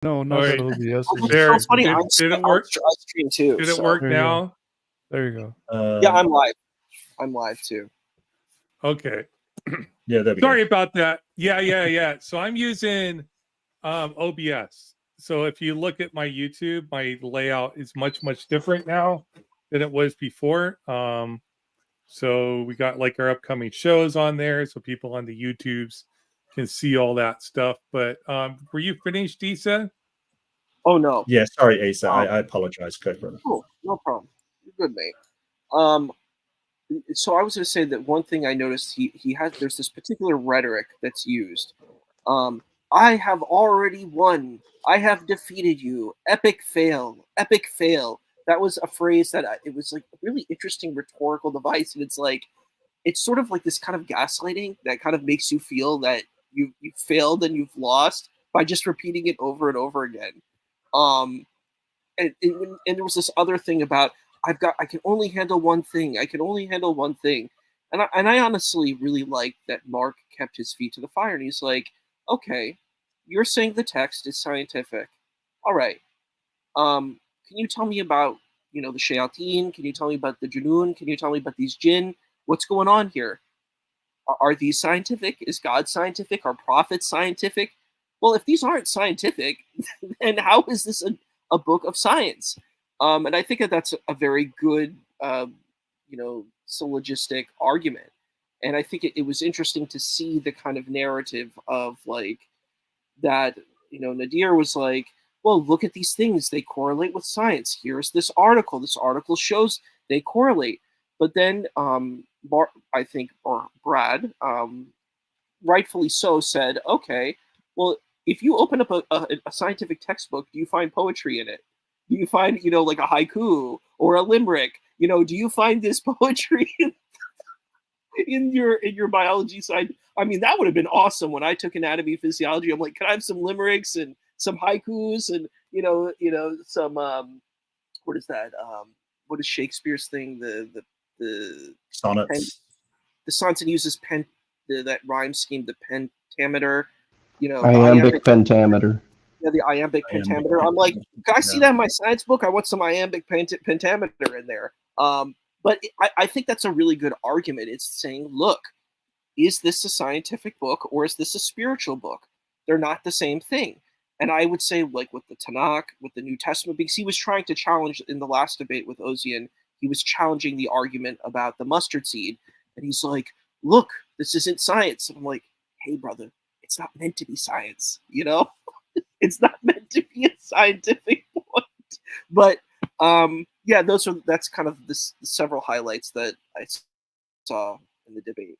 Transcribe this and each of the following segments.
No, not that OBS. There, So funny. did it work? I stream too. Did it work There you now? There you go. Yeah, I'm live. I'm live too. Okay. Yeah, there we Sorry go. about that. Yeah. So I'm using OBS. So if you look at my YouTube, my layout is much different now than it was before. So we got like our upcoming shows on there, so people on the YouTubes can see all that stuff. But were you finished, Isa? Oh no. Yeah, sorry, Isa. I apologize. Go for it. Oh, no problem. You're good, mate. So I was going to say that one thing I noticed he has, there's this particular rhetoric that's used. I have already won. I have defeated you. Epic fail. Epic fail. That was a phrase that it was like a really interesting rhetorical device, and it's like it's sort of like this kind of gaslighting that kind of makes you feel that you failed and you've lost by just repeating it over and over again. And there was this other thing about I can only handle one thing. I can only handle one thing. And I honestly really like that Mark kept his feet to the fire. And he's like, okay, you're saying the text is scientific. All right. Can you tell me about, the shayateen? Can you tell me about the junoon? Can you tell me about these jinn? What's going on here? Are these scientific? Is God scientific? Are prophets scientific? Well, if these aren't scientific, then how is this a book of science? And I think that that's a very good, syllogistic argument. And I think it was interesting to see the kind of narrative of like that, Nadir was like, well, look at these things. They correlate with science. Here's this article. This article shows they correlate. But then I think, or Brad, rightfully so, said, okay, well, if you open up a scientific textbook, do you find poetry in it? Do you find, like a haiku or a limerick? Do you find this poetry in your biology side? I mean, that would have been awesome when I took anatomy and physiology. I'm like, can I have some limericks and some haikus and some what is that? What is Shakespeare's thing? The sonnets. The sonnets, and uses that rhyme scheme, the pentameter. Iambic pentameter. Yeah, the iambic pentameter. I'm like, can I see that in my science book? I want some iambic pentameter in there. But I think that's a really good argument. It's saying, look, is this a scientific book or is this a spiritual book? They're not the same thing. And I would say, like with the Tanakh, with the New Testament, because he was trying to challenge in the last debate with Ozian, he was challenging the argument about the mustard seed. And he's like, look, this isn't science. And I'm like, hey, brother, it's not meant to be science, It's not meant to be a scientific point. But yeah, that's kind of the several highlights that I saw in the debate.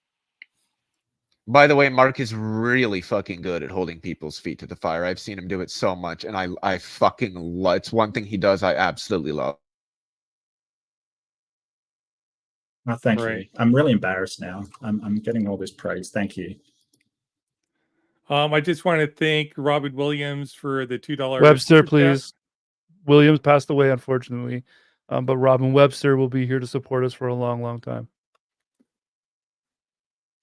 By the way, Mark is really fucking good at holding people's feet to the fire. I've seen him do it so much, and I fucking love. It's one thing he does I absolutely love. Oh, thank you. I'm really embarrassed now. I'm getting all this praise. Thank you. I just want to thank Robin Williams for the $2. Webster, please. Williams passed away, unfortunately, but Robin Webster will be here to support us for a long, long time.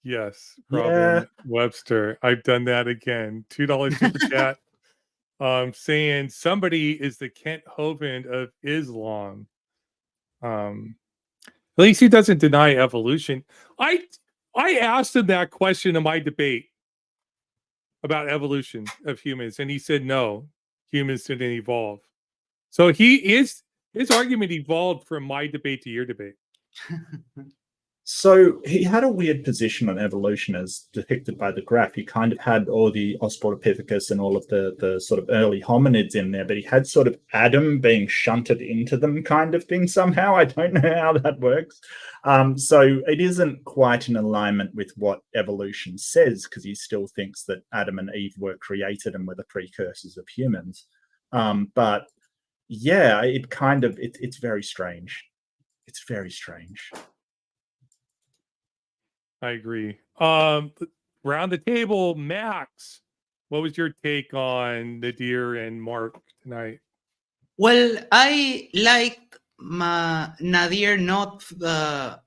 Yes, Robin Webster. I've done that again. $2 super chat. Saying somebody is the Kent Hovind of Islam. At least he doesn't deny evolution. I asked him that question in my debate about evolution of humans, and he said no, humans didn't evolve. So his argument evolved from my debate to your debate. So he had a weird position on evolution as depicted by the graph. He kind of had all the Australopithecus and all of the sort of early hominids in there, but he had sort of Adam being shunted into them kind of thing somehow. I don't know how that works. So it isn't quite in alignment with what evolution says, because he still thinks that Adam and Eve were created and were the precursors of humans. But yeah, it's very strange. It's very strange. I agree. Round the table, Max, what was your take on Nadir and Mark tonight? Well, I like Nadir not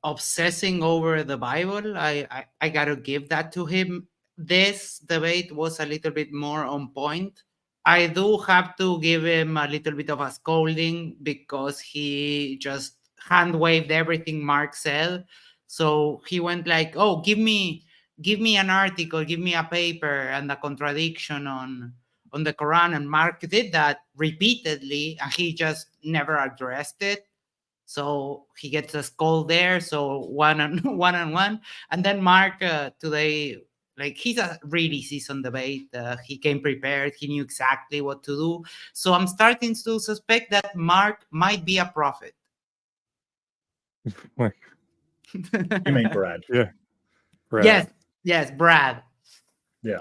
obsessing over the Bible. I got to give that to him. This debate was a little bit more on point. I do have to give him a little bit of a scolding because he just hand waved everything Mark said. So he went like, "Oh, give me an article, give me a paper and a contradiction on the Quran." And Mark did that repeatedly, and he just never addressed it. So he gets a scold there. So one on one, and then Mark today. Like, he's a really seasoned debate. He came prepared. He knew exactly what to do. So I'm starting to suspect that Mark might be a prophet. Like, You mean Brad? yeah. Brad. Yes, Brad. Yeah.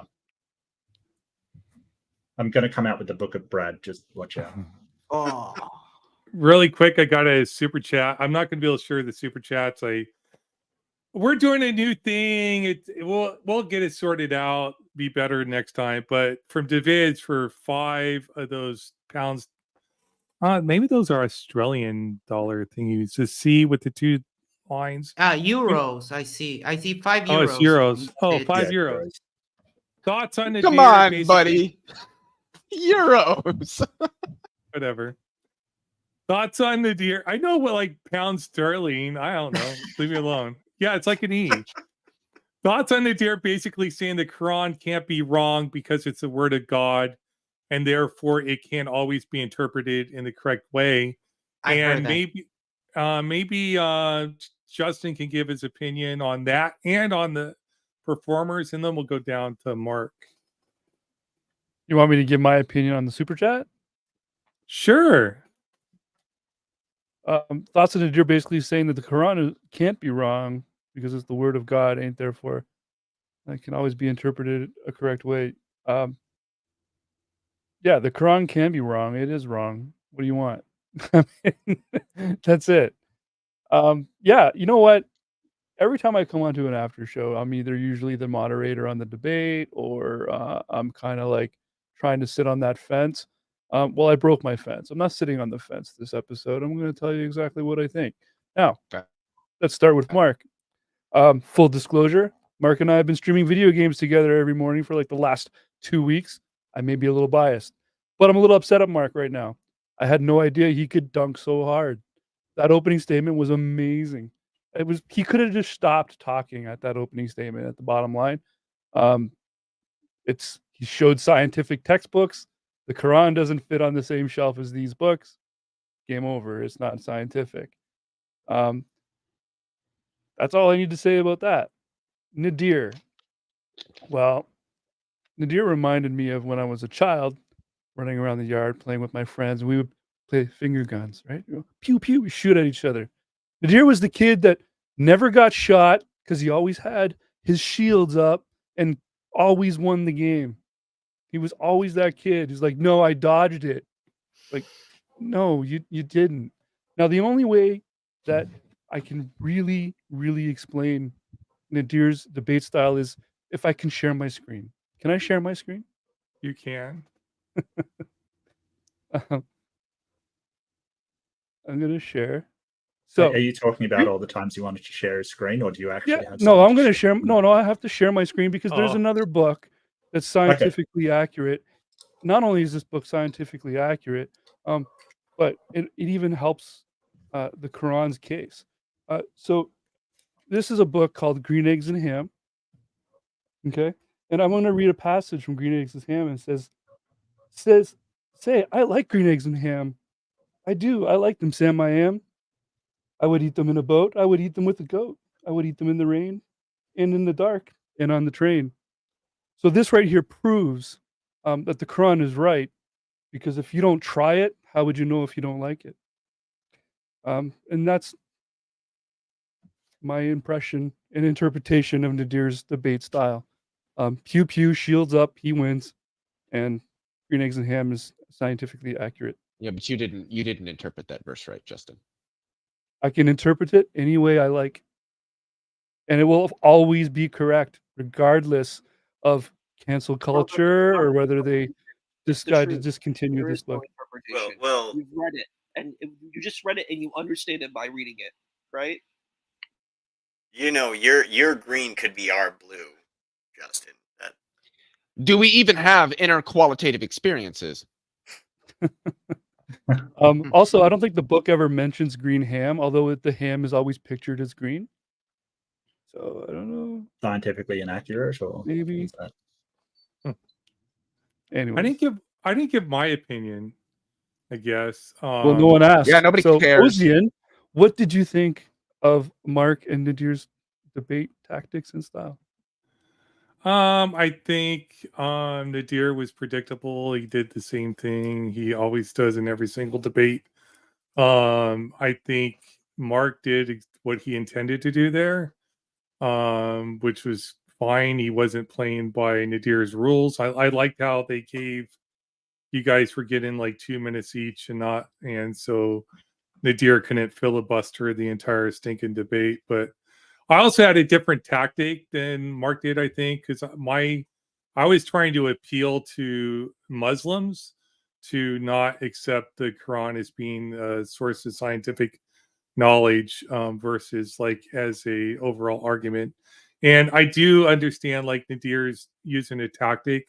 I'm going to come out with the book of Brad. Just watch out. Oh. Really quick, I got a super chat. I'm not going to be able to share the super chats. We're doing a new thing. We'll get it sorted out. Be better next time. But from David's for 5 of those pounds, maybe those are Australian dollar thingies. To see with the 2 lines. Euros. I see 5 euros. Oh, it's euros. Oh, 5 Yeah, euros. Thoughts on the Come deer, on, basically. buddy. Euros. Whatever. Thoughts on the deer? I know what, like, pound sterling. I don't know. Leave me alone. Yeah, it's like an E. Thoughts on the deer, basically saying the Quran can't be wrong because it's the word of God, and therefore it can't always be interpreted in the correct way. And maybe Justin can give his opinion on that and on the performers, and then we'll go down to Mark. You want me to give my opinion on the super chat? Sure. Thoughts on Nadir basically saying that the Quran can't be wrong because it's the word of God, ain't therefore it can always be interpreted a correct way. Yeah, the Quran can be wrong. It is wrong. What do you want? I mean, that's it. Yeah, you know what? Every time I come onto an after show, I'm either usually the moderator on the debate or I'm kind of like trying to sit on that fence. Well, I broke my fence. I'm not sitting on the fence this episode. I'm going to tell you exactly what I think. Now, let's start with Mark. Full disclosure, Mark and I have been streaming video games together every morning for like the last 2 weeks. I may be a little biased, but I'm a little upset at Mark right now. I had no idea he could dunk so hard. That opening statement was amazing. He could have just stopped talking at that opening statement at the bottom line. He showed scientific textbooks. The Quran doesn't fit on the same shelf as these books. Game over. It's not scientific. That's all I need to say about that. Nadir. Well, Nadir reminded me of when I was a child running around the yard playing with my friends. We would play finger guns, right? Pew, pew, we shoot at each other. Nadir was the kid that never got shot because he always had his shields up and always won the game. He was always that kid. He's like, no, I dodged it. Like, no, you didn't. Now, the only way that I can really, really explain Nadir's debate style is if I can share my screen. Can I share my screen? You can. I'm going to share. So, are you talking about all the times you wanted to share a screen, or do you actually have? No, I'm going to share. No, I have to share my screen because there's Oh. another book that's scientifically accurate. Not only is this book scientifically accurate, but it even helps the Quran's case. So this is a book called Green Eggs and Ham. Okay, and I'm going to read a passage from Green Eggs and Ham, and it says, I like green eggs and ham. I do. I like them, Sam. I am. I would eat them in a boat. I would eat them with a goat. I would eat them in the rain and in the dark and on the train. So this right here proves that the Quran is right, because if you don't try it, how would you know if you don't like it? And that's my impression and interpretation of Nadir's debate style. Pew pew, shields up, he wins, and Green Eggs and Ham is scientifically accurate. Yeah, but you didn't interpret that verse right, Justin. I can interpret it any way I like, and it will always be correct, regardless of cancel culture or whether they decide to discontinue this book. Well, you've read it, and you just read it, and you understand it by reading it, right? You know, your green could be our blue, Justin. Do we even have inner qualitative experiences? Also, I don't think the book ever mentions green ham, although the ham is always pictured as green. So I don't know. Scientifically inaccurate, or maybe. Anyway, I didn't give my opinion, I guess. Well, no one asked. Yeah, nobody cares. Ozian, what did you think of Mark and Nadir's debate tactics and style? I think Nadir was predictable. He did the same thing he always does in every single debate. I think Mark did what he intended to do there, which was fine. He wasn't playing by Nadir's rules. I liked how they gave you guys were getting like 2 minutes each and so Nadir couldn't filibuster the entire stinking debate. But I also had a different tactic than Mark did, I think, because I was trying to appeal to Muslims to not accept the Quran as being a source of scientific knowledge versus like as a overall argument. And I do understand like Nadir's using a tactic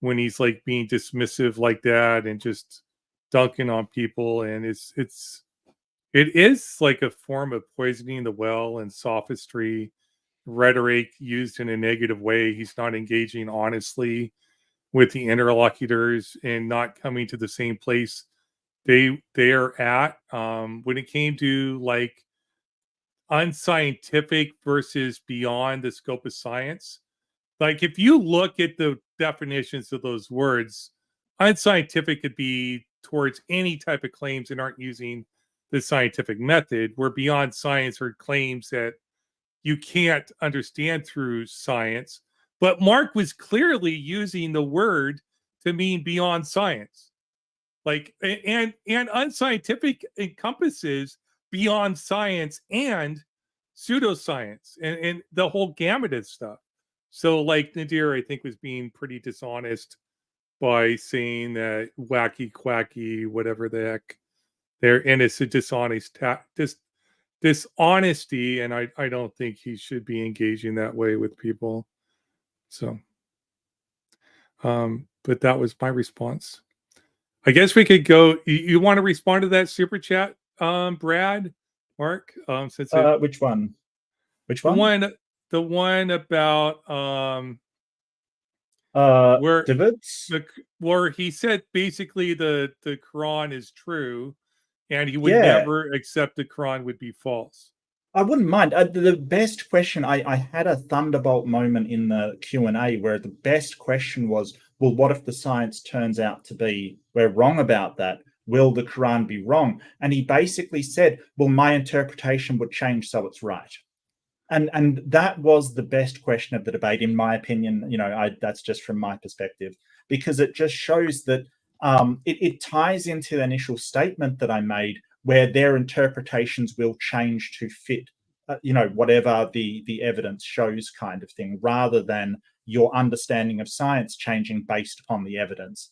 when he's like being dismissive like that and just dunking on people, and it is like a form of poisoning the well and sophistry, rhetoric used in a negative way. He's not engaging honestly with the interlocutors and not coming to the same place they are at. When it came to like unscientific versus beyond the scope of science, like if you look at the definitions of those words, unscientific could be towards any type of claims that aren't using the scientific method, where beyond science are claims that you can't understand through science. But Mark was clearly using the word to mean beyond science. Like, and unscientific encompasses beyond science and pseudoscience and the whole gamut of stuff. So like Nadir, I think, was being pretty dishonest by saying that wacky, quacky, whatever the heck. And it's a dishonesty, and I don't think he should be engaging that way with people. So, but that was my response. I guess we could go. You want to respond to that super chat, Brad, Mark? Since which one? Which one? The one about where divots? Where he said basically the Quran is true, and he would never accept the Quran would be false. I wouldn't mind. The best question, I had a thunderbolt moment in the Q&A where the best question was, well, what if the science turns out to be, we're wrong about that? Will the Quran be wrong? And he basically said, well, my interpretation would change so it's right. And that was the best question of the debate, in my opinion. You know, that's just from my perspective, because it just shows that it ties into the initial statement that I made, where their interpretations will change to fit, whatever the evidence shows, kind of thing, rather than your understanding of science changing based upon the evidence.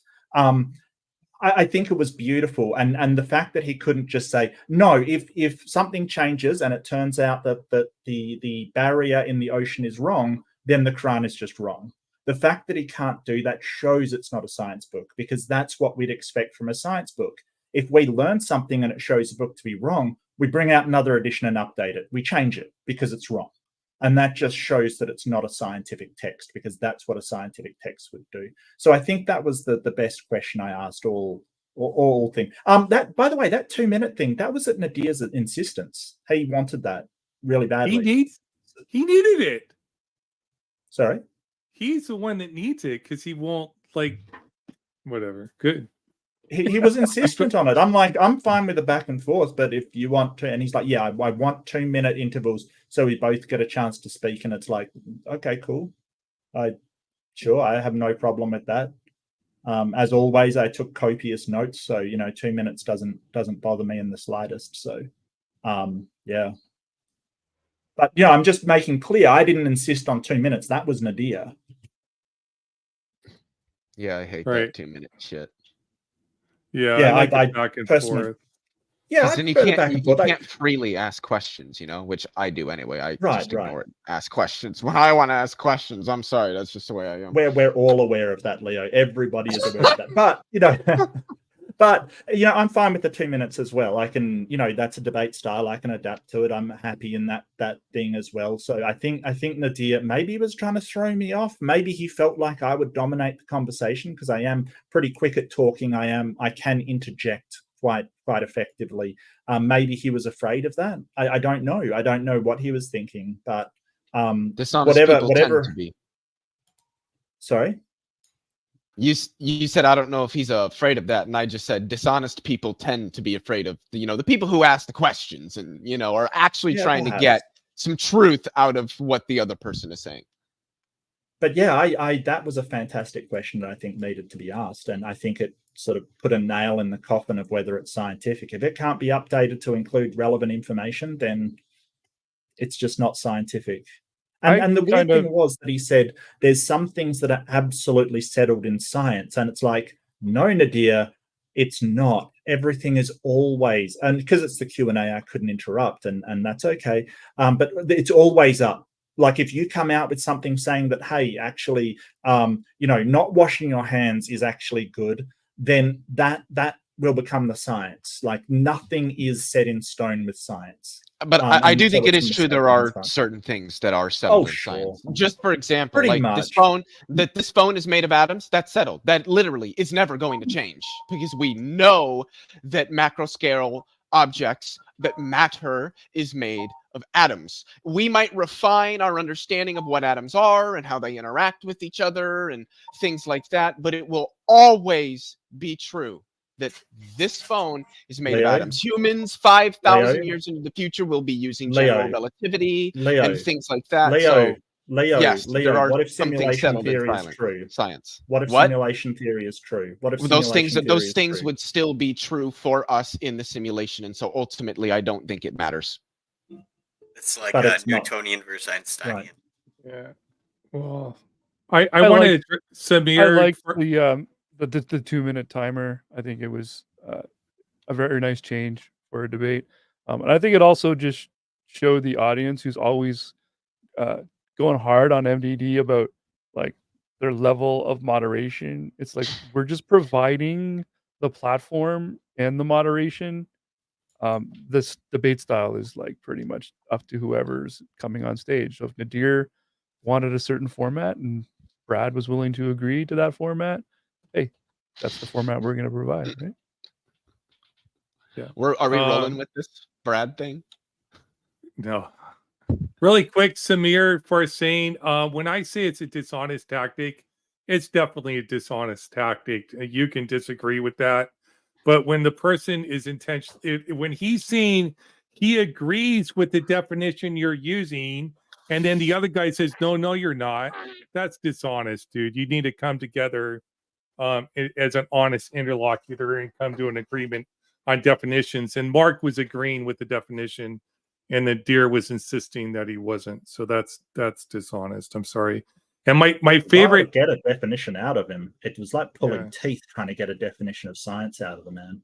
I think it was beautiful, and the fact that he couldn't just say no. If something changes and it turns out that the barrier in the ocean is wrong, then the Quran is just wrong. The fact that he can't do that shows it's not a science book, because that's what we'd expect from a science book. If we learn something and it shows the book to be wrong, we bring out another edition and update it. We change it because it's wrong. And that just shows that it's not a scientific text, because that's what a scientific text would do. So I think that was the best question I asked all thing. That, by the way, that 2-minute thing, that was at Nadir's insistence. He wanted that really badly. He needed it. Sorry? He's the one that needs it because he won't, like, whatever. Good. He was insistent on it. I'm like, I'm fine with the back and forth, but if you want to, and he's like, yeah, I want 2-minute intervals so we both get a chance to speak. And it's like, okay, cool. Sure, I have no problem with that. As always, I took copious notes, so 2 minutes doesn't bother me in the slightest. So, yeah. But I'm just making clear, I didn't insist on 2 minutes. That was Nadir. Yeah, I hate that 2-minute shit. Yeah, I like I back and personally, forth. Yeah, then you can't freely ask questions, which I do anyway. I just ignore it. Ask questions when I want to ask questions. I'm sorry, that's just the way I am. We're all aware of that, Leo. Everybody is aware of that. But I'm fine with the 2 minutes as well. I can, that's a debate style. I can adapt to it. I'm happy in that thing as well. So I think Nadir maybe was trying to throw me off. Maybe he felt like I would dominate the conversation because I am pretty quick at talking. I can interject quite effectively. Maybe he was afraid of that. I don't know. I don't know what he was thinking, but dishonest people tend to be. Sorry. You said I don't know if he's afraid of that, and I just said dishonest people tend to be afraid of the people who ask the questions and are actually trying to get some truth out of what the other person is saying. But yeah, I that was a fantastic question that I think needed to be asked, and I think it sort of put a nail in the coffin of whether it's scientific. If it can't be updated to include relevant information, then it's just not scientific. And the weird thing was that he said there's some things that are absolutely settled in science. And it's like, no, Nadir, it's not. Everything is always, and because it's the Q&A, I couldn't interrupt, and that's okay. But it's always up. Like if you come out with something saying that, hey, actually, not washing your hands is actually good, then that will become the science. Like nothing is set in stone with science. But I do think it is true there are certain things that are settled in science. Just for example, this phone is made of atoms, that's settled. That literally is never going to change because we know that macro scale objects, that matter is made of atoms. We might refine our understanding of what atoms are and how they interact with each other and things like that, but it will always be true that this phone is made of atoms. Humans 5,000 years into the future will be using general relativity and things like that. Yes, there are what if simulation theory is true? Science. What if simulation theory is true? What if those things would still be true for us in the simulation, and so ultimately, I don't think it matters. It's like Newtonian versus Einsteinian. Right. Yeah. Well, I wanted Samir. I like the 2-minute timer. I think it was a very nice change for a debate, and I think it also just showed the audience who's always going hard on MDD about like their level of moderation. It's like we're just providing the platform and the moderation. This debate style is like pretty much up to whoever's coming on stage. So if Nadir wanted a certain format and Brad was willing to agree to that format, hey, that's the format we're going to provide, right? Yeah. Are we rolling with this Brad thing? No. Really quick, Samir, for saying when I say it's a dishonest tactic, it's definitely a dishonest tactic. You can disagree with that. But when the person is when he's saying he agrees with the definition you're using, and then the other guy says, no, you're not, that's dishonest, dude. You need to come together as an honest interlocutor and come to an agreement on definitions. And Mark was agreeing with the definition, and Nadir was insisting that he wasn't. So that's dishonest. I'm sorry. And my favorite, get a definition out of him. It was like pulling teeth trying to get a definition of science out of the man.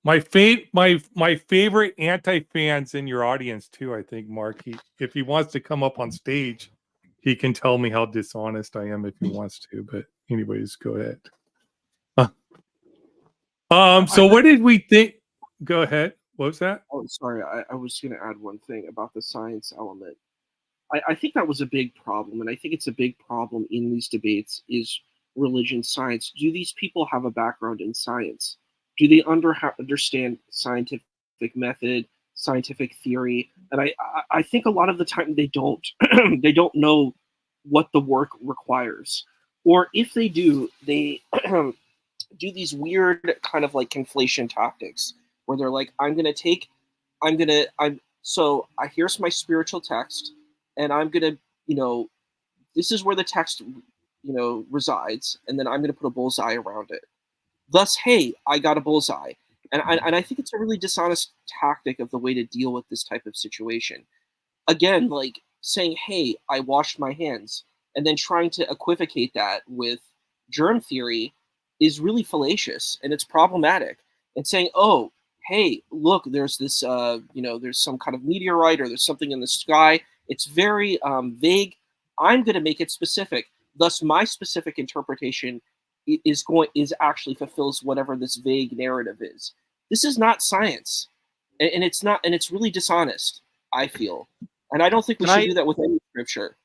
My favorite anti-fans in your audience too. I think Mark, if he wants to come up on stage, he can tell me how dishonest I am if he wants to. But anyways, go ahead. So what did we think? Go ahead. What was that? Oh, sorry. I was going to add one thing about the science element. I think that was a big problem, and I think it's a big problem in these debates is religion, science. Do these people have a background in science? Do they understand scientific method, scientific theory? And I think a lot of the time they don't. They don't know what the work requires. Or if they do, they do these weird kind of like conflation tactics where they're like, here's my spiritual text, and I'm going to, this is where the text, resides, and then I'm going to put a bullseye around it. Thus, hey, I got a bullseye. And I think it's a really dishonest tactic of the way to deal with this type of situation. Again, like saying, hey, I washed my hands, and then trying to equivocate that with germ theory is really fallacious, and it's problematic. And saying, oh, hey, look, there's this, there's some kind of meteorite or there's something in the sky. It's very vague. I'm going to make it specific. Thus, my specific interpretation is actually fulfills whatever this vague narrative is. This is not science, and it's not, and it's really dishonest, I feel, and I don't think we should do that with any scripture.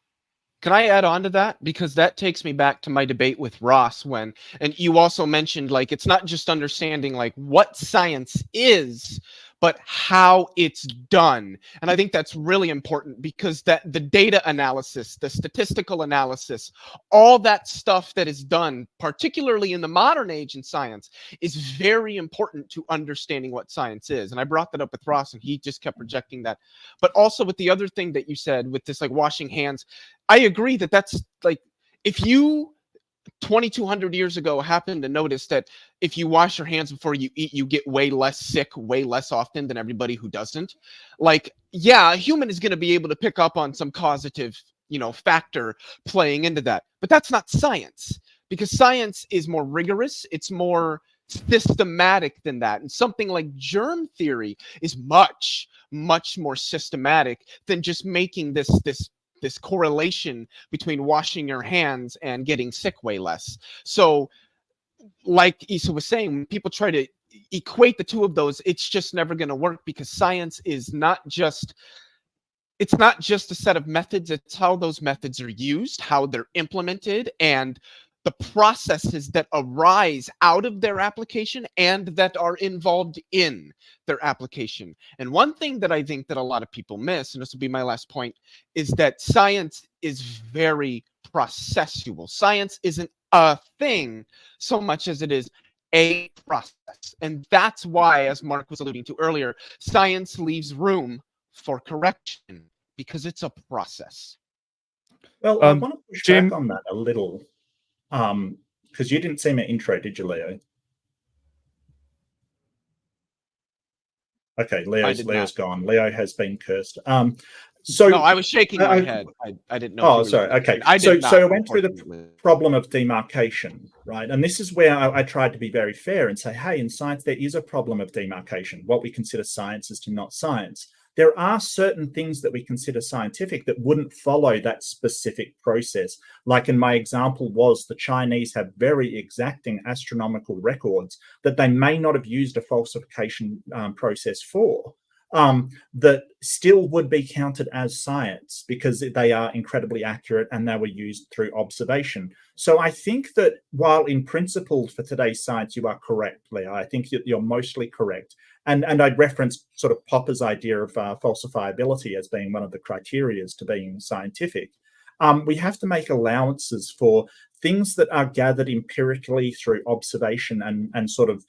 Can I add on to that? Because that takes me back to my debate with Ross and you also mentioned, like, it's not just understanding like what science is, but how it's done. And I think that's really important, because that the data analysis, the statistical analysis, all that stuff that is done, particularly in the modern age in science, is very important to understanding what science is. And I brought that up with Ross and he just kept projecting that. But also with the other thing that you said with this, like, washing hands, I agree that that's like, if you 2,200 years ago happened to notice that if you wash your hands before you eat, you get way less sick, way less often than everybody who doesn't. Like, yeah, a human is going to be able to pick up on some causative, factor playing into that. But that's not science, because science is more rigorous. It's more systematic than that. And something like germ theory is much, much more systematic than just making this correlation between washing your hands and getting sick way less. So like Issa was saying, when people try to equate the two of those, it's just never going to work, because science is not just a set of methods. It's how those methods are used, how they're implemented, and the processes that arise out of their application and that are involved in their application. And one thing that I think that a lot of people miss, and this will be my last point, is that science is very processual. Science isn't a thing so much as it is a process. And that's why, as Mark was alluding to earlier, science leaves room for correction, because it's a process. Well, I want to push back on that a little. Because you didn't see my intro, did you, Leo? Okay, Leo's gone. Leo has been cursed. So no, I was shaking my head. I didn't know. Oh, sorry. Okay. So I went through the problem of demarcation, right? And this is where I tried to be very fair and say, hey, in science, there is a problem of demarcation. What we consider science is to not science. There are certain things that we consider scientific that wouldn't follow that specific process. Like in my example was the Chinese have very exacting astronomical records that they may not have used a falsification process for, that still would be counted as science because they are incredibly accurate and they were used through observation. So I think that while in principle for today's science, you are correct, Leo, I think you're mostly correct. And I'd reference sort of Popper's idea of falsifiability as being one of the criteria to being scientific. We have to make allowances for things that are gathered empirically through observation and sort of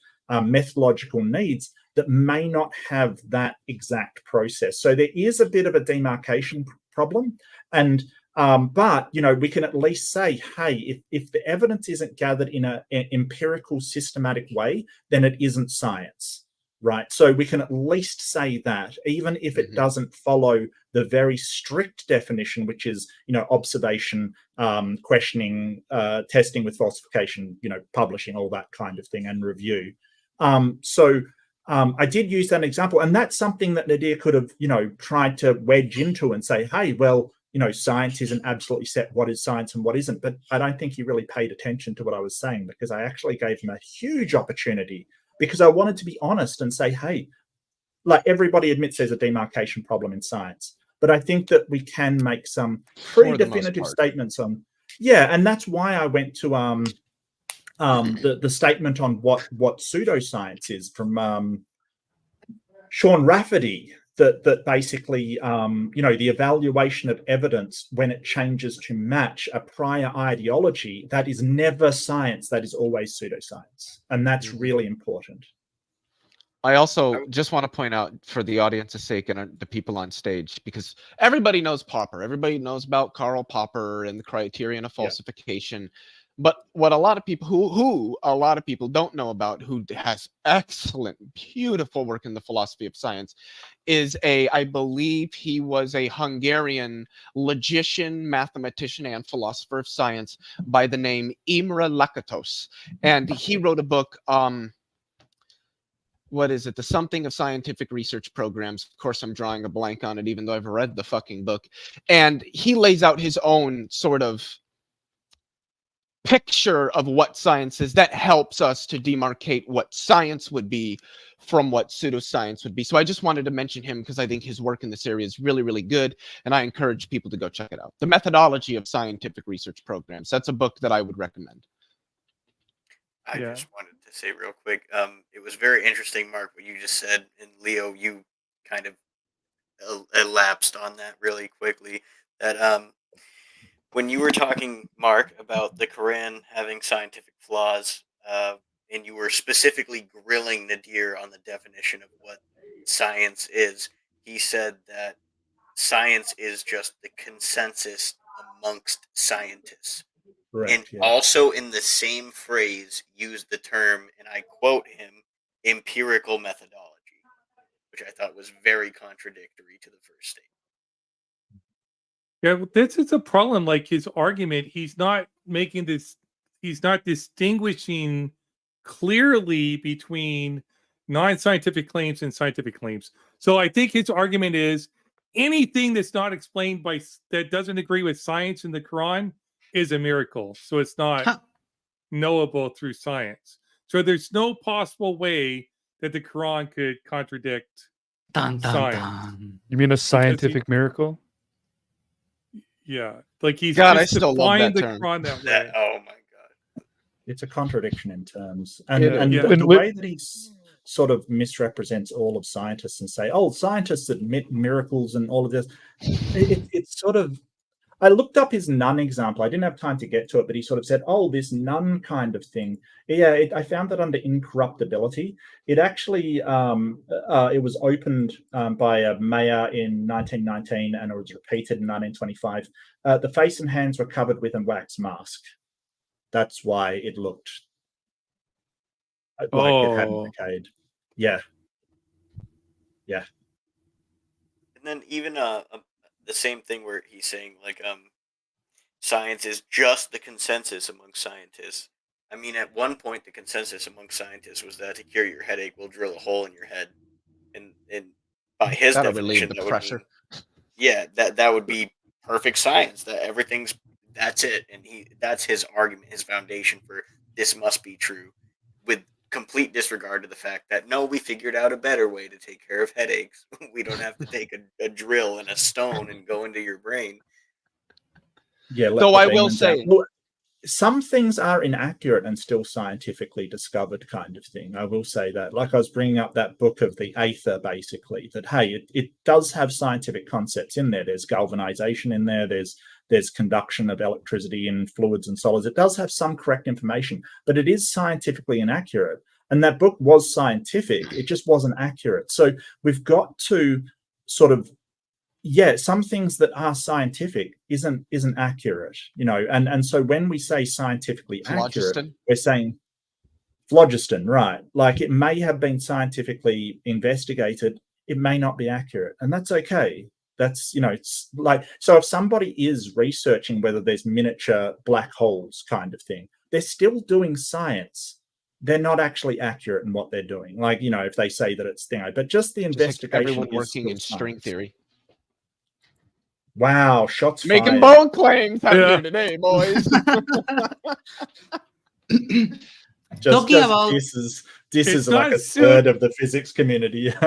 methodological needs that may not have that exact process. So there is a bit of a demarcation problem. And but we can at least say, hey, if the evidence isn't gathered in an empirical, systematic way, then it isn't science. Right. So we can at least say that, even if it doesn't follow the very strict definition, which is, observation, questioning, testing with falsification, publishing, all that kind of thing, and review. So I did use that example, and that's something that Nadir could have, tried to wedge into and say, hey, well, science isn't absolutely set what is science and what isn't. But I don't think he really paid attention to what I was saying, because I actually gave him a huge opportunity, because I wanted to be honest and say, hey, like everybody admits there's a demarcation problem in science, but I think that we can make some pretty definitive statements on, and that's why I went to the statement on what pseudoscience is from Sean Rafferty, that basically, the evaluation of evidence when it changes to match a prior ideology, that is never science, that is always pseudoscience. And that's really important. I also just want to point out, for the audience's sake and the people on stage, because everybody knows Popper. Everybody knows about Karl Popper and the criterion of falsification. But what a lot of people who a lot of people don't know about, who has excellent, beautiful work in the philosophy of science, is I believe he was a Hungarian logician, mathematician, and philosopher of science by the name Imre Lakatos. And he wrote a book, what is it? The Something of Scientific Research Programs. Of course, I'm drawing a blank on it, even though I've read the fucking book. And he lays out his own sort of picture of what science is that helps us to demarcate what science would be from what pseudoscience would be. So I just wanted to mention him because I think his work in this area is really, really good. And I encourage people to go check it out. The Methodology of Scientific Research Programs. That's a book that I would recommend. I just wanted to say real quick, it was very interesting, Mark, what you just said, and Leo, you kind of elapsed on that really quickly. That when you were talking, Mark, about the Quran having scientific flaws, and you were specifically grilling Nadir on the definition of what science is, he said that science is just the consensus amongst scientists. Correct, and also in the same phrase used the term, and I quote him, empirical methodology, which I thought was very contradictory to the first statement. Yeah, this is a problem. Like his argument, he's not making this, he's not distinguishing clearly between non-scientific claims and scientific claims. So I think his argument is anything that's not explained by, that doesn't agree with science in the Quran is a miracle. So it's not knowable through science. So there's no possible way that the Quran could contradict science. You mean a scientific miracle? Yeah, like he's God, I still love that the term. Quran that way. Oh my God, it's a contradiction in terms, and the way that he's sort of misrepresents all of scientists and say, "Oh, scientists admit miracles and all of this." It's sort of. I looked up his nun example. I didn't have time to get to it, but he sort of said, "Oh, this nun kind of thing." Yeah, I found that under incorruptibility. It actually it was opened by a mayor in 1919, and it was repeated in 1925. The face and hands were covered with a wax mask. That's why it looked like it hadn't decayed. Yeah. And then even the same thing where he's saying like science is just the consensus among scientists. I mean, at one point the consensus among scientists was that to cure your headache, we'll drill a hole in your head, and by his definition, that pressure. That would be perfect science. That that's it, and that's his argument, his foundation for this must be true, with complete disregard to the fact that no, we figured out a better way to take care of headaches. We don't have to take a drill and a stone and go into your brain. Yeah, though I will say, some things are inaccurate and still scientifically discovered, kind of thing. I will say that. Like I was bringing up that book of the Aether, basically, that hey, it does have scientific concepts in there. There's galvanization in there. There's conduction of electricity in fluids and solids. It does have some correct information, but it is scientifically inaccurate. And that book was scientific. It just wasn't accurate. So we've got to sort of, some things that are scientific isn't accurate, and so when we say scientifically accurate, we're saying phlogiston, right? Like it may have been scientifically investigated, it may not be accurate, and that's okay. That's, it's like, so if somebody is researching whether there's miniature black holes kind of thing, they're still doing science. They're not actually accurate in what they're doing. Like, if they say that it's but just the investigation. Everyone working in string theory. Wow, shots making fired. bold claims out here today, boys. Talking about this is like a third of the physics community. It's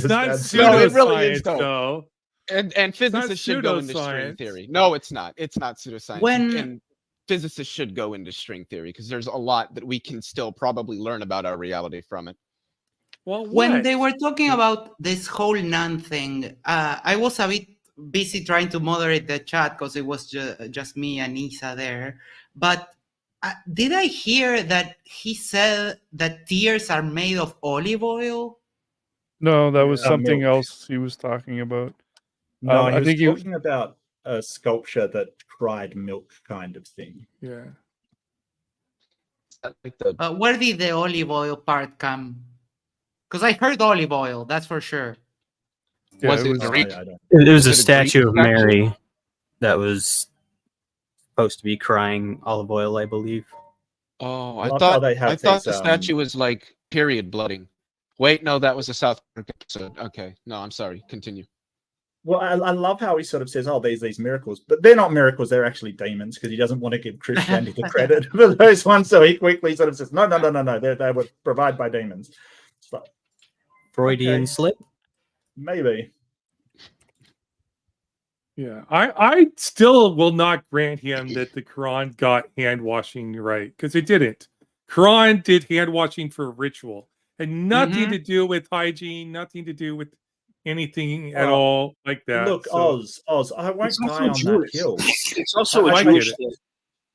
not pseudoscience, it really is, though. And physicists should go into string theory. No, it's not. It's not pseudoscience. And physicists should go into string theory because there's a lot that we can still probably learn about our reality from it. Well, when they were talking about this whole nun thing, I was a bit busy trying to moderate the chat because it was just me and Isa there. But did I hear that he said that tears are made of olive oil? No, that was something else he was talking about. No, he was talking about a sculpture that cried milk kind of thing. Yeah. Where did the olive oil part come? Because I heard olive oil, that's for sure. Yeah, was it Greek? It was a statue of Mary that was supposed to be crying olive oil, I believe. Oh, I thought the statue was like period blooding. Wait, no, that was a South Park episode. Okay, no, I'm sorry. Continue. Well, I love how he sort of says, "Oh, these miracles," but they're not miracles; they're actually demons, because he doesn't want to give Christianity the credit for those ones. So he quickly sort of says, "No, they were provided by demons." So, Freudian slip, maybe. Yeah, I still will not grant him that the Quran got hand washing right, because it didn't. Quran did hand washing for ritual, and nothing to do with hygiene, nothing to do with anything at all like that. Look, so, Oz, I won't die on that hill. It's also a Jewish thing.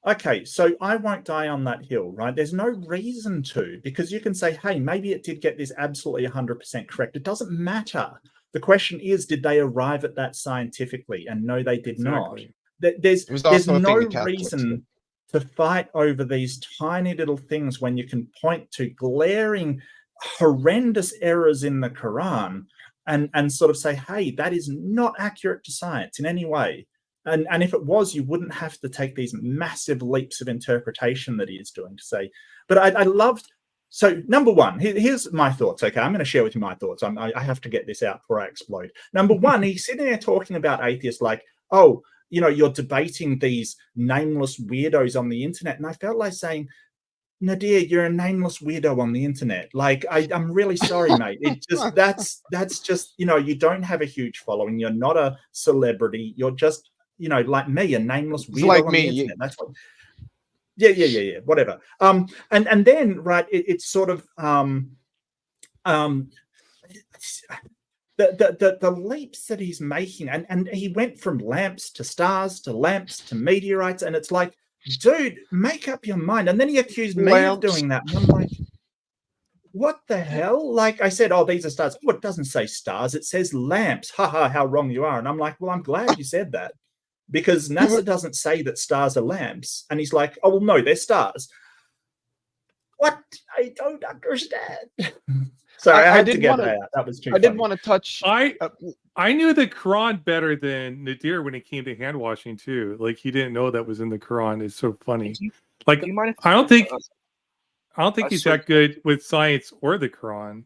Okay, so I won't die on that hill, right? There's no reason to, because you can say, hey, maybe it did get this absolutely 100% correct. It doesn't matter. The question is, did they arrive at that scientifically? And no, they did not. There's no reason to fight over these tiny little things when you can point to glaring, horrendous errors in the Quran and sort of say, hey, that is not accurate to science in any way. And if it was, you wouldn't have to take these massive leaps of interpretation that he is doing to say. But I loved. So number one, here's my thoughts. Okay, I'm going to share with you my thoughts. I have to get this out before I explode. Number one, he's sitting there talking about atheists like, oh, you know, you're debating these nameless weirdos on the internet. And I felt like saying, Nadir, you're a nameless weirdo on the internet. Like, I'm really sorry, mate. It just that's just, you know, you don't have a huge following. You're not a celebrity. You're just, you know, like me, a nameless weirdo like on me. the internet. That's what. Yeah. Whatever. And then right, it's sort of the leaps that he's making, and he went from lamps to stars to lamps to meteorites, and it's like, dude, make up your mind. And then he accused me of doing that. And I'm like, what the hell? Like I said, oh, these are stars. Oh, it doesn't say stars. It says lamps. Ha, how wrong you are. And I'm like, well, I'm glad you said that, because NASA doesn't say that stars are lamps. And he's like, oh, well, no, they're stars. What? I don't understand. Sorry, I had to get that out. That was too funny. did want to touch. I knew the Quran better than Nadir when it came to hand washing too. Like, he didn't know that was in the Quran. It's so funny. Like, I don't think he's that good with science or the Quran.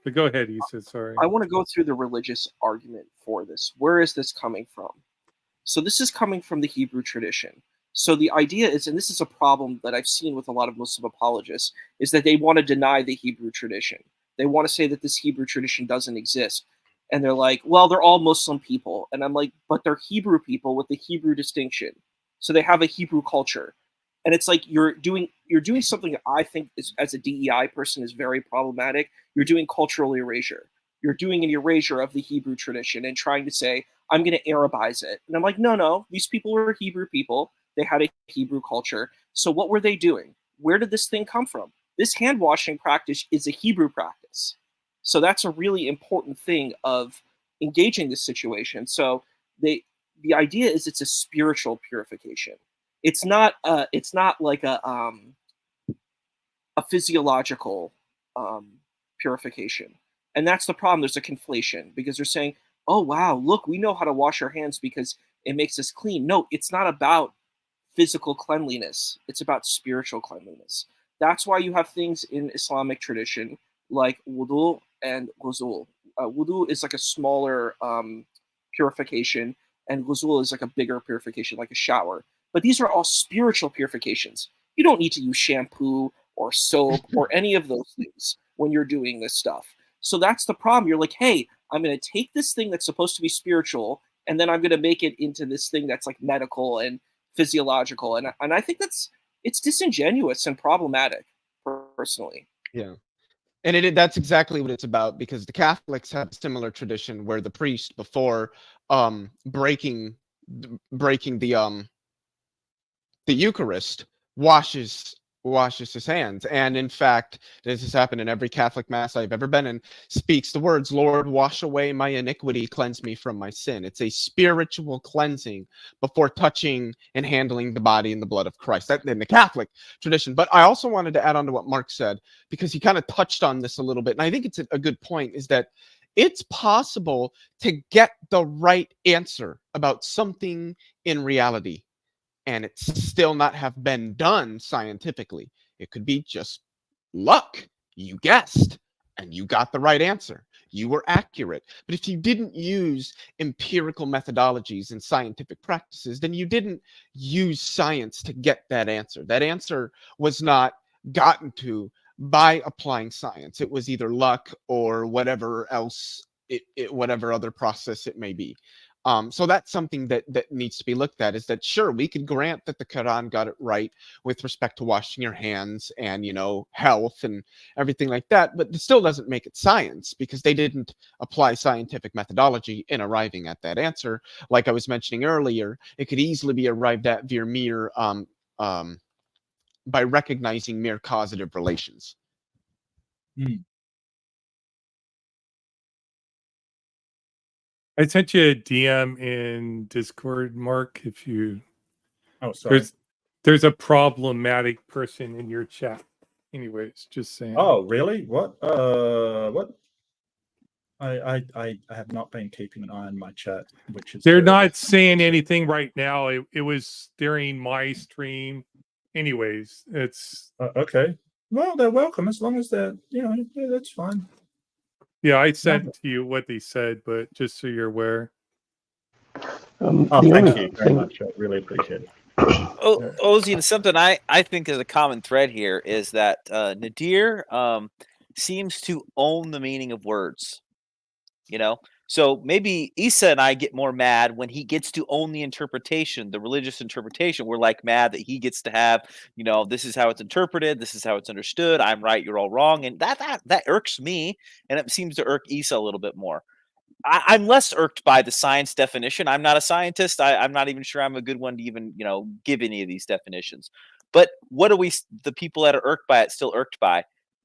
But go ahead, Issa. Sorry. I want to go through the religious argument for this. Where is this coming from? So this is coming from the Hebrew tradition. So the idea is, and this is a problem that I've seen with a lot of Muslim apologists, is that they want to deny the Hebrew tradition. They want to say that this Hebrew tradition doesn't exist. And they're like, well, they're all Muslim people. And I'm like, but they're Hebrew people with the Hebrew distinction. So they have a Hebrew culture. And it's like you're doing something that I think is, as a DEI person, is very problematic. You're doing cultural erasure. You're doing an erasure of the Hebrew tradition and trying to say, I'm going to Arabize it. And I'm like, no, these people were Hebrew people. They had a Hebrew culture. So what were they doing? Where did this thing come from? This hand washing practice is a Hebrew practice. So that's a really important thing of engaging this situation. So the idea is it's a spiritual purification. It's not like a physiological purification. And that's the problem. There's a conflation, because they're saying, oh, wow, look, we know how to wash our hands because it makes us clean. No, it's not about physical cleanliness. It's about spiritual cleanliness. That's why you have things in Islamic tradition like wudu and ghusl. Wudu is like a smaller purification, and ghusl is like a bigger purification, like a shower. But these are all spiritual purifications. You don't need to use shampoo or soap or any of those things when you're doing this stuff. So that's the problem. You're like, hey, I'm going to take this thing that's supposed to be spiritual, and then I'm going to make it into this thing that's like medical and physiological. And I think it's disingenuous and problematic, personally. Yeah. And that's exactly what it's about, because the Catholics have a similar tradition where the priest, before breaking the Eucharist, washes his hands. And in fact, this has happened in every Catholic mass I've ever been in, speaks the words, Lord, wash away my iniquity, cleanse me from my sin. It's a spiritual cleansing before touching and handling the body and the blood of Christ. That in the Catholic tradition. But I also wanted to add on to what Mark said, because he kind of touched on this a little bit. And I think it's a good point, is that it's possible to get the right answer about something in reality and it still not have been done scientifically. It could be just luck. You guessed. and you got the right answer. You were accurate. But if you didn't use empirical methodologies and scientific practices, then you didn't use science to get that answer. That answer was not gotten to by applying science. It was either luck or whatever else, whatever other process it may be. So that's something that needs to be looked at, is that, sure, we could grant that the Quran got it right with respect to washing your hands and, health and everything like that, but it still doesn't make it science, because they didn't apply scientific methodology in arriving at that answer. Like I was mentioning earlier, it could easily be arrived at via mere by recognizing mere causative relations. I sent you a DM in Discord, Mark. If you, sorry, there's a problematic person in your chat. Anyways, just saying. Oh, really? What? What? I have not been keeping an eye on my chat, which is they're not saying anything right now. It was during my stream. Anyways, it's okay. Well, they're welcome as long as they're, yeah, that's fine. Yeah, I sent to you what they said, but just so you're aware. Thank you very much. I really appreciate it. Ozzy, something I think is a common thread here is that Nadir seems to own the meaning of words. So maybe Issa and I get more mad when he gets to own the interpretation, the religious interpretation. We're like mad that he gets to have, this is how it's interpreted, this is how it's understood. I'm right, you're all wrong, and that irks me, and it seems to irk Issa a little bit more. I'm less irked by the science definition. I'm not a scientist. I'm not even sure I'm a good one to even, give any of these definitions. But what are the people that are irked by it still irked by?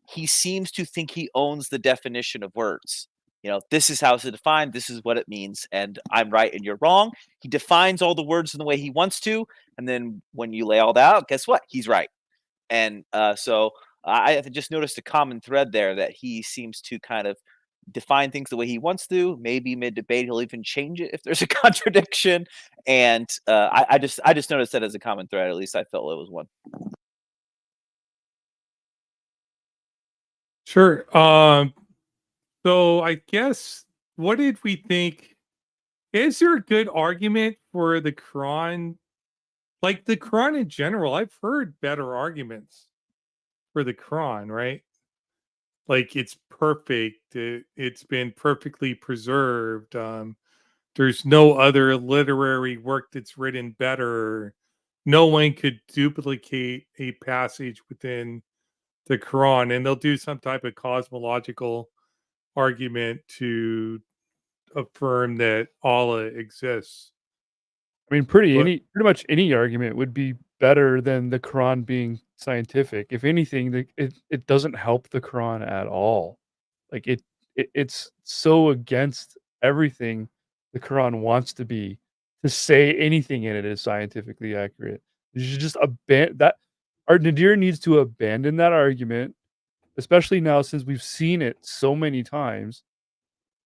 He seems to think he owns the definition of words. This is how it's defined. This is what it means. And I'm right and you're wrong. He defines all the words in the way he wants to. And then when you lay all that out, guess what? He's right. And so I just noticed a common thread there, that he seems to kind of define things the way he wants to. Maybe mid-debate he'll even change it if there's a contradiction. And I just noticed that as a common thread. At least I felt it was one. Sure. So I guess, what did we think? Is there a good argument for the Quran? Like the Quran in general, I've heard better arguments for the Quran, right? Like it's perfect. It's been perfectly preserved. There's no other literary work that's written better. No one could duplicate a passage within the Quran, and they'll do some type of cosmological argument to affirm that Allah exists. I mean, pretty much any argument would be better than the Quran being scientific. If anything, it doesn't help the Quran at all. Like it's so against everything the Quran wants to be, to say anything in it is scientifically accurate. You should just abandon that. Nadir needs to abandon that argument, especially now since we've seen it so many times.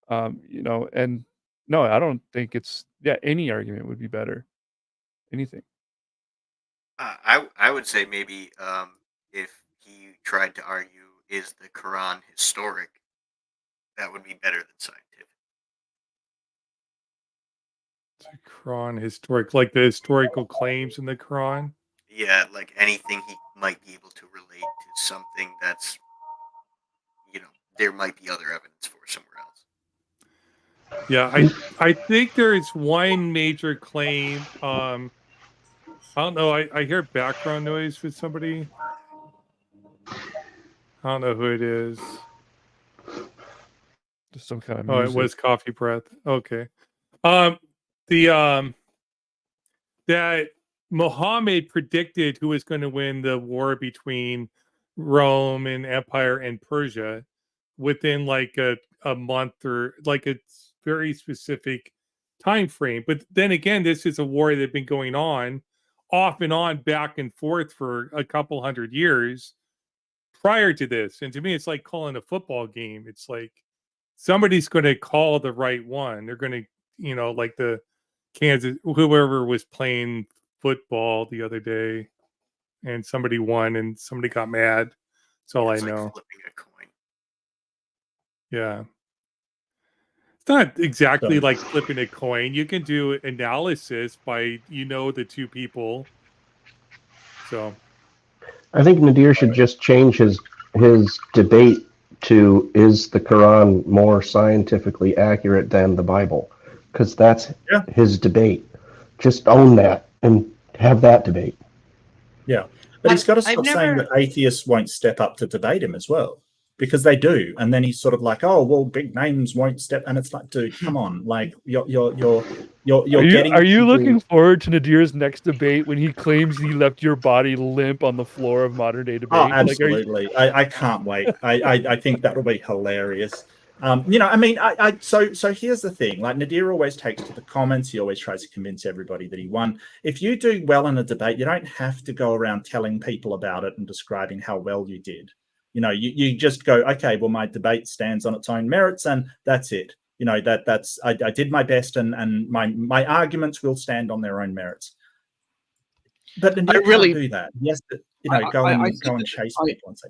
And no, I don't think it's any argument would be better. Anything. I would say maybe if he tried to argue, is the Quran historic, that would be better than scientific. The Quran historic, like the historical claims in the Quran? Yeah, like anything he might be able to relate to something that's, there might be other evidence for somewhere else. Yeah, I think there is one major claim. I don't know. I hear background noise with somebody. I don't know who it is. Just some kind of music. It was CoffeeBreath. Okay. That Muhammad predicted who was going to win the war between Rome and Empire and Persia within like a month, or like a very specific time frame. But then again, this is a war that had been going on off and on, back and forth for a couple hundred years prior to this. And to me, it's like calling a football game. It's like somebody's going to call the right one. They're going to, like the Kansas, whoever was playing football the other day, and somebody won and somebody got mad. That's all I know. Flipping a coin. Yeah. It's not exactly like flipping a coin. You can do analysis by, the two people. So I think Nadir should just change his debate to, is the Quran more scientifically accurate than the Bible? Because that's his debate. Just own that and have that debate. Yeah. But he's got to stop saying that atheists won't step up to debate him as well, because they do. And then he's sort of like, oh, well, big names won't step. And it's like, dude, come on. Like, you're getting. Are you looking forward to Nadir's next debate when he claims he left your body limp on the floor of modern day debate? Oh, absolutely. I can't wait. I think that'll be hilarious. So here's the thing. Like, Nadir always takes to the comments. He always tries to convince everybody that he won. If you do well in a debate, you don't have to go around telling people about it and describing how well you did. You just go, okay, well, my debate stands on its own merits, and that's it. I did my best, and my arguments will stand on their own merits. But Nadir can't do that. Yes, go and chase people and say,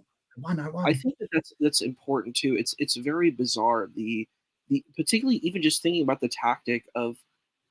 I think that's important too. It's very bizarre. The particularly even just thinking about the tactic of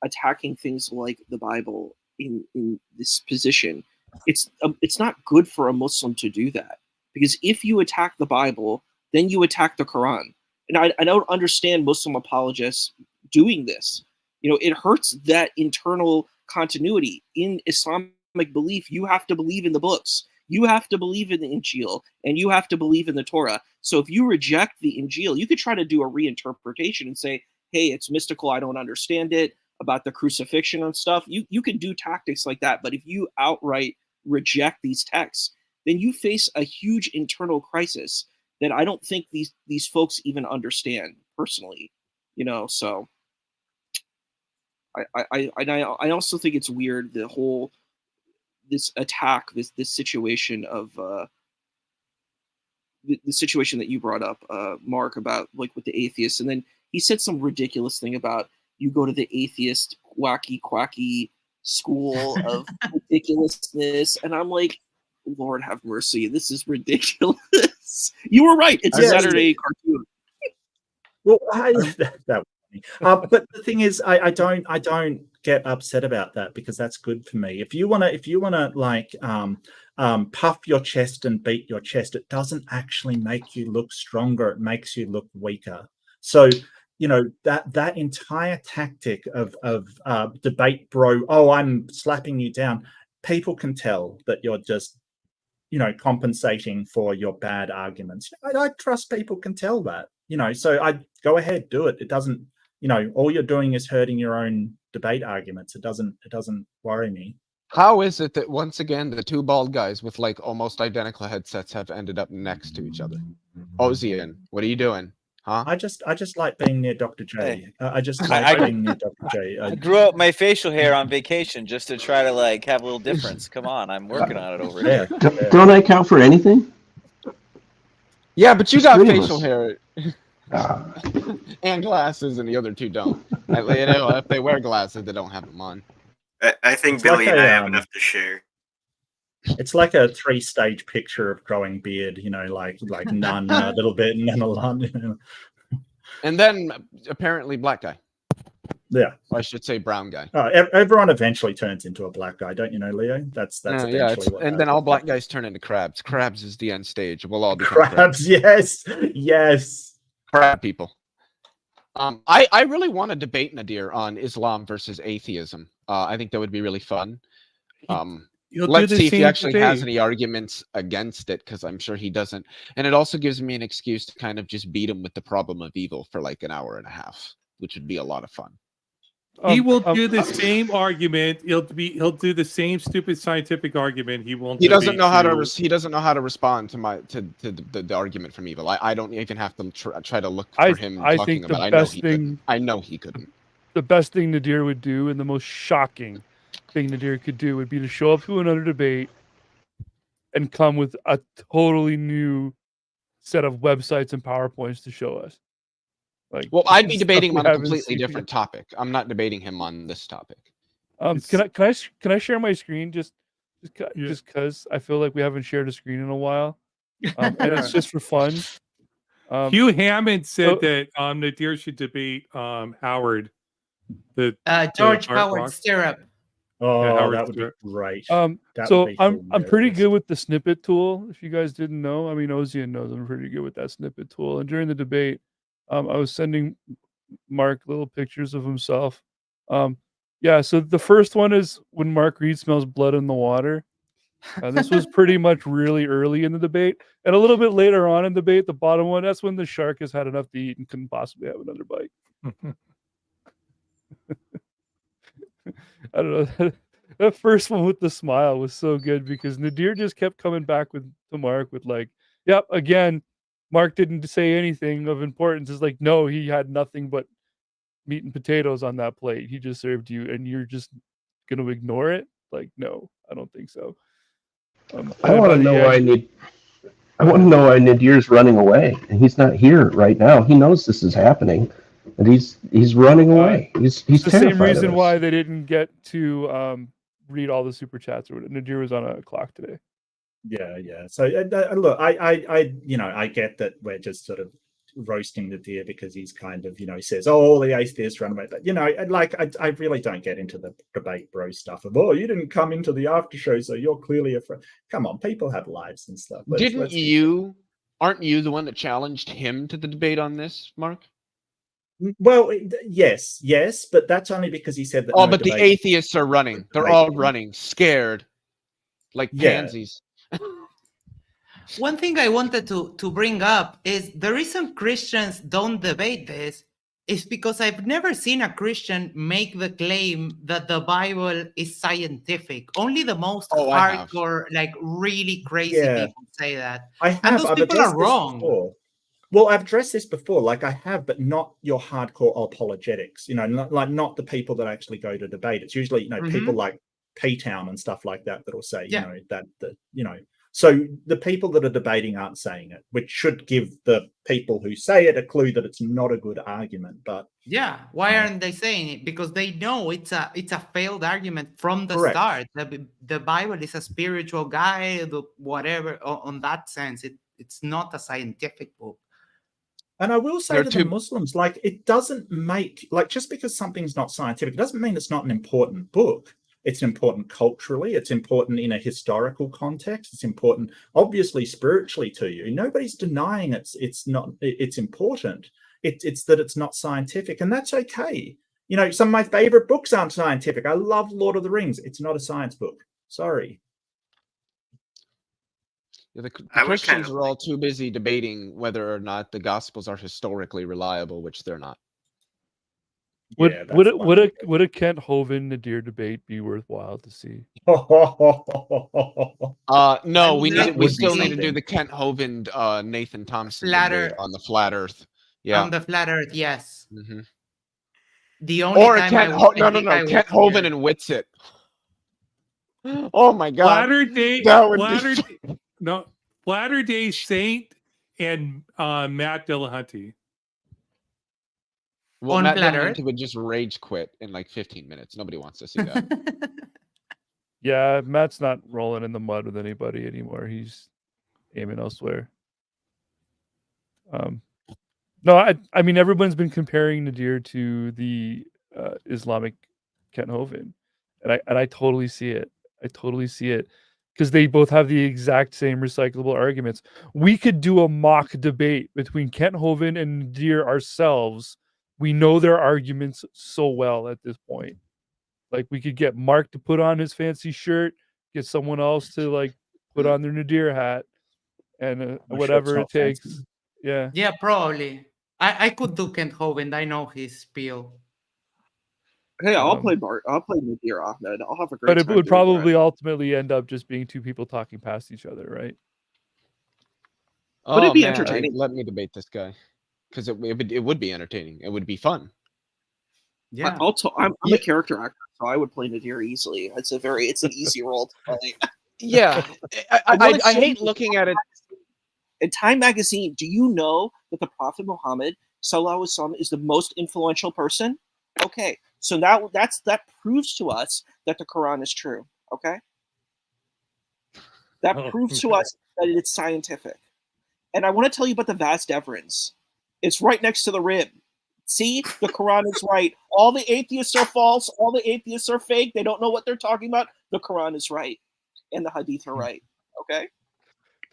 attacking things like the Bible in this position. It's not good for a Muslim to do that, because if you attack the Bible, then you attack the Quran. And I don't understand Muslim apologists doing this. It hurts that internal continuity in Islamic belief. You have to believe in the books. You have to believe in the Injil, and you have to believe in the Torah. So if you reject the Injil, you could try to do a reinterpretation and say, hey, it's mystical, I don't understand it, about the crucifixion and stuff. You can do tactics like that. But if you outright reject these texts, then you face a huge internal crisis that I don't think these folks even understand personally. So I also think it's weird, the whole this attack, this situation of the situation that you brought up, Mark, about like with the atheists, and then he said some ridiculous thing about you go to the atheist wacky quacky school of ridiculousness, and I'm like, Lord have mercy, this is ridiculous. You were right, it's a Saturday cartoon. Well, but the thing is, I don't get upset about that, because that's good for me. If you wanna like puff your chest and beat your chest, it doesn't actually make you look stronger. It makes you look weaker. So that entire tactic of debate bro, oh, I'm slapping you down. People can tell that you're just compensating for your bad arguments. I trust people can tell that. So I go ahead, do it. It doesn't. All you're doing is hurting your own debate arguments. It doesn't worry me. How is it that once again the two bald guys with like almost identical headsets have ended up next to each other? Ozian, what are you doing? Huh? I just like being near Dr. J. I just like being near Dr. J. I grew up my facial hair on vacation just to try to like have a little difference. Come on, I'm working on it over here. Don't I count for anything? Yeah, but you got facial hair. And glasses, and the other two don't. If they wear glasses, they don't have them on. I think It's Billy like and I have enough to share. It's like a 3-stage picture of growing beard, like none, a little bit, and then a lot. And then apparently black guy. Yeah, or I should say brown guy. Everyone eventually turns into a black guy, don't you know, Leo? That's eventually what and happens. then all black guys turn into crabs. Crabs is the end stage. We'll all become crabs. Yes. Crab people. I really want to debate Nadir on Islam versus atheism. I think that would be really fun. Let's see if he actually has any arguments against it, because I'm sure he doesn't. And it also gives me an excuse to kind of just beat him with the problem of evil for like an hour and a half, which would be a lot of fun. He will do the same argument. He'll do the same stupid scientific argument. He won't. He doesn't know how to. He doesn't know how to respond to the argument from evil. I don't even have to try to look for him talking about. I know he couldn't. The best thing Nadir would do, and the most shocking thing Nadir could do, would be to show up to another debate and come with a totally new set of websites and PowerPoints to show us. Well, I'd be debating him on a completely different topic. I'm not debating him on this topic. Can I share my screen just because I feel like we haven't shared a screen in a while, and it's just for fun. Hugh Hammond said that Nadir should debate Howard. George Howard Stirrup. Oh, yeah, that would be great. So I'm pretty good with the snippet tool. If you guys didn't know, I mean, Ozian knows I'm pretty good with that snippet tool. And during the debate, I was sending Mark little pictures of himself. Yeah, so the first one is when Mark Reid smells blood in the water. This was pretty much really early in the debate. And a little bit later on in the debate, the bottom one, that's when the shark has had enough to eat and couldn't possibly have another bite. I don't know. That first one with the smile was so good because Nadir just kept coming back to Mark with like, yep, again, Mark didn't say anything of importance. It's like, no, he had nothing but meat and potatoes on that plate. He just served you and you're just going to ignore it? Like, no, I don't think so. I want to know why Nadir's running away, and he's not here right now. He knows this is happening, and he's running away. He's the same reason of why they didn't get to read all the super chats. Or Nadir was on a clock today. Yeah. So look, I get that we're just sort of roasting Nadir because he's kind of, he says, oh, all the atheists run away. But, I really don't get into the debate bro stuff of, oh, you didn't come into the after show, so you're clearly a friend. Come on, people have lives and stuff. Aren't you the one that challenged him to the debate on this, Mark? Well, yes, but that's only because he said that. Oh, but the atheists are running. They're all running, scared, like pansies. One thing I wanted to bring up is the reason Christians don't debate this is because I've never seen a Christian make the claim that the Bible is scientific. Only the most hardcore, like really crazy people say that. And those people are wrong. Well, I've addressed this before, like I have, but not your hardcore apologetics, not the people that actually go to debate. It's usually, people like P-Town and stuff like that that'll say, so the people that are debating aren't saying it, which should give the people who say it a clue that it's not a good argument. But why aren't they saying it? Because they know it's a failed argument from the start. The Bible is a spiritual guide, whatever. On that sense, it's not a scientific book. And I will say to the Muslims, like, it doesn't make, like, just because something's not scientific, it doesn't mean it's not an important book. It's important culturally. It's important in a historical context. It's important, obviously, spiritually to you. Nobody's denying it's important. It's that it's not scientific, and that's okay. Some of my favorite books aren't scientific. I love Lord of the Rings. It's not a science book. Sorry. Yeah, the Christians are all too busy debating whether or not the Gospels are historically reliable, which they're not. Would a Kent Hovind Nadir debate be worthwhile to see? No, we still need to do the Kent Hovind Nathan Thompson debate on the flat Earth. Yeah, on the flat Earth, yes. Mm-hmm. The only time Kent Hovind and Whitsitt. Oh my God! Latter Day Saint and Matt Dillahunty. Well, Matt Dillahunty would just rage quit in like 15 minutes. Nobody wants to see that. Yeah, Matt's not rolling in the mud with anybody anymore. He's aiming elsewhere. No, I mean, everyone's been comparing Nadir to the Islamic Kent Hovind, and I totally see it. I totally see it because they both have the exact same recyclable arguments. We could do a mock debate between Kent Hovind and Nadir ourselves. We know their arguments so well at this point. Like, we could get Mark to put on his fancy shirt, get someone else to like put on their Nadir hat, and whatever it takes. Fancy. Yeah, probably. I could do Kent Hovind. I know his spiel. Hey, I'll play Nadir Ahmed. I'll have a great time. But it would probably ultimately end up just being two people talking past each other, right? Would it be entertaining? Let me debate this guy. Because it would be entertaining. It would be fun. Yeah. I'm a character actor, so I would play Nadir easily. It's an easy role to play. Yeah. I hate looking at it. In Time magazine, do you know that the Prophet Muhammad Sallallahu Alaihi Wasallam is the most influential person? Okay, so that proves to us that the Quran is true. Okay, that proves to us that it's scientific. And I want to tell you about the vas deferens. It's right next to the rib. See, the Quran is right. All the atheists are false. All the atheists are fake. They don't know what they're talking about. The Quran is right, and the Hadith are right. Okay.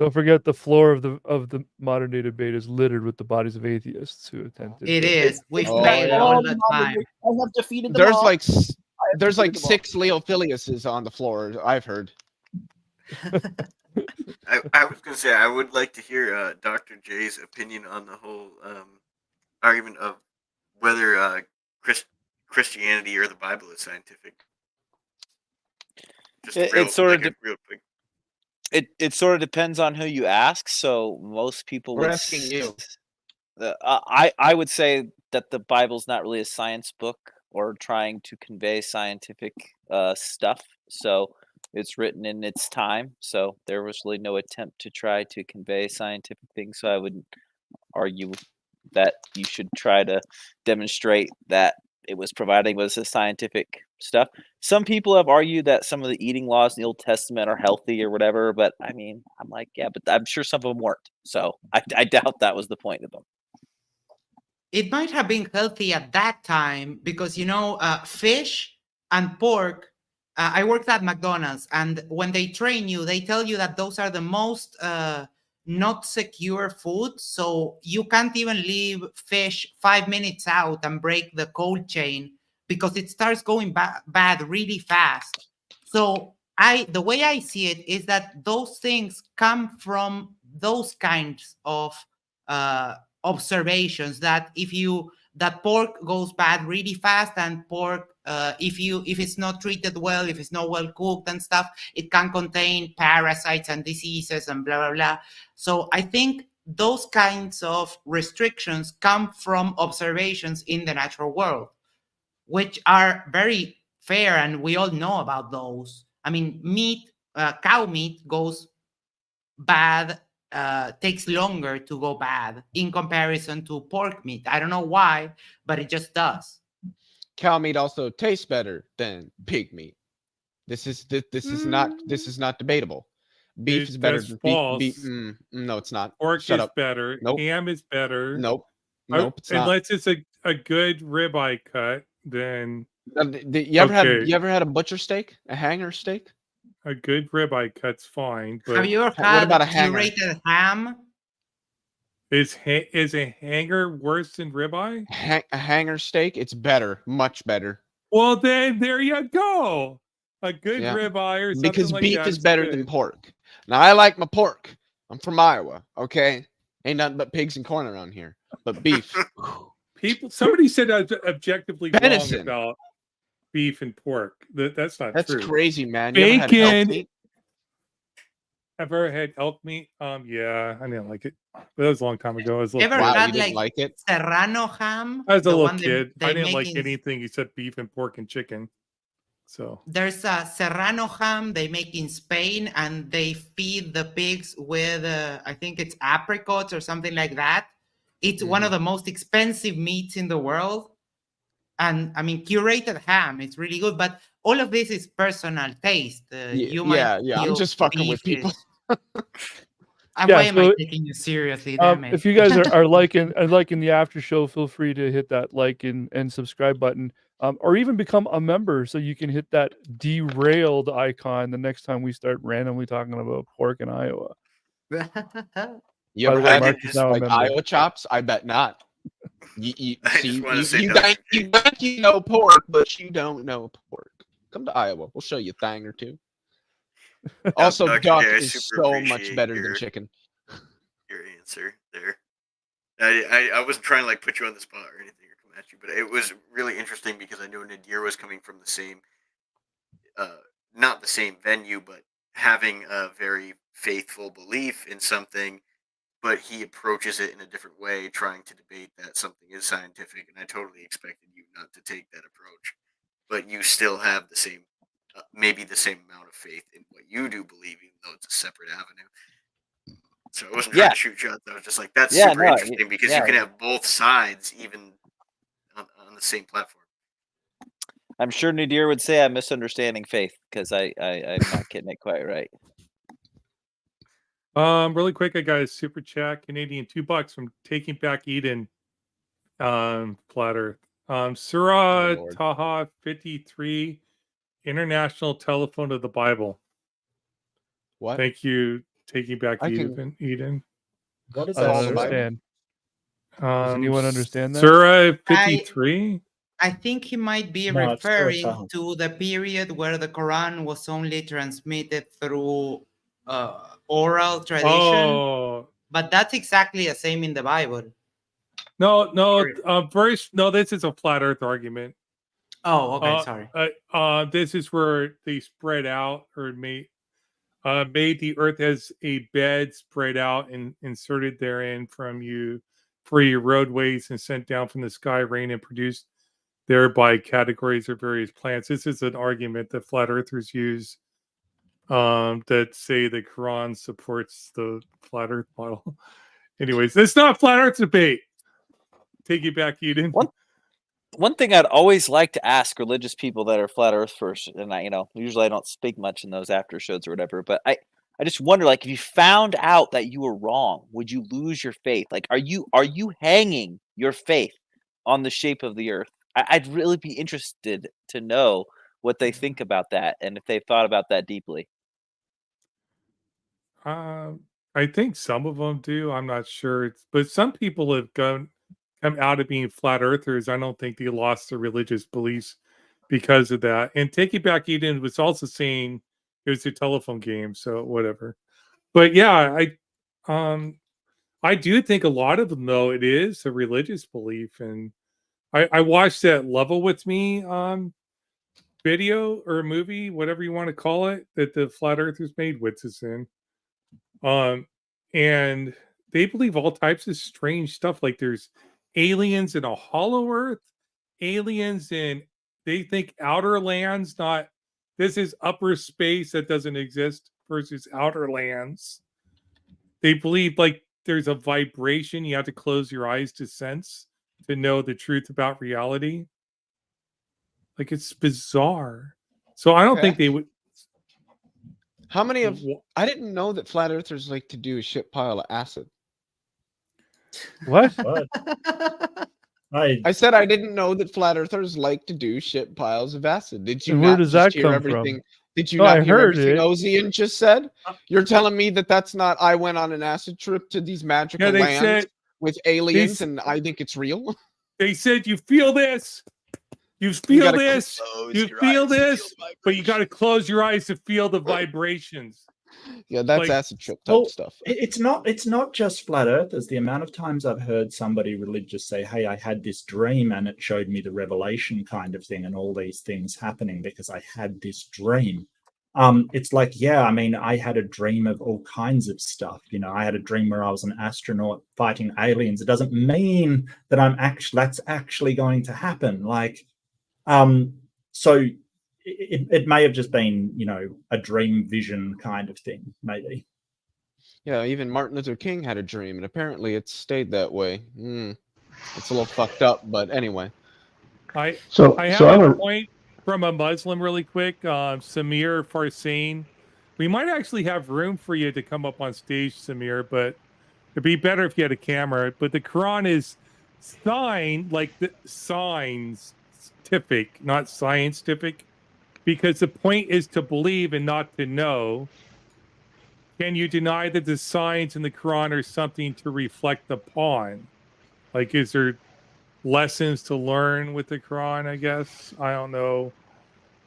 Don't forget the floor of the modern day debate is littered with the bodies of atheists who attempted. It is. We fail all the time. I have defeated them There's all. there's like 6 Leo Philiuses on the floor. I've heard. I was gonna say I would like to hear Dr. J's opinion on the whole argument of whether Christianity or the Bible is scientific. Just It sort of real quick. It sort of depends on who you ask. So most people We're would asking you. I would say that the Bible's not really a science book or trying to convey scientific stuff. So it's written in its time. So there was really no attempt to try to convey scientific things. So I wouldn't argue that you should try to demonstrate that it was providing with the scientific stuff. Some people have argued that some of the eating laws in the Old Testament are healthy or whatever, but I mean, I'm like, yeah, but I'm sure some of them weren't. So I doubt that was the point of them. It might have been healthy at that time because, fish and pork, I worked at McDonald's, and when they train you, they tell you that those are the most not secure food. So you can't even leave fish 5 minutes out and break the cold chain because it starts going bad really fast. So the way I see it is that those things come from those kinds of observations, that that pork goes bad really fast, and pork if it's not treated well, if it's not well cooked and stuff, it can contain parasites and diseases and blah blah blah. So I think those kinds of restrictions come from observations in the natural world, which are very fair, and we all know about those. I mean, cow meat goes bad, takes longer to go bad in comparison to pork meat. I don't know why, but it just does. Cow meat also tastes better than pig meat. This is not debatable. Beef is better than beef. No, it's not. Pork Shut is up. better. Nope. Ham is better. Nope. It's not. Unless it's a good ribeye cut, then you ever had a butcher steak, a hanger steak? A good ribeye cut's fine. But have you ever had a curated ham? Is a hanger worse than ribeye? A hanger steak, it's better, much better. Well, then there you go. A good ribeye or something because like beef that is better good. than pork. Now I like my pork. I'm from Iowa. Okay, ain't nothing but pigs and corn around here. But beef. Somebody said objectively venison. wrong about beef and pork. That's not true. That's crazy, man. Bacon. Have I ever had elk meat? Yeah, I didn't like it. But that was a long time ago. Ever had like it? Serrano ham? I was a little kid. I didn't like anything except beef and pork and chicken. So there's a Serrano ham they make in Spain, and they feed the pigs with I think it's apricots or something like that. It's one of the most expensive meats in the world. And I mean, curated ham, it's really good, but all of this is personal taste. I'm just fucking with people. Why am I taking you seriously? If you guys are liking the after show, feel free to hit that like and subscribe button, or even become a member so you can hit that derailed icon the next time we start randomly talking about pork in Iowa. You ever had Iowa chops? I bet not. You know pork, but you don't know pork. Come to Iowa. We'll show you a thing or two. Also, duck is so much better than chicken. Your answer there. I wasn't trying to like put you on the spot or anything or come at you, but it was really interesting because I know Nadir was coming from the same, not the same venue, but having a very faithful belief in something, but he approaches it in a different way, trying to debate that something is scientific, and I totally expected you not to take that approach, but you still have the same, maybe the same amount of faith in what you do believe, even though it's a separate avenue. So I wasn't trying to shoot shots. I was just like, that's super interesting because you can have both sides even on the same platform. I'm sure Nadir would say I'm misunderstanding faith because I'm not getting it quite right. Really quick, I got a super chat, Canadian $2 from Taking Back Eden. Flat Earth. Surah Taha 53, International Telephone of the Bible. What? Thank you, Taking Back Eden. What is I don't that? understand. Does anyone understand that? Surah 53? I think he might be No, it's Surah referring Taha. to the period where the Quran was only transmitted through oral tradition. Oh. But that's exactly the same in the Bible. No, this is a flat Earth argument. Oh, okay, sorry. This is where they spread out or made the Earth as a bed spread out and inserted therein for your roadways and sent down from the sky rain and produced thereby categories of various plants. This is an argument that flat earthers use that say the Quran supports the flat Earth model. Anyways, it's not flat Earth debate. Take it back, Eden. One thing I'd always like to ask religious people that are flat earthers, and usually I don't speak much in those after shows or whatever, but I just wonder, like, if you found out that you were wrong, would you lose your faith? Like, are you hanging your faith on the shape of the Earth? I'd really be interested to know what they think about that and if they've thought about that deeply. I think some of them do. I'm not sure. But some people have come out of being flat earthers. I don't think they lost their religious beliefs because of that. And Taking Back Eden was also saying it was a telephone game, so whatever. But yeah, I do think a lot of them, though, it is a religious belief. And I watched that Level With Me video or movie, whatever you want to call it, that the flat earthers made Wits in. And they believe all types of strange stuff. Like there's aliens in a hollow Earth, aliens in, they think outer lands, this is upper space that doesn't exist versus outer lands. They believe like there's a vibration you have to close your eyes to sense to know the truth about reality. Like it's bizarre. So I don't think they would. How many of I didn't know that flat earthers like to do a shit pile of acid. What? I said I didn't know that flat earthers like to do shit piles of acid. Did you And not where does just that hear come everything? from? Did you No, not I hear heard everything it. Ozian just said? You're telling me that that's not I went on an acid trip to these magical lands with aliens and I think it's real? They said you feel this. You feel this, but you got to close your eyes to feel the vibrations. Yeah, that's like, acid trip type stuff. It's not just flat earthers. The amount of times I've heard somebody religious say, "Hey, I had this dream and it showed me the revelation kind of thing and all these things happening because I had this dream." It's like, yeah, I mean, I had a dream of all kinds of stuff. You know, I had a dream where I was an astronaut fighting aliens. It doesn't mean that that's actually going to happen. Like, so it may have just been, you know, a dream vision kind of thing, maybe. Yeah, even Martin Luther King had a dream, and apparently it stayed that way. It's a little fucked up, but anyway. I have a point from a Muslim really quick. Samir Farsain. We might actually have room for you to come up on stage, Samir, but it'd be better if you had a camera. But the Quran is signed like the signs. Not scientific, because the point is to believe and not to know. Can you deny that the signs in the Quran are something to reflect upon? Like, is there lessons to learn with the Quran, I guess? I don't know.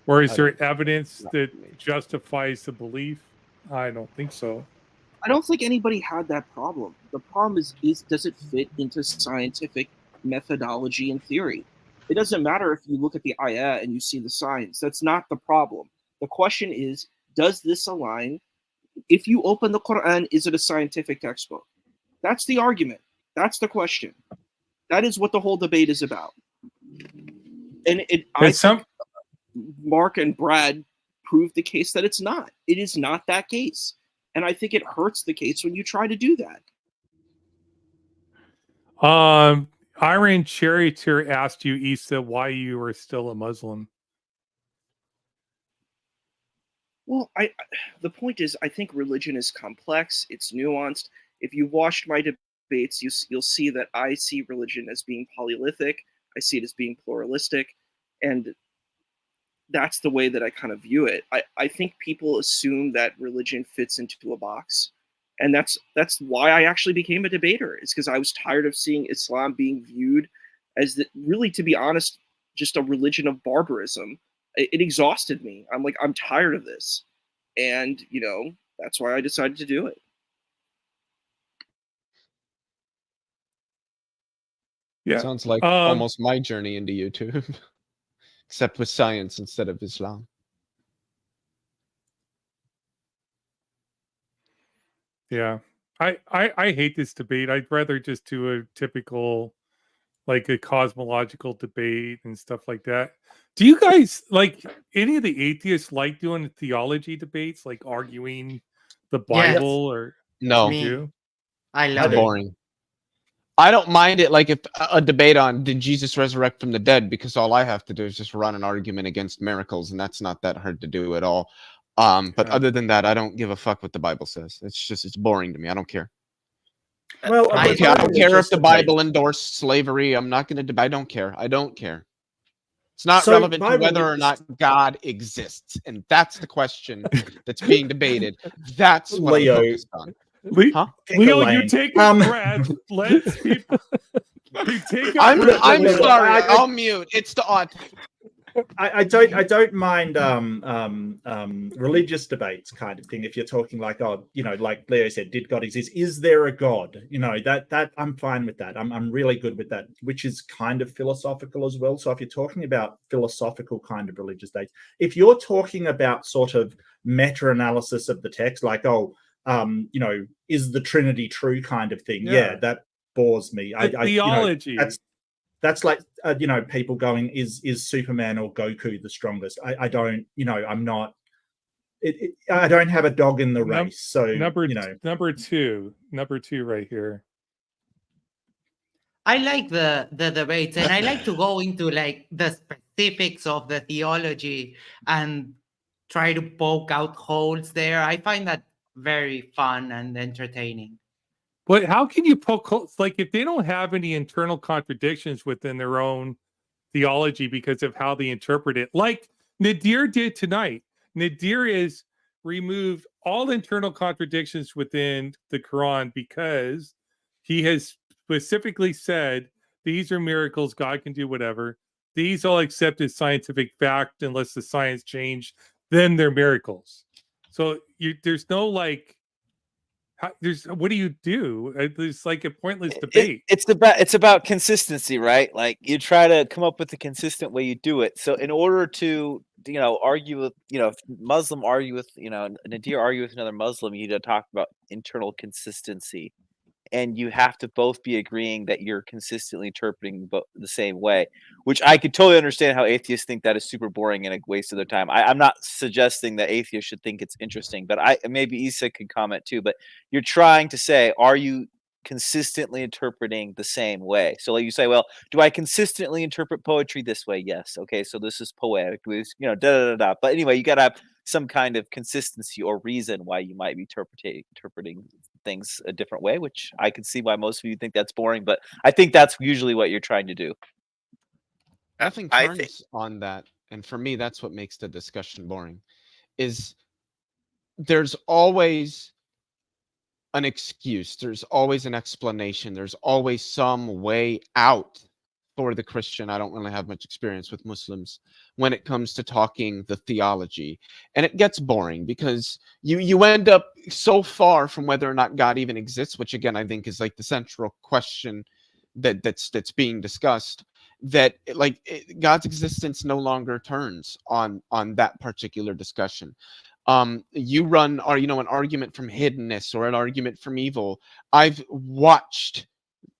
Or is there evidence that justifies the belief? I don't think so. I don't think anybody had that problem. The problem is does it fit into scientific methodology and theory? It doesn't matter if you look at the ayah and you see the signs. That's not the problem. The question is, does this align? If you open the Quran, is it a scientific textbook? That's the argument. That's the question. That is what the whole debate is about. And I think Mark and Brad proved the case that it's not. It is not that case. And I think it hurts the case when you try to do that. Iron Charioteer asked you, Issa, why you were still a Muslim. Well, the point is, I think religion is complex. It's nuanced. If you watched my debates, you'll see that I see religion as being polyolithic. I see it as being pluralistic, and that's the way that I kind of view it. I think people assume that religion fits into a box, and that's why I actually became a debater. Is because I was tired of seeing Islam being viewed as really, to be honest, just a religion of barbarism. It exhausted me. I'm like, I'm tired of this, and that's why I decided to do it. Yeah, sounds like almost my journey into YouTube, except with science instead of Islam. Yeah, I hate this debate. I'd rather just do a typical, like a cosmological debate and stuff like that. Do you guys, like, any of the atheists like doing theology debates, like arguing the Bible? Yes. Or no? You do? I love it. Boring. I don't mind it, like if a debate on did Jesus resurrect from the dead, because all I have to do is just run an argument against miracles, and that's not that hard to do at all. But other than that, I don't give a fuck what the Bible says. It's boring to me. I don't care. Well, I don't care if the Bible endorsed slavery. I'm not going to. I don't care. I don't care. It's not relevant to whether or not God exists, and that's the question that's being debated. That's what I'm focused on. Leo, you take a breath. Let's people. You take. I'm sorry. I'll mute. It's the odd. I don't mind religious debates kind of thing. If you're talking like, like Leo said, did God exist? Is there a God? That I'm fine with that. I'm really good with that, which is kind of philosophical as well. So if you're talking about philosophical kind of religious debates, if you're talking about sort of meta-analysis of the text, like, is the Trinity true kind of thing? Yeah, that bores me. Theology. That's like people going, is Superman or Goku the strongest? I don't, I'm not. I don't have a dog in the race. So number two right here. I like the debates, and I like to go into like the specifics of the theology and try to poke out holes there. I find that very fun and entertaining. But how can you poke holes? Like, if they don't have any internal contradictions within their own theology because of how they interpret it, like Nadir did tonight. Nadir is removed all internal contradictions within the Quran because he has specifically said these are miracles, God can do whatever. These all accept as scientific fact unless the science changed, then they're miracles. So there's no like, what do you do? It's like a pointless debate. It's about consistency, right? Like, you try to come up with a consistent way you do it. So in order to argue with if Muslim argue with Nadir argue with another Muslim, you need to talk about internal consistency, and you have to both be agreeing that you're consistently interpreting the same way, which I could totally understand how atheists think that is super boring and a waste of their time. I'm not suggesting that atheists should think it's interesting, but maybe Issa could comment too. But you're trying to say, are you consistently interpreting the same way? So like you say, well, do I consistently interpret poetry this way? Yes. Okay, so this is poetic. But anyway, you got to have some kind of consistency or reason why you might be interpreting things a different way, which I can see why most of you think that's boring, but I think that's usually what you're trying to do. Nothing turns on that, and for me, that's what makes the discussion boring. Is there's always an excuse, there's always an explanation, there's always some way out for the Christian. I don't really have much experience with Muslims when it comes to talking the theology, and it gets boring because you end up so far from whether or not God even exists, which again I think is like the central question that's being discussed, that God's existence no longer turns on that particular discussion. You run an argument from hiddenness or an argument from evil. I've watched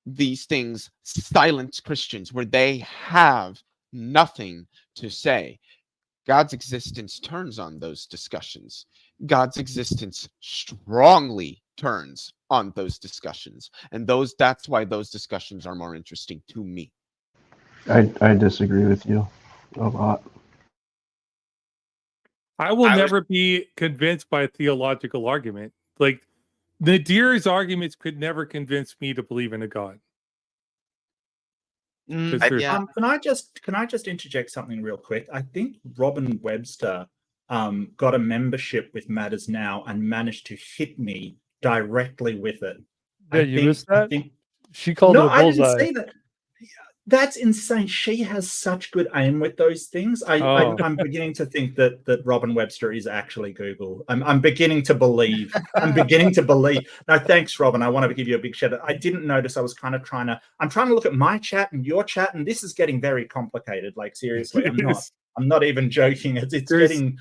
these things silence Christians where they have nothing to say. God's existence turns on those discussions. God's existence strongly turns on those discussions, and that's why those discussions are more interesting to me. I disagree with you a lot. I will never be convinced by a theological argument. Like Nadir's arguments could never convince me to believe in a God. Can I just interject something real quick? I think Robin Webster got a membership with MattersNow and managed to hit me directly with it. Yeah, you missed that? She called it a bullseye. I didn't say that. That's insane. She has such good aim with those things. I'm beginning to think that Robin Webster is actually Google. I'm beginning to believe. I'm beginning to believe. No, thanks, Robin. I want to give you a big shout out. I didn't notice. I was kind of trying to look at my chat and your chat, and this is getting very complicated. Like seriously, I'm not even joking. It's getting.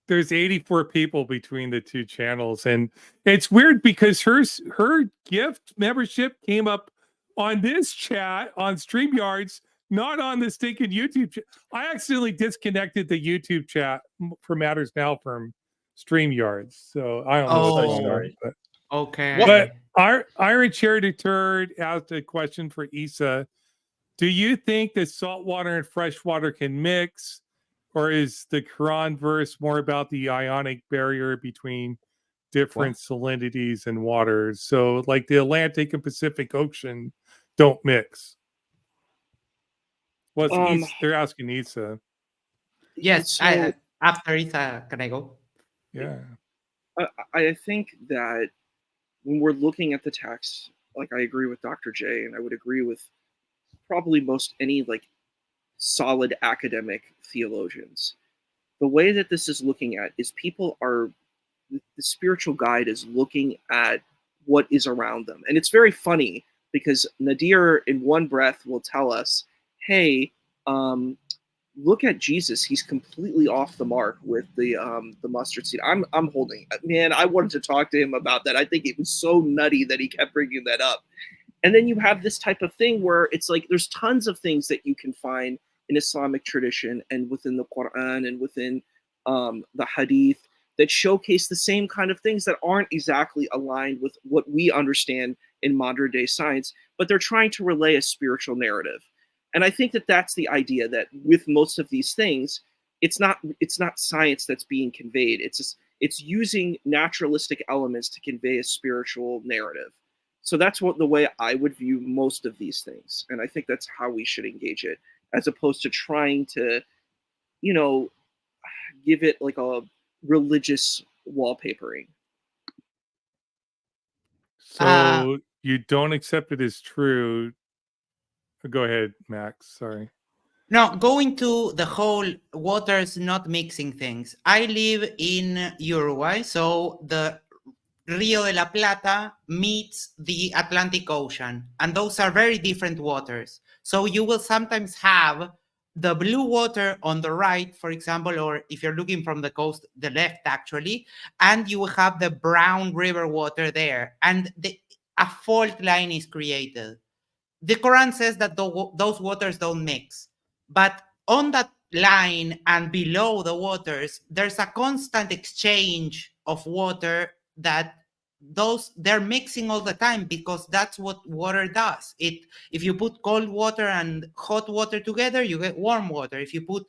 There's 84 people between the two channels, and it's weird because her gift membership came up on this chat on StreamYards, not on the stinking YouTube chat. I accidentally disconnected the YouTube chat for MattersNow from StreamYards, so I don't know what's going on. But, okay. But Iron Chair Deterred asked a question for Isa. Do you think that saltwater and freshwater can mix, or is the Quran verse more about the ionic barrier between different salinities and waters? So like the Atlantic and Pacific Ocean don't mix. They're asking Isa. Yes, after Isa, can I go? Yeah. I think that when we're looking at the text, like I agree with Dr. J, and I would agree with probably most any like solid academic theologians. The way that this is looking at is the spiritual guide is looking at what is around them. And it's very funny because Nadir in one breath will tell us, hey, look at Jesus. He's completely off the mark with the mustard seed. I'm holding, man, I wanted to talk to him about that. I think it was so nutty that he kept bringing that up. And then you have this type of thing where it's like there's tons of things that you can find in Islamic tradition and within the Quran and within the Hadith that showcase the same kind of things that aren't exactly aligned with what we understand in modern day science, but they're trying to relay a spiritual narrative. And I think that that's the idea, that with most of these things, it's not science that's being conveyed. It's using naturalistic elements to convey a spiritual narrative. So that's the way I would view most of these things. And I think that's how we should engage it, as opposed to trying to, give it like a religious wallpapering. So you don't accept it as true. Go ahead, Max. Sorry. No, going to the whole waters not mixing things. I live in Uruguay, so the Rio de la Plata meets the Atlantic Ocean, and those are very different waters. So you will sometimes have the blue water on the right, for example, or if you're looking from the coast, the left actually, and you will have the brown river water there, and a fault line is created. The Quran says that those waters don't mix, but on that line and below the waters, there's a constant exchange of water that they're mixing all the time, because that's what water does. If you put cold water and hot water together, you get warm water. If you put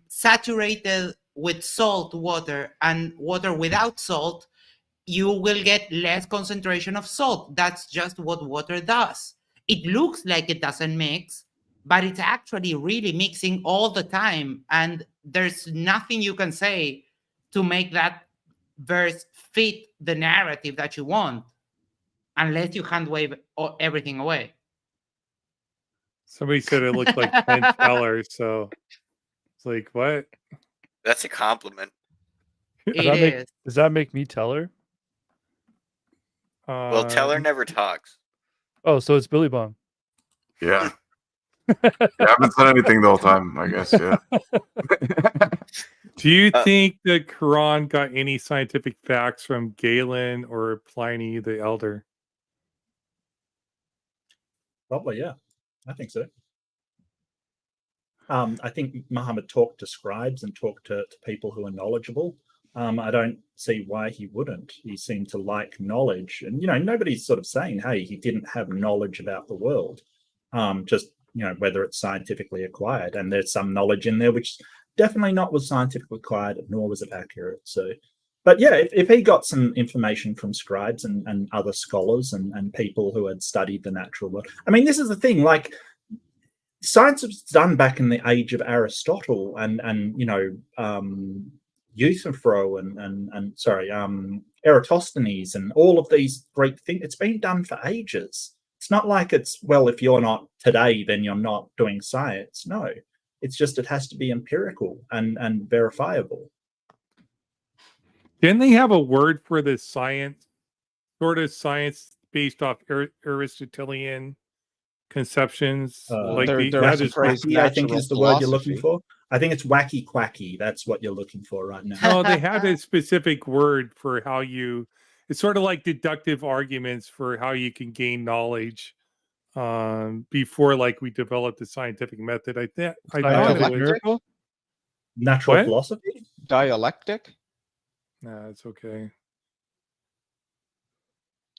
saturated with salt water and water without salt, you will get less concentration of salt. That's just what water does. It looks like it doesn't mix, but it's actually really mixing all the time. And there's nothing you can say to make that verse fit the narrative that you want, unless you hand wave everything away. Somebody said it looked like Penn Teller, so it's like, what? That's a compliment. Does that make me Teller? Well, Teller never talks. Oh, so it's Billy Bomb. Yeah. I haven't said anything the whole time, I guess. Yeah. Do you think the Quran got any scientific facts from Galen or Pliny the Elder? Probably, yeah. I think so. I think Muhammad talked to scribes and talked to people who are knowledgeable. I don't see why he wouldn't. He seemed to like knowledge. And, nobody's sort of saying, hey, he didn't have knowledge about the world. Just, whether it's scientifically acquired. And there's some knowledge in there which definitely not was scientifically required, nor was it accurate. So, but yeah, if he got some information from scribes and other scholars and people who had studied the natural world, I mean, this is the thing, like, science was done back in the age of Aristotle and Euthyphro and Eratosthenes and all of these great things. It's been done for ages. It's not like it's, well, if you're not today, then you're not doing science. No, it's just it has to be empirical and verifiable. Didn't they have a word for this science, sort of science based off Aristotelian conceptions? Like wacky, I think is the word you're looking for. I think it's wacky quacky. That's what you're looking for right now. No, they had a specific word for how you. It's sort of like deductive arguments for how you can gain knowledge. Before, like, we developed the scientific method, I thought it was natural philosophy, dialectic. Nah, it's okay.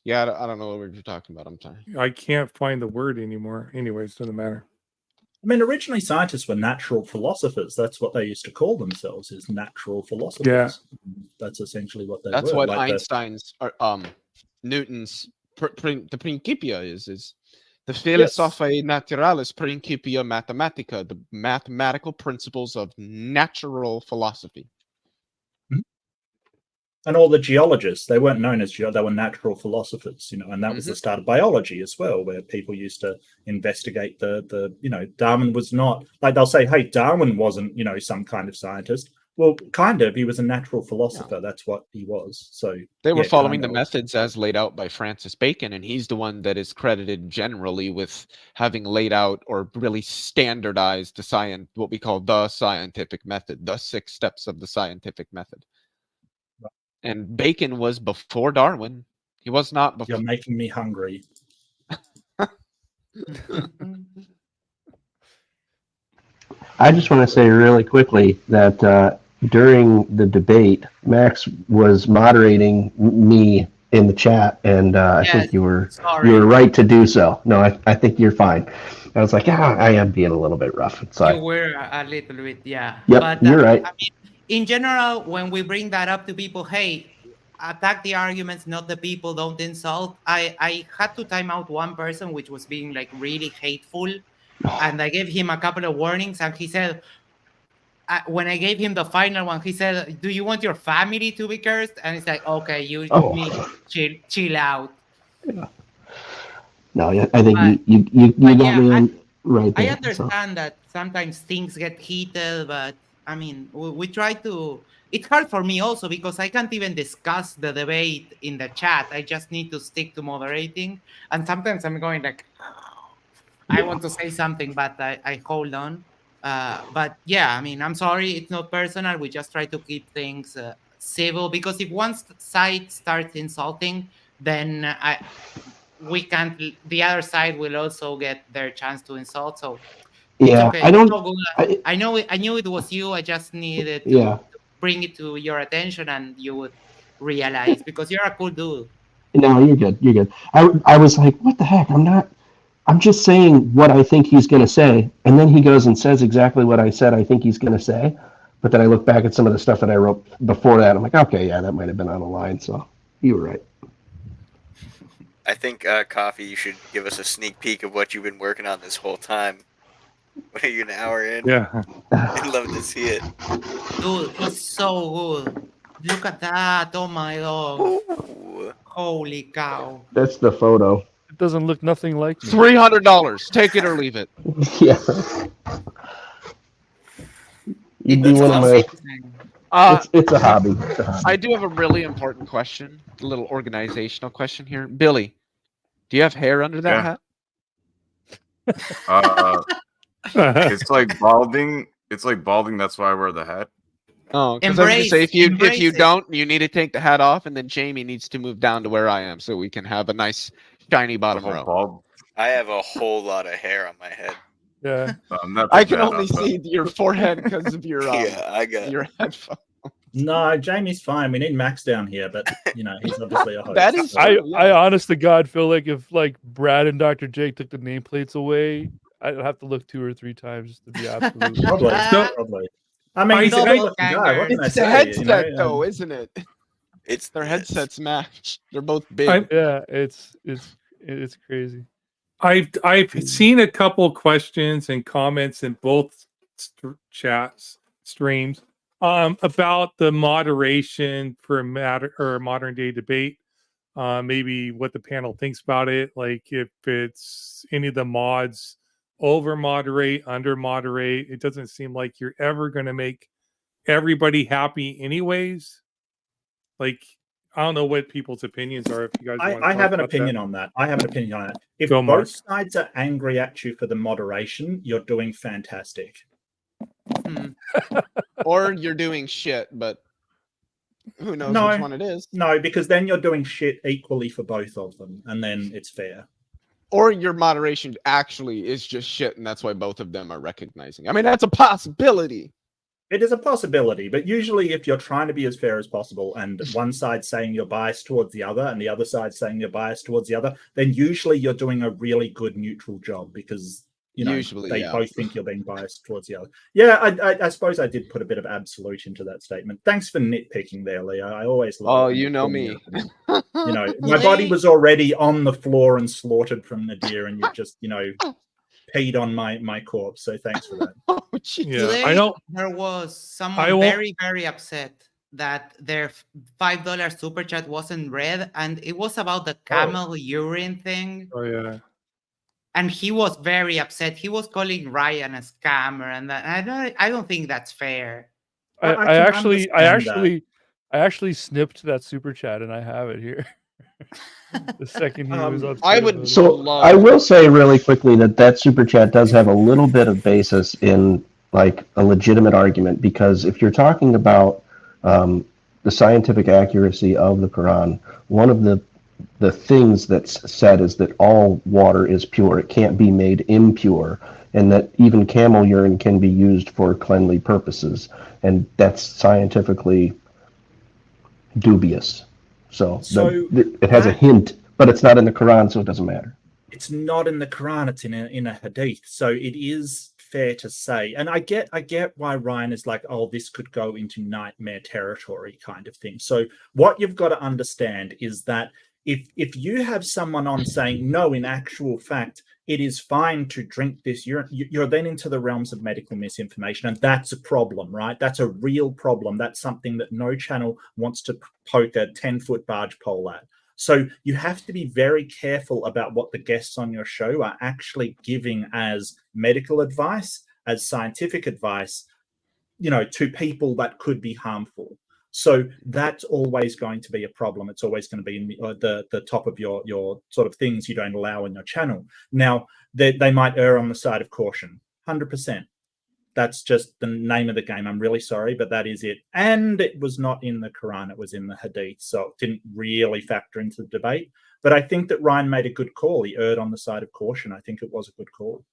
Yeah, I don't know what you're talking about. I'm sorry. I can't find the word anymore. Anyways, doesn't matter. I mean, originally scientists were natural philosophers. That's what they used to call themselves, is natural philosophers. Yeah. That's essentially what they That's were. what like Einstein's, Newton's, the Principia is. The Philosophiae Naturalis Principia Mathematica, the mathematical principles of natural philosophy. And all the geologists, they weren't known as they were natural philosophers, and that was the start of biology as well, where people used to investigate the Darwin was not, like, they'll say, hey, Darwin wasn't, some kind of scientist. Well, kind of, he was a natural philosopher. Yeah. That's what he was. So they were following the methods as laid out by Francis Bacon, and he's the one that is credited generally with having laid out or really standardized the what we call the scientific method, the 6 steps of the scientific method. And Bacon was before Darwin. He was not before. You're making me hungry. I just want to say really quickly that during the debate, Max was moderating me in the chat, and I think you were right to do so. No, I think you're fine. I was like, I am being a little bit rough inside. You were a little bit, yeah. Yep, but, you're right. I mean, in general, when we bring that up to people, hey, attack the arguments, not the people, don't insult. I had to time out one person, which was being like really hateful. And I gave him a couple of warnings, and he said, when I gave him the final one, he said, do you want your family to be cursed? And it's like, okay, you need to chill out. Yeah. No, I think you got me on right there. I understand that sometimes things get heated, but I mean, we try to. It's hard for me also because I can't even discuss the debate in the chat. I just need to stick to moderating. And sometimes I'm going like, I want to say something, but I hold on. But yeah, I mean, I'm sorry. It's not personal. We just try to keep things civil, because if one side starts insulting, then we can't. The other side will also get their chance to insult. So yeah, okay. I don't. I knew it was you. I just needed to bring it to your attention, and you would realize, because you're a cool dude. No, you're good. You're good. I was like, what the heck? I'm just saying what I think he's going to say. And then he goes and says exactly what I said I think he's going to say. But then I look back at some of the stuff that I wrote before that. I'm like, okay, yeah, that might have been on a line. So you were right. I think, Coffee, you should give us a sneak peek of what you've been working on this whole time. What are you, an hour in? Yeah. I'd love to see it. Dude, it's so good. Look at that. Oh my God. Ooh. Holy cow. That's the photo. It doesn't look nothing like me. $300. Take it or leave it. Yeah. You'd be one of my... It's a hobby. It's a hobby. I do have a really important question, a little organizational question here. Billy, do you have hair under that hat? It's like balding. It's like balding. That's why I wear the hat. Oh, because I was going to say, if you don't, you need to take the hat off, and then Jamie needs to move down to where I am so we can have a nice shiny bottom row. Bald. I have a whole lot of hair on my head. Yeah. I can only see your forehead because of your your headphone. No, Jamie's fine. We need Max down here, but he's obviously a host. That is I honest to God feel like if Brad and Dr. Jake took the nameplates away, I'd have to look 2 or 3 times just to be absolutely probably. I mean, he's a Double good guy. What can I It's the say? headset, though, isn't it? It's Their headsets match. They're both big. Yeah, it's crazy. I've seen a couple questions and comments in both streams about the moderation for modern day debate. Maybe what the panel thinks about it, like if it's any of the mods over moderate, under moderate. It doesn't seem like you're ever going to make everybody happy anyways. Like, I don't know what people's opinions are. If you guys want to I have an about opinion that. on that. I have an opinion on it. If Go, Mark. both sides are angry at you for the moderation, you're doing fantastic. Or you're doing shit, but who knows which one it is. No, because then you're doing shit equally for both of them, and then it's fair. Or your moderation actually is just shit, and that's why both of them are recognizing. I mean, that's a possibility. It is a possibility, but usually if you're trying to be as fair as possible and one side saying you're biased towards the other and the other side saying you're biased towards the other, then usually you're doing a really good neutral job because, you know, they both think you're being biased towards the other. Yeah, I suppose I did put a bit of absolute into that statement. Thanks for nitpicking there, Leo. I always love Oh, you know me. You know, my body was already on the floor and slaughtered from Nadir, and you just, you know, peed on my corpse. So thanks for that. Today, there was someone very, very upset that their $5 super chat wasn't read, and it was about the camel urine thing. Oh yeah. And he was very upset. He was calling Ryan a scammer, and that I don't think that's fair. I actually snipped that super chat and I have it here. The second he was upset. I will say really quickly that super chat does have a little bit of basis in like a legitimate argument, because if you're talking about the scientific accuracy of the Quran, one of the things that's said is that all water is pure. It can't be made impure, and that even camel urine can be used for cleanly purposes, and that's scientifically dubious. So it has a hint, but it's not in the Quran, so it doesn't matter. It's not in the Quran, it's in a hadith. So it is fair to say. And I get why Ryan is like, oh, this could go into nightmare territory kind of thing. So what you've got to understand is that if you have someone on saying, no, in actual fact, it is fine to drink this urine, you're then into the realms of medical misinformation. And that's a problem, right? That's a real problem. That's something that no channel wants to poke a 10-foot barge pole at. So you have to be very careful about what the guests on your show are actually giving as medical advice, as scientific advice, you know, to people that could be harmful. So that's always going to be a problem. It's always going to be in the top of your sort of things you don't allow in your channel. Now, they might err on the side of caution, 100%. That's just the name of the game. I'm really sorry, but that is it. And it was not in the Quran. It was in the Hadith. So it didn't really factor into the debate. But I think that Ryan made a good call. He erred on the side of caution. I think it was a good call.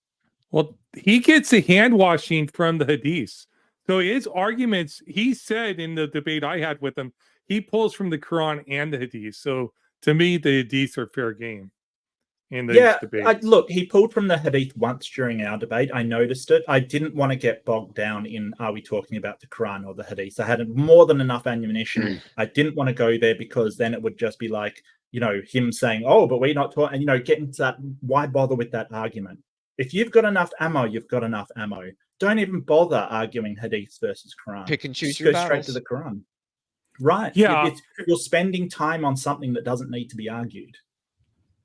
Well, he gets the hand washing from the Hadiths. So his arguments, he said in the debate I had with him, he pulls from the Quran and the Hadith. So to me, the Hadiths are fair game in the debate. Look, he pulled from the Hadith once during our debate. I noticed it. I didn't want to get bogged down in, are we talking about the Quran or the Hadith? I had more than enough ammunition. I didn't want to go there because then it would just be like, you know, him saying, oh, but we're not talking, and, you know, get into that. Why bother with that argument? If you've got enough ammo, you've got enough ammo. Don't even bother arguing Hadith versus Quran. Pick and choose Just your go straight battles. to the Quran. Right. Yeah. You're spending time on something that doesn't need to be argued.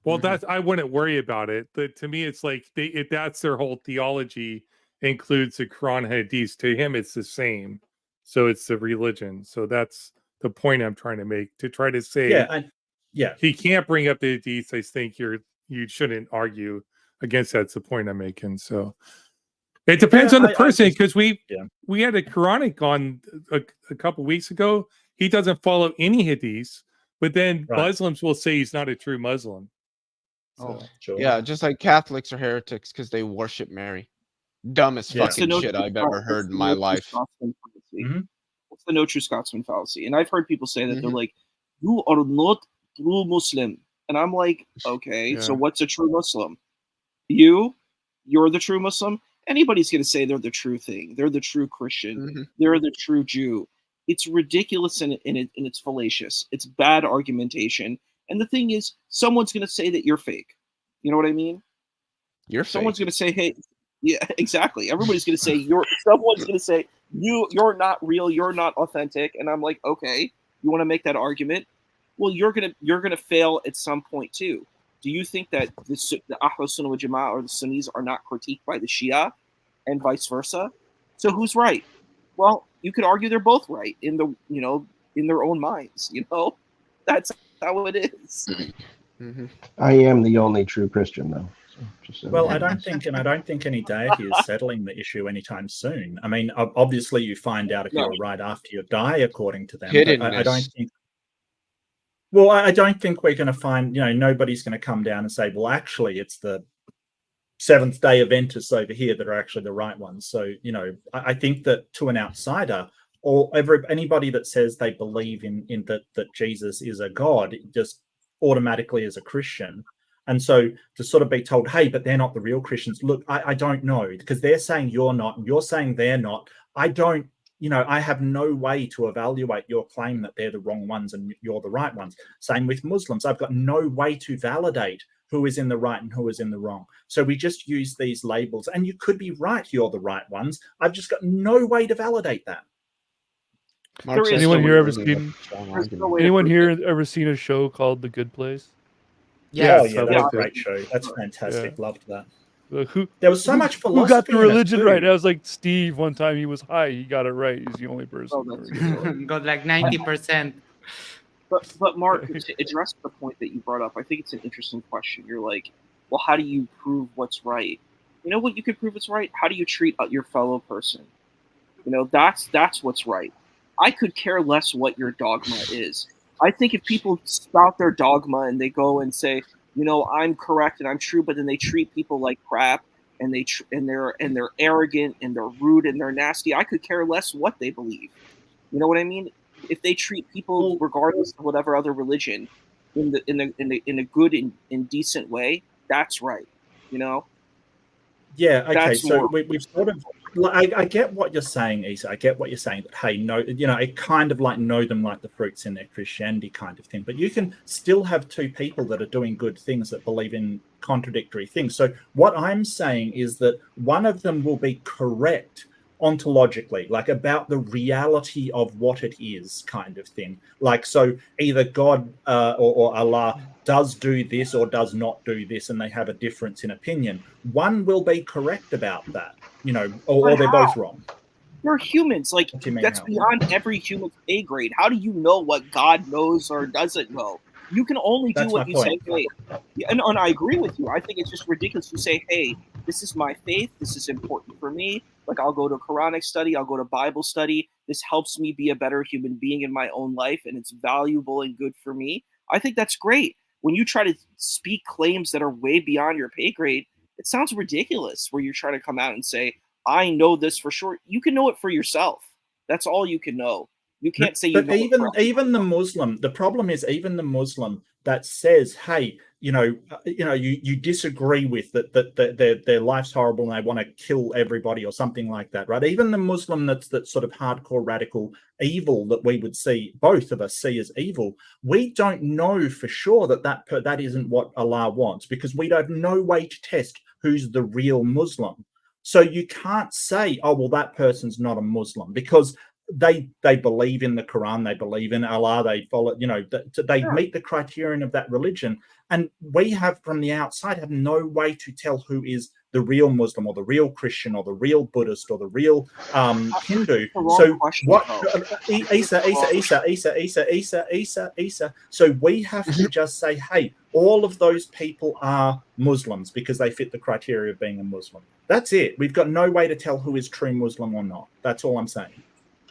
Well, that's, I wouldn't worry about it. But to me, it's like that's their whole theology includes the Quran Hadith. To him, it's the same. So it's the religion. So that's the point I'm trying to make. To try to say, he can't bring up the Hadith. I think you shouldn't argue against that. That's the point I'm making. So it depends on the person, because we had a Quranic on a couple weeks ago. He doesn't follow any Hadiths, but then Muslims will say he's not a true Muslim. So, yeah, just like Catholics are heretics because they worship Mary. Dumbest fucking shit I've ever heard in my life. What's the no true Scotsman fallacy? And I've heard people say that they're like, you are not true Muslim. And I'm like, okay, so what's a true Muslim? You're the true Muslim? anybody's going to say they're the true thing. They're the true Christian. They're the true Jew. It's ridiculous and it's fallacious. It's bad argumentation. And the thing is, someone's going to say that you're fake. You know what I mean? Someone's going to say, hey, yeah, exactly. Everybody's going to say someone's going to say you're not real. You're not authentic. And I'm like, okay, you want to make that argument? Well, you're gonna fail at some point too. Do you think that the Ahl Sunnah wal Jama'ah or the Sunnis are not critiqued by the Shia, and vice versa? So who's right? Well, you could argue they're both right in their own minds. That's how it is. I am the only true Christian, though. Well, I don't think any deity is settling the issue anytime soon. I mean, obviously, you find out if you're right after you die, according to them. But I don't think. Well, I don't think we're going to find. Nobody's going to come down and say, "Well, actually, it's the Seventh Day Adventists over here that are actually the right ones." So, I think that to an outsider, or anybody that says they believe in that Jesus is a God, just automatically is a Christian. And so to sort of be told, hey, but they're not the real Christians. Look, I don't know, because they're saying you're not, and you're saying they're not. I don't, I have no way to evaluate your claim that they're the wrong ones and you're the right ones. Same with Muslims. I've got no way to validate who is in the right and who is in the wrong. So we just use these labels, and you could be right, you're the right ones. I've just got no way to validate that. Anyone here ever seen a show called The Good Place? Yes, that's a great show. That's fantastic. Yeah. Loved that. There was so much philosophy. Who got the religion right? I was like, Steve. One time he was high. He got it right. He's the only person. Got like 90%. But Mark, to address the point that you brought up, I think it's an interesting question. You're like, well, how do you prove what's right? You know what you can prove it's right? How do you treat your fellow person? That's what's right. I could care less what your dogma is. I think if people spout their dogma and they go and say, I'm correct and I'm true, but then they treat people like crap and they're arrogant and they're rude and they're nasty, I could care less what they believe. You know what I mean? If they treat people regardless of whatever other religion in a good and decent way, that's right. Yeah. Okay. So we've sort of. I get what you're saying, Isa. I get what you're saying. That hey, no, it kind of like know them like the fruits in their Christianity kind of thing. But you can still have two people that are doing good things that believe in contradictory things. So what I'm saying is that one of them will be correct ontologically, like about the reality of what it is, kind of thing. Like, so either God or Allah does do this or does not do this, and they have a difference in opinion. One will be correct about that, or they're both wrong. They're humans. Like, that's beyond every human's pay grade. How do you know what God knows or doesn't know? You can only do what you say. Hey, and I agree with you. I think it's just ridiculous to say, hey, this is my faith. This is important for me. Like, I'll go to Quranic study. I'll go to Bible study. This helps me be a better human being in my own life, and it's valuable and good for me. I think that's great. When you try to speak claims that are way beyond your pay grade, it sounds ridiculous where you're trying to come out and say, I know this for sure. You can know it for yourself. That's all you can know. You can't say you know even the Muslim. The problem is even the Muslim that says, "Hey, you disagree with that their life's horrible and they want to kill everybody or something like that, right?" Even the Muslim that's sort of hardcore radical evil that we would see, both of us see as evil. We don't know for sure that isn't what Allah wants, because we have no way to test who's the real Muslim. So you can't say, "Oh, well, that person's not a Muslim," because they believe in the Quran, they believe in Allah, they follow, they meet the criterion of that religion. And we have, from the outside, have no way to tell who is the real Muslim or the real Christian or the real Buddhist or the real Hindu. So what, Isa. So we have to just say, hey, all of those people are Muslims because they fit the criteria of being a Muslim. That's it. We've got no way to tell who is true Muslim or not. That's all I'm saying.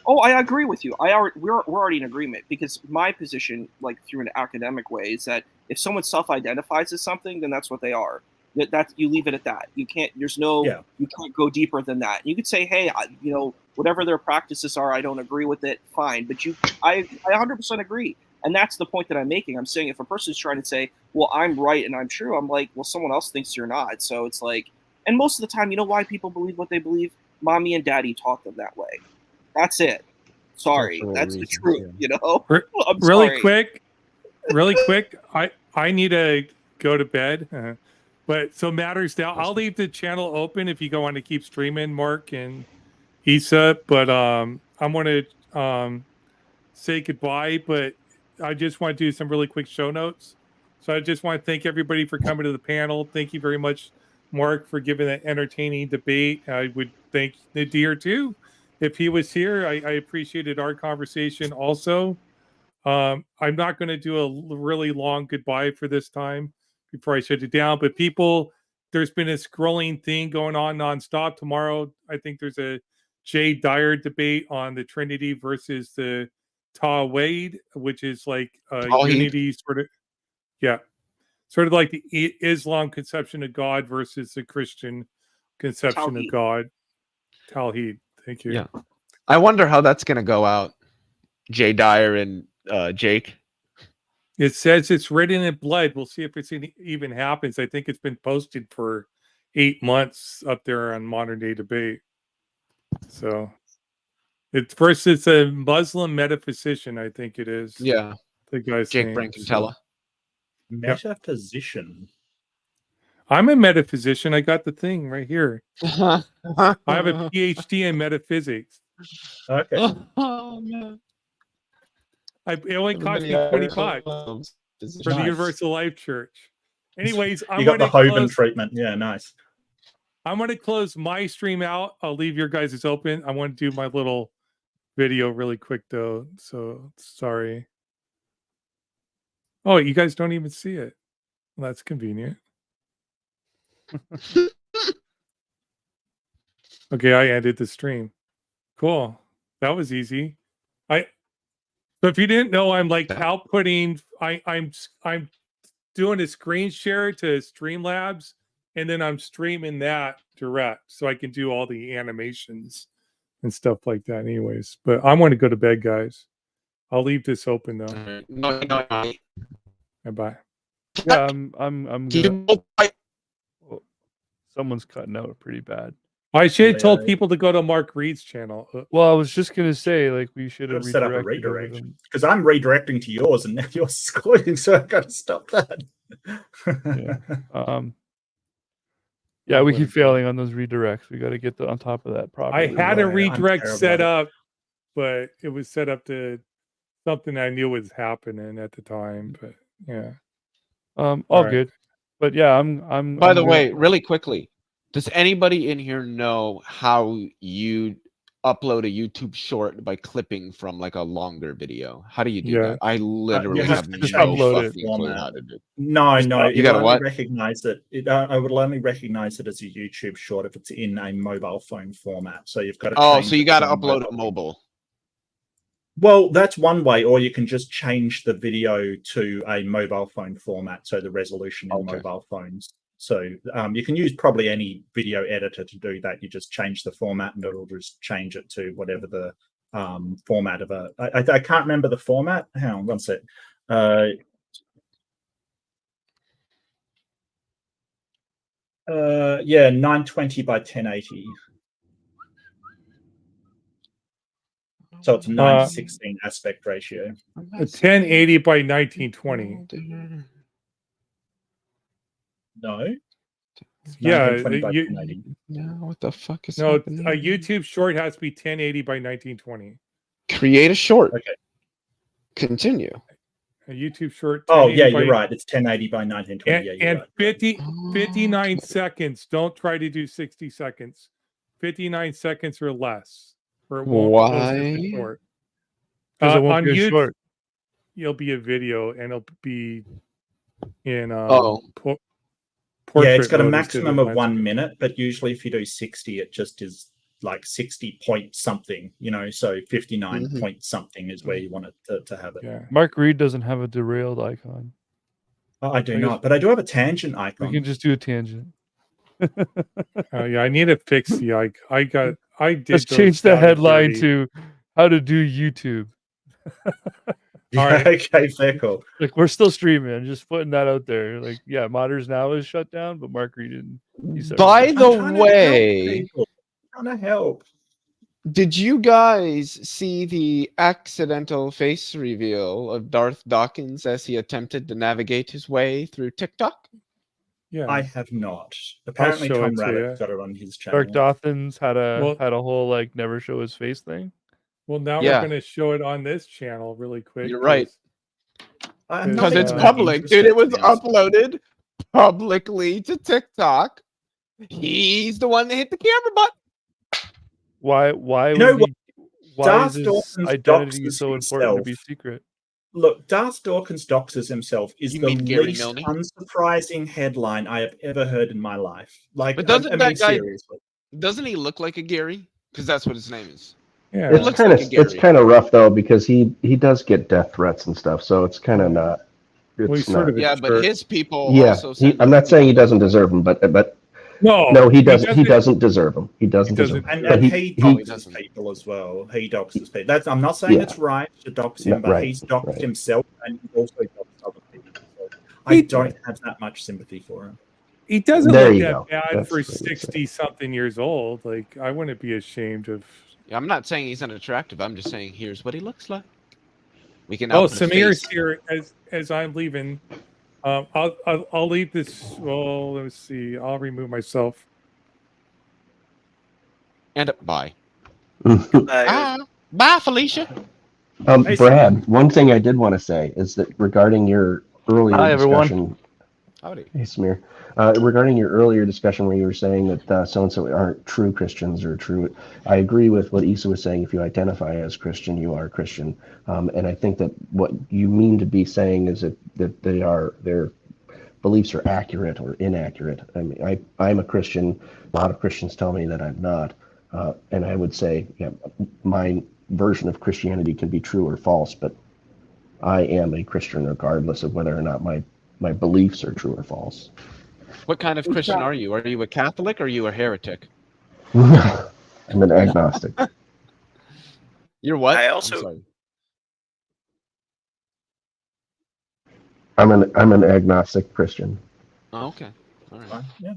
Oh, I agree with you. We're already in agreement, because my position, like through an academic way, is that if someone self-identifies as something, then that's what they are. That you leave it at that. You can't. You can't go deeper than that. You could say, hey, whatever their practices are, I don't agree with it. Fine, but I 100% agree, and that's the point that I'm making. I'm saying if a person's trying to say, well, I'm right and I'm true, I'm like, well, someone else thinks you're not. So it's like, And most of the time, you know why people believe what they believe? Mommy and daddy taught them that way. That's it. Sorry, that's the truth. You know. I'm really sorry. quick. I need to go to bed. But so Matters now. I'll leave the channel open if you go on to keep streaming, Mark and Issa. But I'm going to say goodbye. But I just want to do some really quick show notes. So I just want to thank everybody for coming to the panel. Thank you very much, Mark, for giving that entertaining debate. I would thank Nadir too. If he was here, I appreciated our conversation also. I'm not going to do a really long goodbye for this time before I shut it down. But people, there's been a scrolling thing going on nonstop. Tomorrow, I think there's a Jay Dyer debate on the Trinity versus the Tawhid, which is like unity sort of. Yeah. Sort of like the Islam conception of God versus the Christian conception of God. Tawhid. Thank you. Yeah. I wonder how that's going to go out. Jay Dyer and Jake. It says it's written in blood. We'll see if it's even happens. I think it's been posted for 8 months up there on Modern Day Debate. So it's versus a Muslim metaphysician, I think it is. Yeah. The guy's Jake name. Brankentella. Metaphysician. I'm a metaphysician. I got the thing right here. I have a PhD in metaphysics. Okay. Oh, man. It only cost me $20 for the Universal Life Church. Anyways, you got the Hoban treatment. Yeah, nice. I'm going to close my stream out. I'll leave your guys' open. I want to do my little video really quick, though. So sorry. Oh, you guys don't even see it. Well, that's convenient. Okay, I ended the stream. Cool. That was easy. So if you didn't know, I'm like outputting. I'm doing a screen share to Streamlabs, and then I'm streaming that direct, so I can do all the animations and stuff like that. Anyways, but I want to go to bed, guys. I'll leave this open though. No. Bye. Yeah, I'm good. Oh, someone's cutting out pretty bad. I should have told people to go to Mark Reid's channel. Well, I was just gonna say, like, we should have set up a redirect because I'm redirecting to yours, and now yours is closing, so I've got to stop that. Yeah, we keep failing on those redirects. We got to get on top of that properly. I had a redirect set up, but it was set up to something I knew was happening at the time. But yeah, all good. But yeah, I'm. By the way, really quickly, does anybody in here know how you upload a YouTube short by clipping from like a longer video? How do you do that? I literally have no fucking clue how to do it. No, you got to what? Recognize it. I would only recognize it as a YouTube short if it's in a mobile phone format. So you've got to. Oh, so you got to upload it mobile. Well, that's one way, or you can just change the video to a mobile phone format, so the resolution in mobile phones. So you can use probably any video editor to do that. You just change the format, and it'll just change it to whatever the format of a. I can't remember the format. Hang on, one sec. Yeah, 920 by 1080. So it's a 9:16 aspect ratio. A 1080 by 1920. No. Yeah. What the fuck is happening? A YouTube short has to be 1080 by 1920. Create a short. Okay. Continue. A YouTube short. Oh, yeah, you're right. It's 1080 by 1920. And 59 seconds. Don't try to do 60 seconds. 59 seconds or less. Why? On YouTube, you'll be a video, and it'll be in portrait. Yeah, it's got a maximum of 1 minute, but usually if you do 60, it just is like 60 point something, so 59 point something is where you want it to have it. Yeah. Mark Reid doesn't have a derailed icon. I do not, but I do have a tangent icon. We can just do a tangent. Yeah, I need to fix the icon. I did. Let's change the headline to "How to Do YouTube." All right. Okay, fair call. Like, we're still streaming. Just putting that out there. Like, yeah, MattersNow is shut down, but Mark Reid and By the way, trying to help. Did you guys see the accidental face reveal of Darth Dawkins as he attempted to navigate his way through TikTok? Yeah, I have not. Apparently, show Tom it to Rabbit you. got it on his channel. Dark Dawkins had a Well- whole like never show his face thing. Well, now Yeah. we're going to show it on this channel really quick. You're right. I'm Because not it's even public, dude. interested, It was to be honest. uploaded publicly to TikTok. He's the one that hit the camera button. Why You know would what? he, why Darth is his Dawkins identity doxes so important to be himself. secret? Look, Darth Dawkins doxes himself is You the mean Gary least Milne? unsurprising headline I have ever heard in my life. Like, But doesn't I that mean, guy- seriously. Doesn't he look like a Gary? Because that's what his name is. Yeah. It looks It's kind like of a Gary. it's kind of rough though because he does get death threats and stuff, so it's kind of not. Well, he's It's sort not. of a Yeah, jerk. but his people Yeah, also send I'm not saying he doesn't deserve them, but No, he doesn't. He doesn't deserve them. He doesn't deserve doesn't. them. And But he Oh, he doxes doesn't. people as well. He doxes people. That's, I'm not saying Yeah. it's right to dox him, No, but right, he's doxed right. himself and he also doxed other people. So I He- don't have that much sympathy for him. He doesn't There look you that go. bad That's for what you're saying. 60-something years old. Like, I wouldn't be ashamed of. Yeah, I'm not saying he's unattractive. I'm just saying here's what he looks like. We can. Oh, out the Samir's face. here as I'm leaving. I'll leave this. Well, let's see. I'll remove myself. And bye. Uh, Bye, Felicia. Hey, Brad, one thing I did want to say is that regarding your earlier Hi, everyone. discussion. Howdy. Hey, Samir. Regarding your earlier discussion where you were saying that so-and-so aren't true Christians or true, I agree with what Issa was saying. If you identify as Christian, you are Christian. And I think that what you mean to be saying is that their beliefs are accurate or inaccurate. I mean, I'm a Christian. A lot of Christians tell me that I'm not. And I would say, yeah, my version of Christianity can be true or false, but I am a Christian regardless of whether or not my beliefs are true or false. What kind of Christian are you? Are you a Catholic or are you a heretic? I'm an agnostic. You're what? I I'm also- sorry. I'm an agnostic Christian. Oh, okay. All right. Yeah.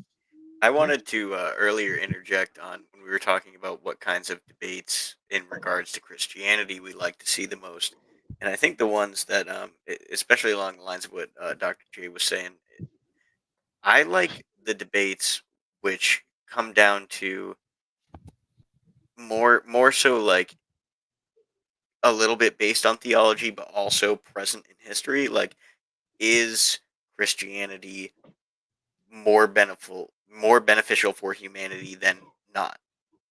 I wanted to earlier interject on when we were talking about what kinds of debates in regards to Christianity we like to see the most. And I think the ones that, especially along the lines of what Dr. J was saying, I like the debates which come down to more so like a little bit based on theology, but also present in history. Like, is Christianity more beneficial for humanity than not?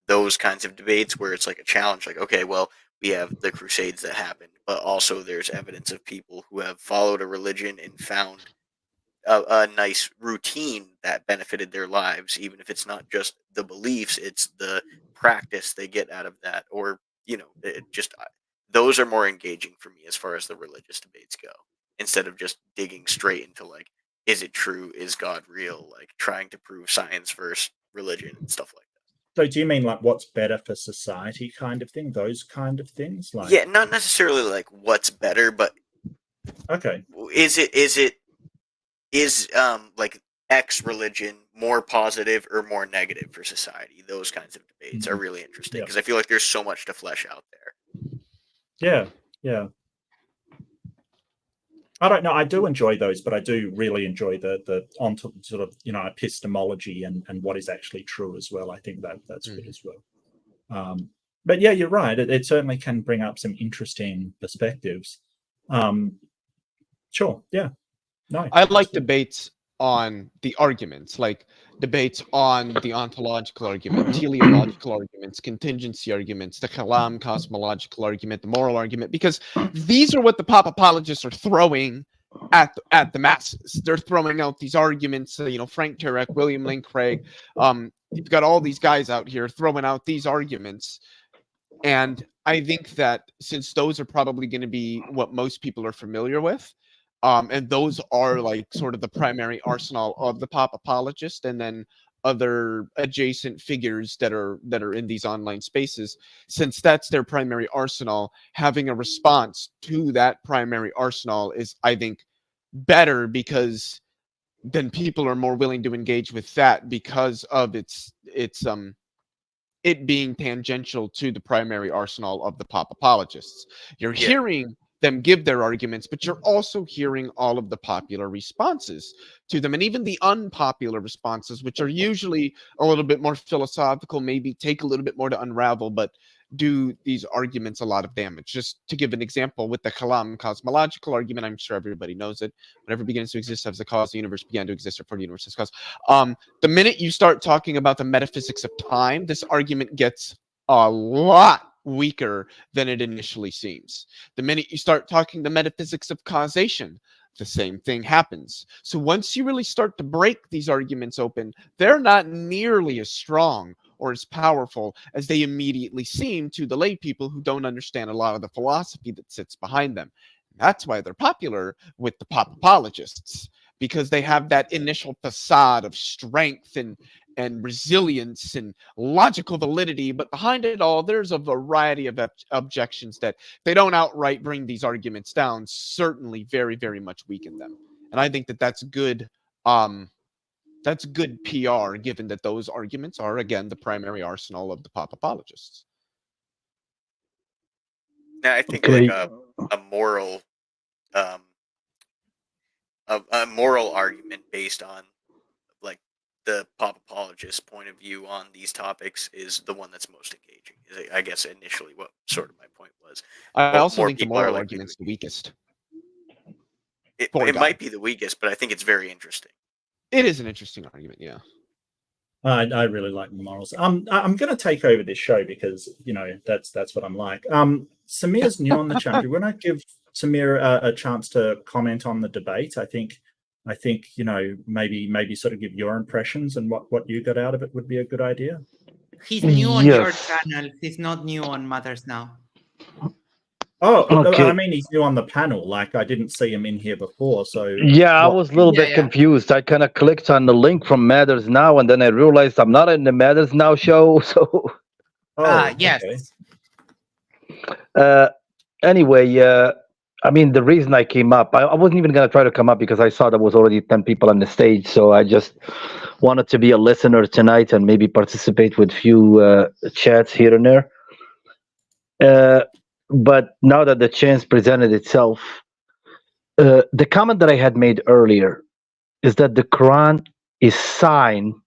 Those kinds of debates where it's like a challenge, like, okay, well, we have the Crusades that happened, but also there's evidence of people who have followed a religion and found a nice routine that benefited their lives, even if it's not just the beliefs, it's the practice they get out of that, or those are more engaging for me as far as the religious debates go, instead of just digging straight into like, is it true, is God real, like trying to prove science versus religion and stuff like that. So do you mean like what's better for society kind of thing? Those kind of things? Like, Yeah, not necessarily like what's better, but okay. Is like X religion more positive or more negative for society? Those kinds of debates are really interesting because I feel like there's so much to flesh out there. Yeah. I don't know. I do enjoy those, but I do really enjoy the onto sort of epistemology and what is actually true as well. I think that's good as well. But yeah, you're right. It certainly can bring up some interesting perspectives. Sure. Yeah. No. I like debates on the arguments, like debates on the ontological argument, teleological arguments, contingency arguments, the kalam cosmological argument, the moral argument, because these are what the pop apologists are throwing at the masses. They're throwing out these arguments, Frank Turek, William Lane Craig. You've got all these guys out here throwing out these arguments. And I think that since those are probably going to be what most people are familiar with, and those are like sort of the primary arsenal of the pop apologist, and then other adjacent figures that are in these online spaces, since that's their primary arsenal. Having a response to that primary arsenal is, I think, better, because then people are more willing to engage with that because of it being tangential to the primary arsenal of the pop apologists. You're hearing them give their arguments, but you're also hearing all of the popular responses to them, and even the unpopular responses, which are usually a little bit more philosophical, maybe take a little bit more to unravel, but do these arguments a lot of damage. Just to give an example, with the Kalam cosmological argument, I'm sure everybody knows it. Whatever begins to exist as a cause, the universe began to exist, or for the universe as cause. The minute you start talking about the metaphysics of time, this argument gets a lot weaker than it initially seems. The minute you start talking the metaphysics of causation, the same thing happens. So once you really start to break these arguments open, they're not nearly as strong or as powerful as they immediately seem to the lay people who don't understand a lot of the philosophy that sits behind them. That's why they're popular with the pop apologists, because they have that initial facade of strength and resilience and logical validity, but behind it all, there's a variety of objections that they don't outright bring these arguments down, certainly very, very much weaken them. And I think that that's good. That's good PR, given that those arguments are, again, the primary arsenal of the pop apologists. Now, I think like a moral, a moral argument based on like the pop apologist point of view on these topics is the one that's most engaging. I guess initially what sort of my point was. I also think the moral argument's the weakest. It might be the weakest, but I think it's very interesting. It is an interesting argument, yeah. I really like the morals. I'm going to take over this show because that's what I'm like. Samir's new on the channel. When I give Samir a chance to comment on the debate, I think maybe sort of give your impressions and what you got out of it would be a good idea. He's new on your channel. He's not new on MattersNow. Oh, okay. I mean, he's new on the panel. Like, I didn't see him in here before, so... Yeah, I was a little bit confused. I kind of clicked on the link from MattersNow, and then I realized I'm not in the MattersNow show, so... Yes. Okay. Anyway, I mean, the reason I came up, I wasn't even going to try to come up because I saw there was already 10 people on the stage, so I just wanted to be a listener tonight and maybe participate with few chats here and there. But now that the chance presented itself, the comment that I had made earlier is that the Quran is scientific.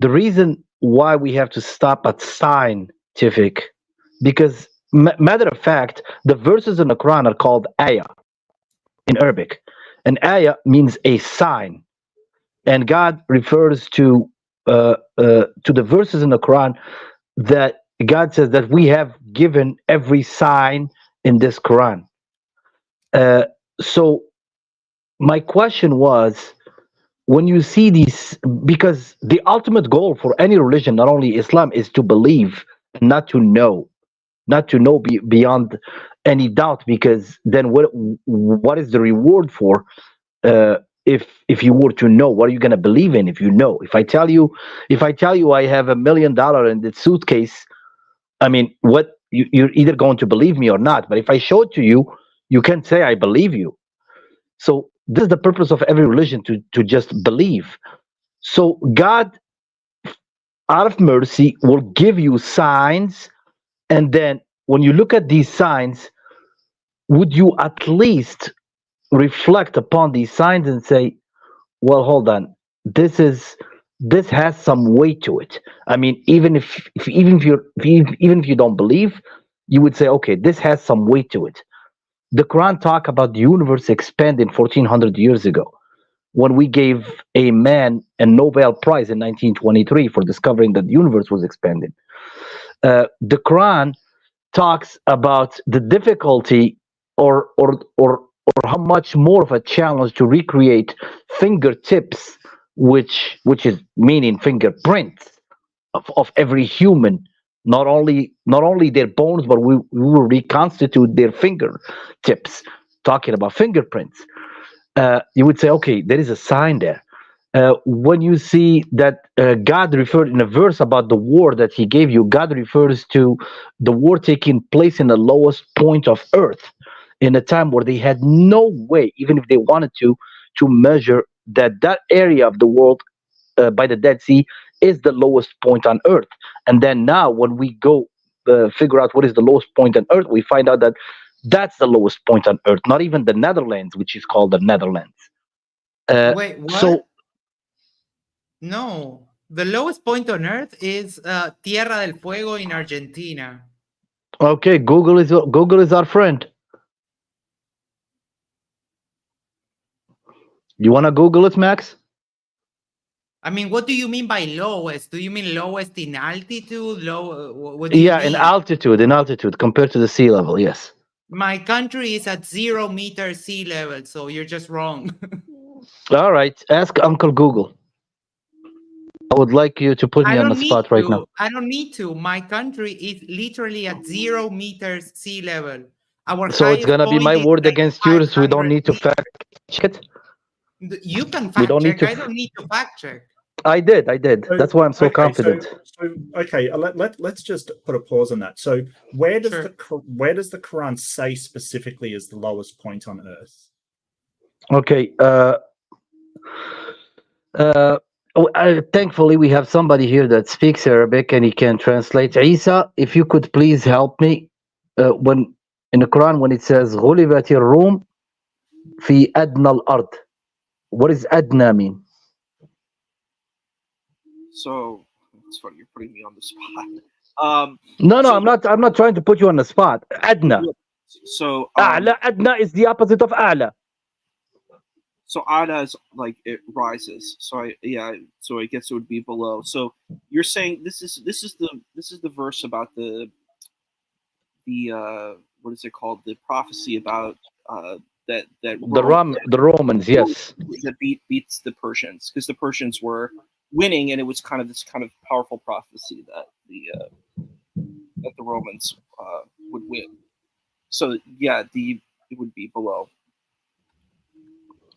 The reason why we have to stop at scientific, because matter of fact, the verses in the Quran are called ayah in Arabic, and ayah means a sign, and God refers to the verses in the Quran that God says that we have given every sign in this Quran. So my question was, when you see these, because the ultimate goal for any religion, not only Islam, is to believe, not to know beyond any doubt, because then what is the reward for? If you were to know, what are you going to believe in if you know? If I tell you I have $1 million in the suitcase, I mean, what you're either going to believe me or not. But if I show it to you, you can't say I believe you. So this is the purpose of every religion, to just believe. So God, out of mercy, will give you signs, and then when you look at these signs, would you at least reflect upon these signs and say, well, hold on, this has some weight to it. I mean, even if you don't believe, you would say, okay, this has some weight to it. The Quran talk about the universe expanding 1400 years ago, when we gave a man a Nobel Prize in 1923 for discovering that the universe was expanding. The Quran talks about the difficulty or how much more of a challenge to recreate fingertips, which is meaning fingerprints of every human. Not only their bones, but we will reconstitute their fingertips. Talking about fingerprints. you would say, okay, there is a sign there. When you see that God referred in a verse about the war that he gave you, God refers to the war taking place in the lowest point of earth in a time where they had no way, even if they wanted to measure that area of the world by the Dead Sea is the lowest point on earth. And then now when we go figure out what is the lowest point on earth, we find out that that's the lowest point on earth, not even the Netherlands, which is called the Netherlands. Wait, what? So no, the lowest point on earth is Tierra del Fuego in Argentina. okay, Google is our friend. You want to Google it, Max? I mean, what do you mean by lowest? Do you mean lowest in altitude? What do you mean? In altitude compared to the sea level, yes. My country is at 0 meters sea level, so you're just wrong. All right, ask Uncle Google. I would like you to put me on the spot right now. I don't need to. My country is literally at 0 meters sea level. So it's gonna be my word against yours. We don't need to fact check it. You can fact check. I don't need to fact check. I did. That's why I'm so confident. Okay, let's just put a pause on that. So where does the Quran say specifically is the lowest point on earth? Okay. Thankfully, we have somebody here that speaks Arabic and he can translate. Isa, if you could please help me. When in the Quran, when it says غُلِبَتِ الرُّومُ فِي أَدْنَى الْأَرْضِ, what does adna mean? So it's funny, you're putting me on the spot. No, I'm not trying to put you on the spot. Adna. So Adna is the opposite of a'la. So Ada is like it rises. So I guess it would be below. So you're saying this is the verse about the what is it called? The prophecy about that the Romans, yes, that beats the Persians, because the Persians were winning, and it was kind of this kind of powerful prophecy that the Romans would win. So yeah, it would be below.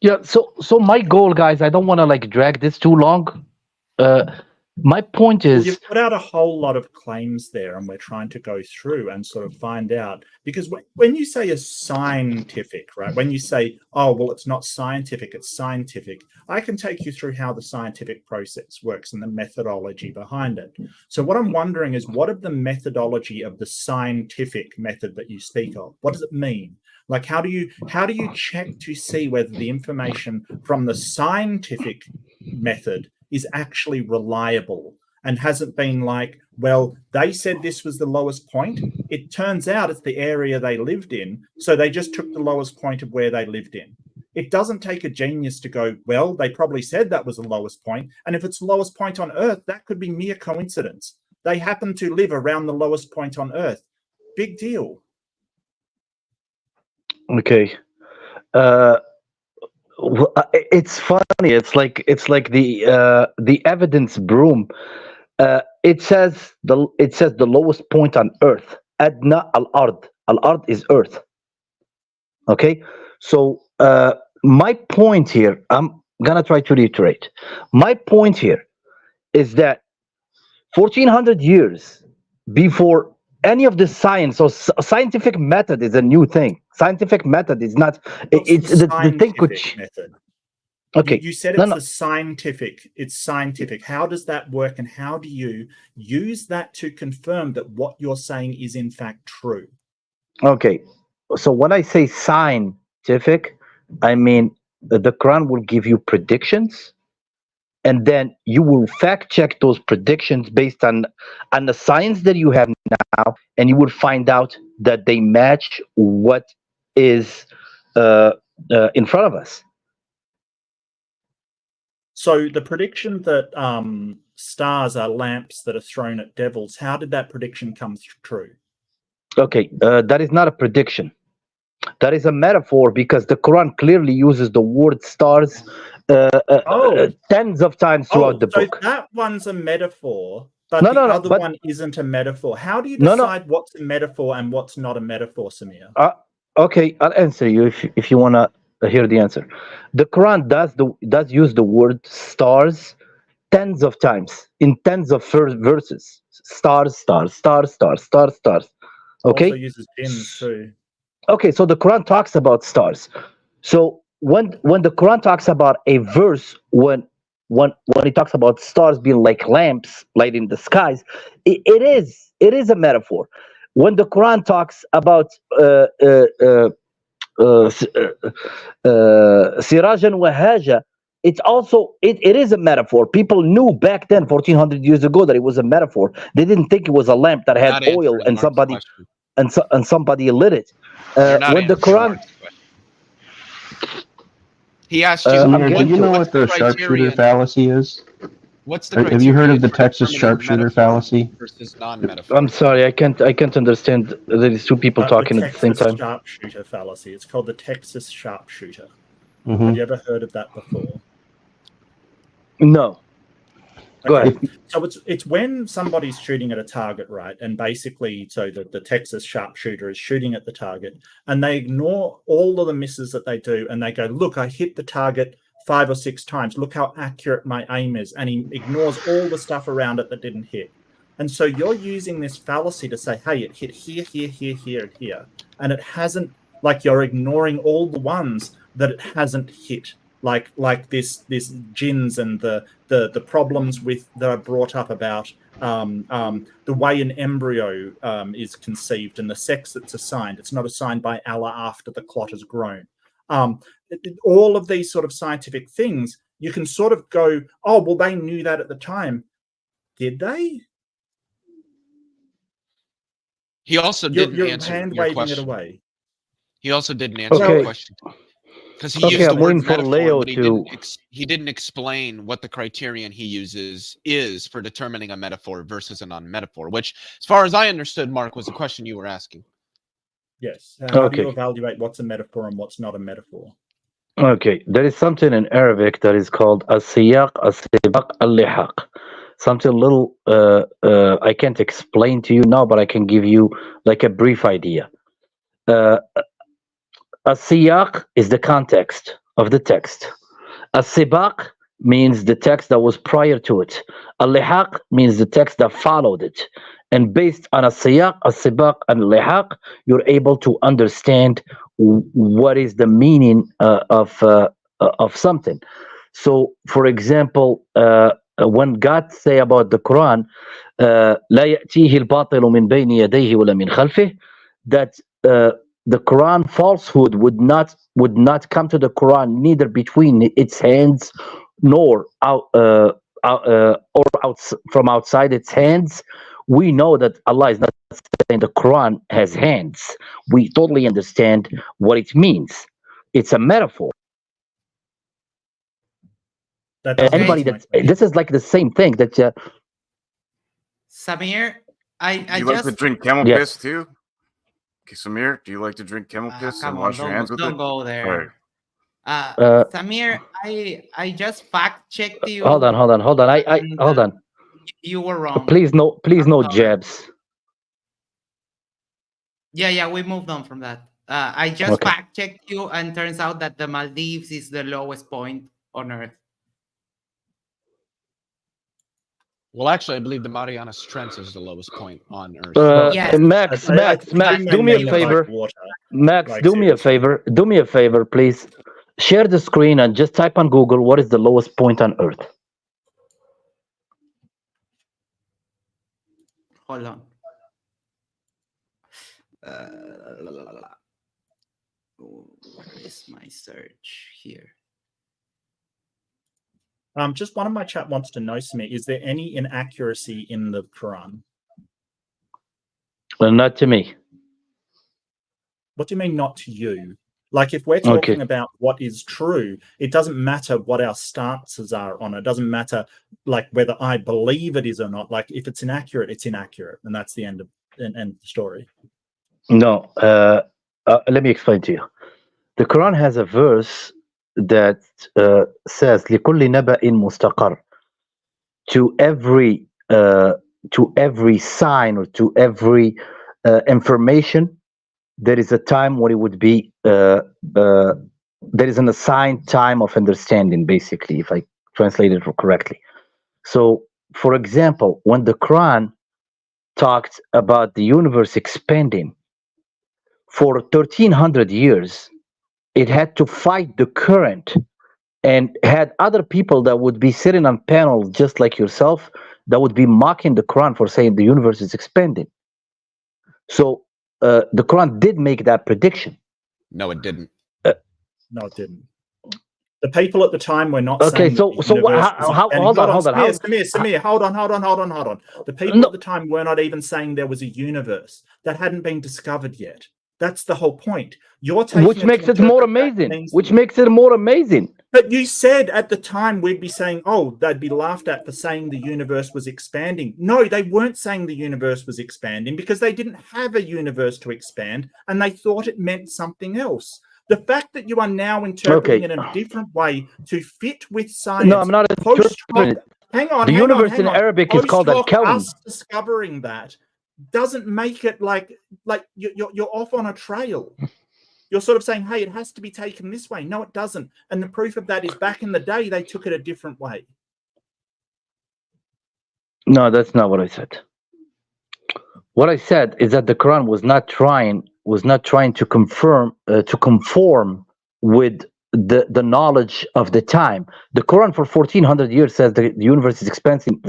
Yeah, so my goal, guys, I don't want to drag this too long. My point is, you've put out a whole lot of claims there, and we're trying to go through and sort of find out, because when you say a scientific, right? When you say, oh, well, it's not scientific, it's scientific, I can take you through how the scientific process works and the methodology behind it. So what I'm wondering is, what of the methodology of the scientific method that you speak of? What does it mean? Like, how do you check to see whether the information from the scientific method is actually reliable and hasn't been like, well, they said this was the lowest point. It turns out it's the area they lived in, so they just took the lowest point of where they lived in. It doesn't take a genius to go, well, they probably said that was the lowest point, and if it's the lowest point on Earth, that could be mere coincidence. They happen to live around the lowest point on Earth. Big deal. Okay. It's funny. It's like the evidence broom. It says the lowest point on earth. Adna al-ard. Al-ard is earth. Okay. So my point here, I'm gonna try to reiterate. My point here is that 1400 years before any of the science or scientific method is a new thing. Scientific method is not. It's the thing could. Method. Okay. You said it's the scientific. It's scientific. How does that work, and how do you use that to confirm that what you're saying is in fact true? Okay. So when I say scientific, I mean the Quran will give you predictions, and then you will fact check those predictions based on the science that you have now, and you will find out that they match what is in front of us. So the prediction that stars are lamps that are thrown at devils, how did that prediction come true? Okay, that is not a prediction. That is a metaphor, because the Quran clearly uses the word stars tens of times throughout the book. So that one's a metaphor, but the other one isn't a metaphor. How do you decide what's a metaphor and what's not a metaphor, Samir? Okay, I'll answer you if you want to hear the answer. The Quran does use the word stars tens of times in tens of verses. Stars, stars, stars, stars, stars, stars. Okay. Also uses jinns too. Okay, so the Quran talks about stars. So when the Quran talks about a verse, when it talks about stars being like lamps lighting the skies, it is a metaphor. When the Quran talks about Sirajan Wahaja, it is a metaphor. People knew back then, 1400 years ago, that it was a metaphor. They didn't think it was a lamp that had Not oil answering and Mark's somebody question. and somebody lit it. You're not When the answering Quran, Mark's question. He asked you, Samir, do you know what's what the sharpshooter fallacy is? What's the Have you heard of criterion the for Texas determining sharpshooter metaphor fallacy? versus non-metaphor? I'm sorry, I can't understand. There is two people talking the at the same Texas time. sharpshooter fallacy. It's called the Texas sharpshooter. Mm-hmm. Have you ever heard of that before? No. Go Okay. ahead. So it's when somebody's shooting at a target, right? And basically, so the Texas sharpshooter is shooting at the target, and they ignore all of the misses that they do, and they go, "Look, I hit the target 5 or 6 times. Look how accurate my aim is," and he ignores all the stuff around it that didn't hit. And so you're using this fallacy to say, "Hey, it hit here, here, here, here, and here," and it hasn't. Like you're ignoring all the ones that it hasn't hit. Like this jinns and the problems with that are brought up about the way an embryo is conceived and the sex that's assigned. It's not assigned by Allah after the clot has grown. All of these sort of scientific things, you can sort of go, oh, well, they knew that at the time. Did they? He also didn't answer hand your waving question. it away. He also didn't answer your question. Because he used the word metaphor, but he didn't explain what the criterion he uses is for determining a metaphor versus a non-metaphor, which, as far as I understood, Mark, was the question you were asking. Yes. How do you evaluate what's a metaphor and what's not a metaphor? Okay, there is something in Arabic that is called as-siyaq, as-sibaq, al-lihaq. Something little I can't explain to you now, but I can give you like a brief idea. As-siyaq is the context of the text. As-sibaq means the text that was prior to it. Al-lihaq means the text that followed it. And based on as-siyaq, as-sibaq, and al-lihaq, you're able to understand what is the meaning of something. So, for example, when God say about the Quran, لا يأتيه الباطل من بين يديه ولا من خلفه, that the Quran falsehood would not come to the Quran neither between its hands nor from outside its hands. We know that Allah is not saying the Quran has hands. We totally understand what it means. It's a metaphor. Anybody this is like the same thing that Samir, you like to drink camel piss too? Okay, Samir, do you like to drink camel piss and wash your hands with it? Don't go there. Right. Samir, I just fact checked you. Hold on. I hold on. You were wrong. Please no jabs. Yeah, we moved on from that. I just fact checked you, and turns out that the Maldives is the lowest point on Earth. Well, actually, I believe the Marianas Trench is the lowest point on Earth. Yes. Max, do me a favor. Max, do me a favor. Do me a favor, please. Share the screen and just type on Google what is the lowest point on Earth. Hold on. What is my search here? Just one of my chat wants to know, Samir, is there any inaccuracy in the Quran? Well, not to me. What do you mean not to you? Like if we're talking about what is true, it doesn't matter what our stances are on it. It doesn't matter like whether I believe it is or not. Like if it's inaccurate, it's inaccurate. And that's the end of the story. No. Let me explain to you. The Quran has a verse that says لِكُلِّ نَبَإٍ مُسْتَقَرٍ. To every sign or to every information, there is a time when it would be there is an assigned time of understanding, basically, if I translate it correctly. So, for example, when the Quran talked about the universe expanding for 1300 years, it had to fight the current and had other people that would be sitting on panels just like yourself that would be mocking the Quran for saying the universe is expanding. So the Quran did make that prediction. No, it didn't. No, it didn't. The people at the time were not okay. saying. So hold on. Samir, hold on. The people at the time were not even saying there was a universe that hadn't been discovered yet. That's the whole point. You're taking which makes it more amazing. Which makes it more amazing. But you said at the time we'd be saying, oh, they'd be laughed at for saying the universe was expanding. No, they weren't saying the universe was expanding because they didn't have a universe to expand and they thought it meant something else. The fact that you are now interpreting it in a different way to fit with science. No, I'm not interpreting it. Hang on. The universe in Arabic is called al-Kawn. Us discovering that doesn't make it like you're off on a trail. You're sort of saying, hey, it has to be taken this way. No, it doesn't. And the proof of that is back in the day, they took it a different way. No, that's not what I said. What I said is that the Quran was not trying to conform with the knowledge of the time. The Quran for 1400 years says the universe is expanding.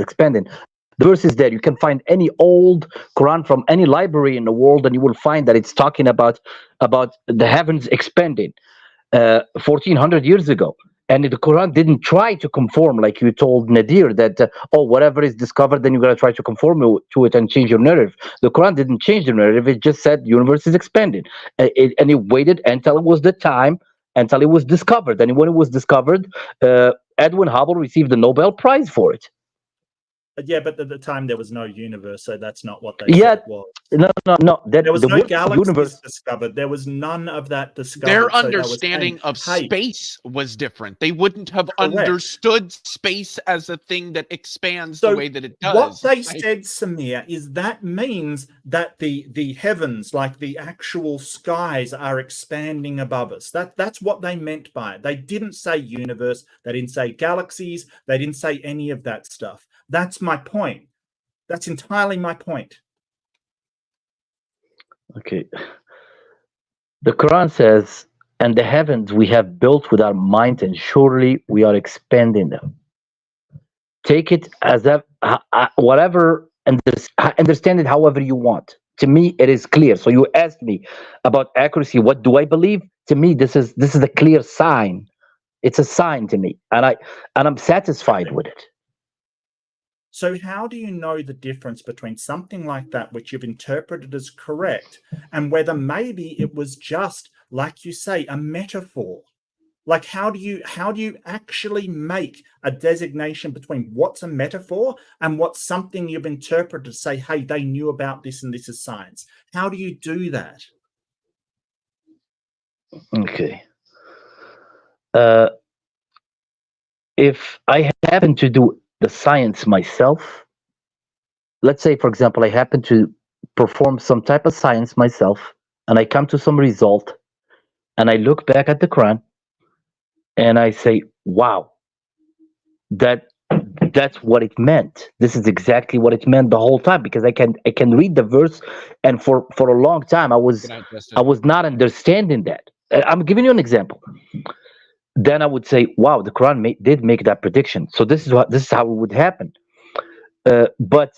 The verse is there. You can find any old Quran from any library in the world, and you will find that it's talking about the heavens expanding 1400 years ago. And the Quran didn't try to conform, like you told Nadir, that whatever is discovered, then you're going to try to conform to it and change your narrative. The Quran didn't change the narrative. It just said the universe is expanding. And it waited until it was the time, until it was discovered. And when it was discovered, Edwin Hubble received the Nobel Prize for it. Yeah, but at the time there was no universe, so that's not what they said it was. No. There was no galaxies discovered. There was none of that discovered. Their understanding of space was different. They wouldn't have understood space as a thing that expands the way that it does. What they said, Samir, is that means that the heavens, like the actual skies, are expanding above us. That's what they meant by it. They didn't say universe. They didn't say galaxies. They didn't say any of that stuff. That's my point. That's entirely my point. Okay. The Quran says, and the heavens we have built with our might, and surely we are expanding them. Take it as whatever, and understand it however you want. To me, it is clear. So you asked me about accuracy. What do I believe? To me, this is a clear sign. It's a sign to me, and I'm satisfied with it. So how do you know the difference between something like that, which you've interpreted as correct, and whether maybe it was just, like you say, a metaphor? Like, how do you actually make a designation between what's a metaphor and what's something you've interpreted to say, hey, they knew about this and this is science? How do you do that? Okay. If I happen to do the science myself, let's say, for example, I happen to perform some type of science myself, and I come to some result, and I look back at the Quran, and I say, wow, that's what it meant. This is exactly what it meant the whole time, because I can read the verse, and for a long time I was not understanding that. I'm giving you an example. Then I would say, wow, the Quran did make that prediction. So this is how it would happen. But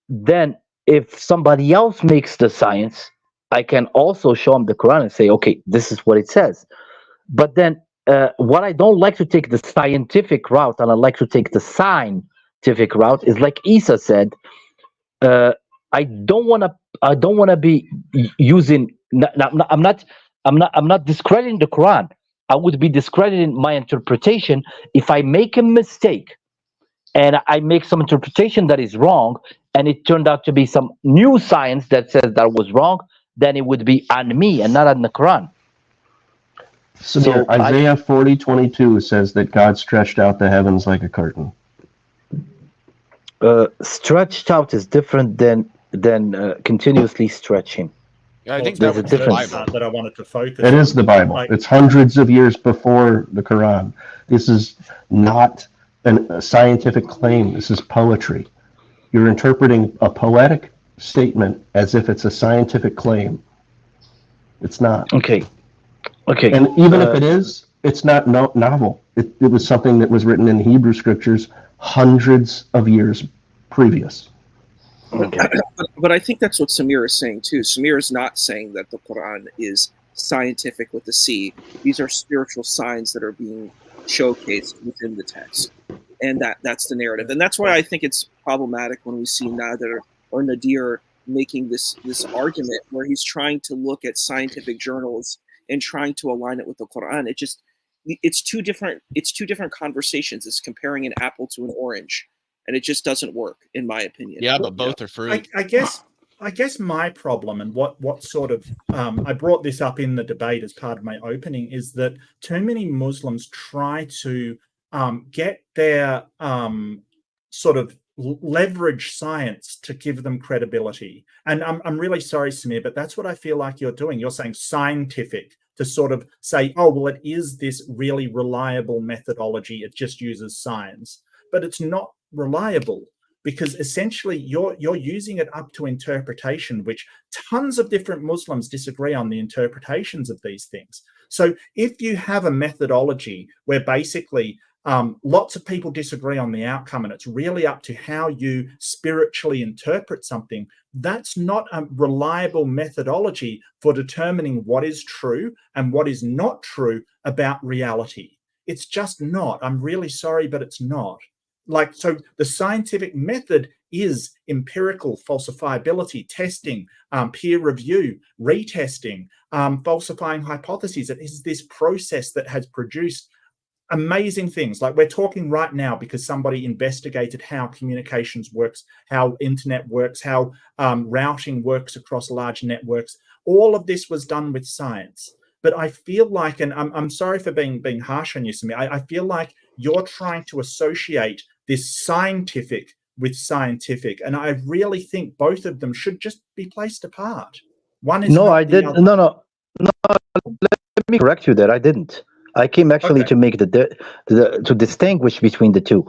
then if somebody else makes the science, I can also show them the Quran and say, okay, this is what it says. But then what I don't like to take the scientific route, and I like to take the scientific route, is like Isa said, I don't want to be using. I'm not discrediting the Quran. I would be discrediting my interpretation if I make a mistake and I make some interpretation that is wrong, and it turned out to be some new science that says that was wrong. Then it would be on me and not on the Quran. So Isaiah 40:22 says that God stretched out the heavens like a curtain. Stretched out is different than continuously stretching. I think there's a difference that I wanted to focus on. It is the Bible. Like, it's hundreds of years before the Quran. This is not a scientific claim. This is poetry. You're interpreting a poetic statement as if it's a scientific claim. It's not. Okay. And even if it is, it's not novel. It was something that was written in Hebrew scriptures hundreds of years previous. Okay. But I think that's what Samir is saying too. Samir is not saying that the Quran is scientific with the C. These are spiritual signs that are being showcased within the text, and that's the narrative. And that's why I think it's problematic when we see Nadir or Nadir making this argument where he's trying to look at scientific journals and trying to align it with the Quran. It's two different conversations. It's comparing an apple to an orange, and it just doesn't work, in my opinion. Yeah, but both are fruit. I guess my problem, and what sort of I brought this up in the debate as part of my opening, is that too many Muslims try to get their sort of leverage science to give them credibility. And I'm really sorry, Samir, but that's what I feel like you're doing. You're saying scientific to sort of say, oh, well, it is this really reliable methodology. It just uses science, but it's not reliable, because essentially you're using it up to interpretation, which tons of different Muslims disagree on the interpretations of these things. So if you have a methodology where basically lots of people disagree on the outcome, and it's really up to how you spiritually interpret something, that's not a reliable methodology for determining what is true and what is not true about reality. It's just not. I'm really sorry, but it's not. So the scientific method is empirical falsifiability, testing, peer review, retesting, falsifying hypotheses. It is this process that has produced amazing things. Like we're talking right now because somebody investigated how communications works, how internet works, how routing works across large networks. All of this was done with science. But I feel like, and I'm sorry for being harsh on you, Samir, I feel like you're trying to associate this scientific with scientific. And I really think both of them should just be placed apart. One is no, I didn't. No. Let me correct you there. I didn't. I came actually to make to distinguish between the two.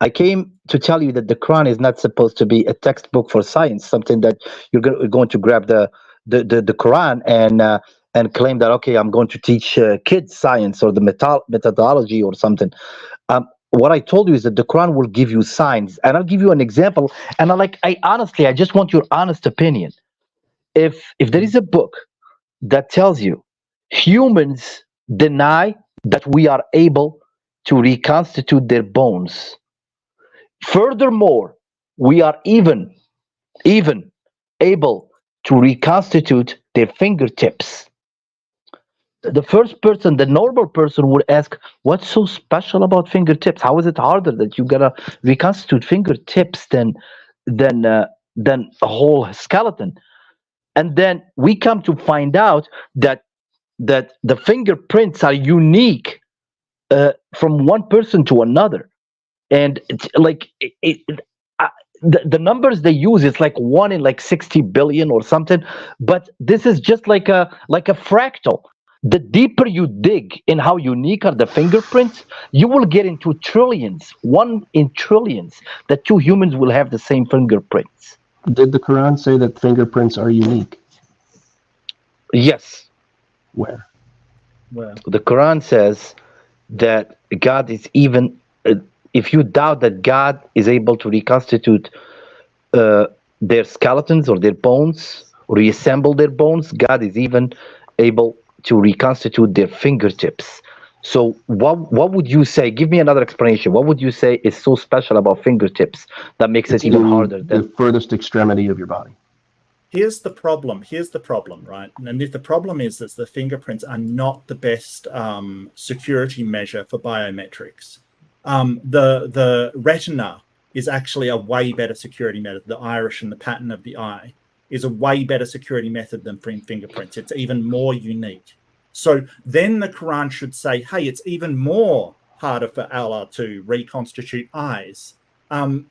I came to tell you that the Quran is not supposed to be a textbook for science, something that you're going to grab the Quran and claim that, okay, I'm going to teach kids science or the methodology or something. What I told you is that the Quran will give you signs, and I'll give you an example. And I honestly just want your honest opinion. If there is a book that tells you humans deny that we are able to reconstitute their bones, furthermore, we are even able to reconstitute their fingertips, the first person, the normal person, would ask, what's so special about fingertips? How is it harder that you gotta reconstitute fingertips than a whole skeleton? And then we come to find out that the fingerprints are unique from one person to another, and it's like the numbers they use is like 1 in like 60 billion or something. But this is just like a fractal. The deeper you dig in how unique are the fingerprints, you will get into trillions, 1 in trillions, that two humans will have the same fingerprints. Did the Quran say that fingerprints are unique? Yes. Where? The Quran says that God is even, if you doubt that God is able to reconstitute their skeletons or their bones, reassemble their bones, God is even able to reconstitute their fingertips. So what would you say? Give me another explanation. What would you say is so special about fingertips that makes it even harder than the furthest extremity of your body? Here's the problem, right? And if the problem is that the fingerprints are not the best security measure for biometrics. The retina is actually a way better security method. The iris and the pattern of the eye is a way better security method than fingerprints. It's even more unique. So then the Quran should say, hey, it's even more harder for Allah to reconstitute eyes.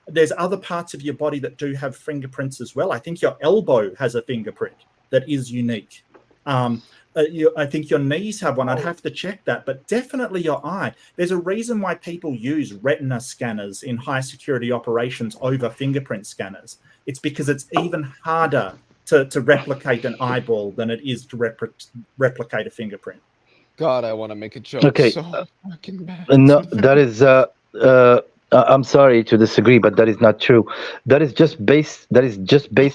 There's other parts of your body that do have fingerprints as well. I think your elbow has a fingerprint. that is unique. I think your knees have one. I'd have to check that, but definitely your eye. There's a reason why people use retina scanners in high security operations over fingerprint scanners. It's because it's even harder to replicate an eyeball than it is to replicate a fingerprint. God, I want to make a joke. Okay. So fucking bad. No, that is. I'm sorry to disagree, but that is not true. That is just based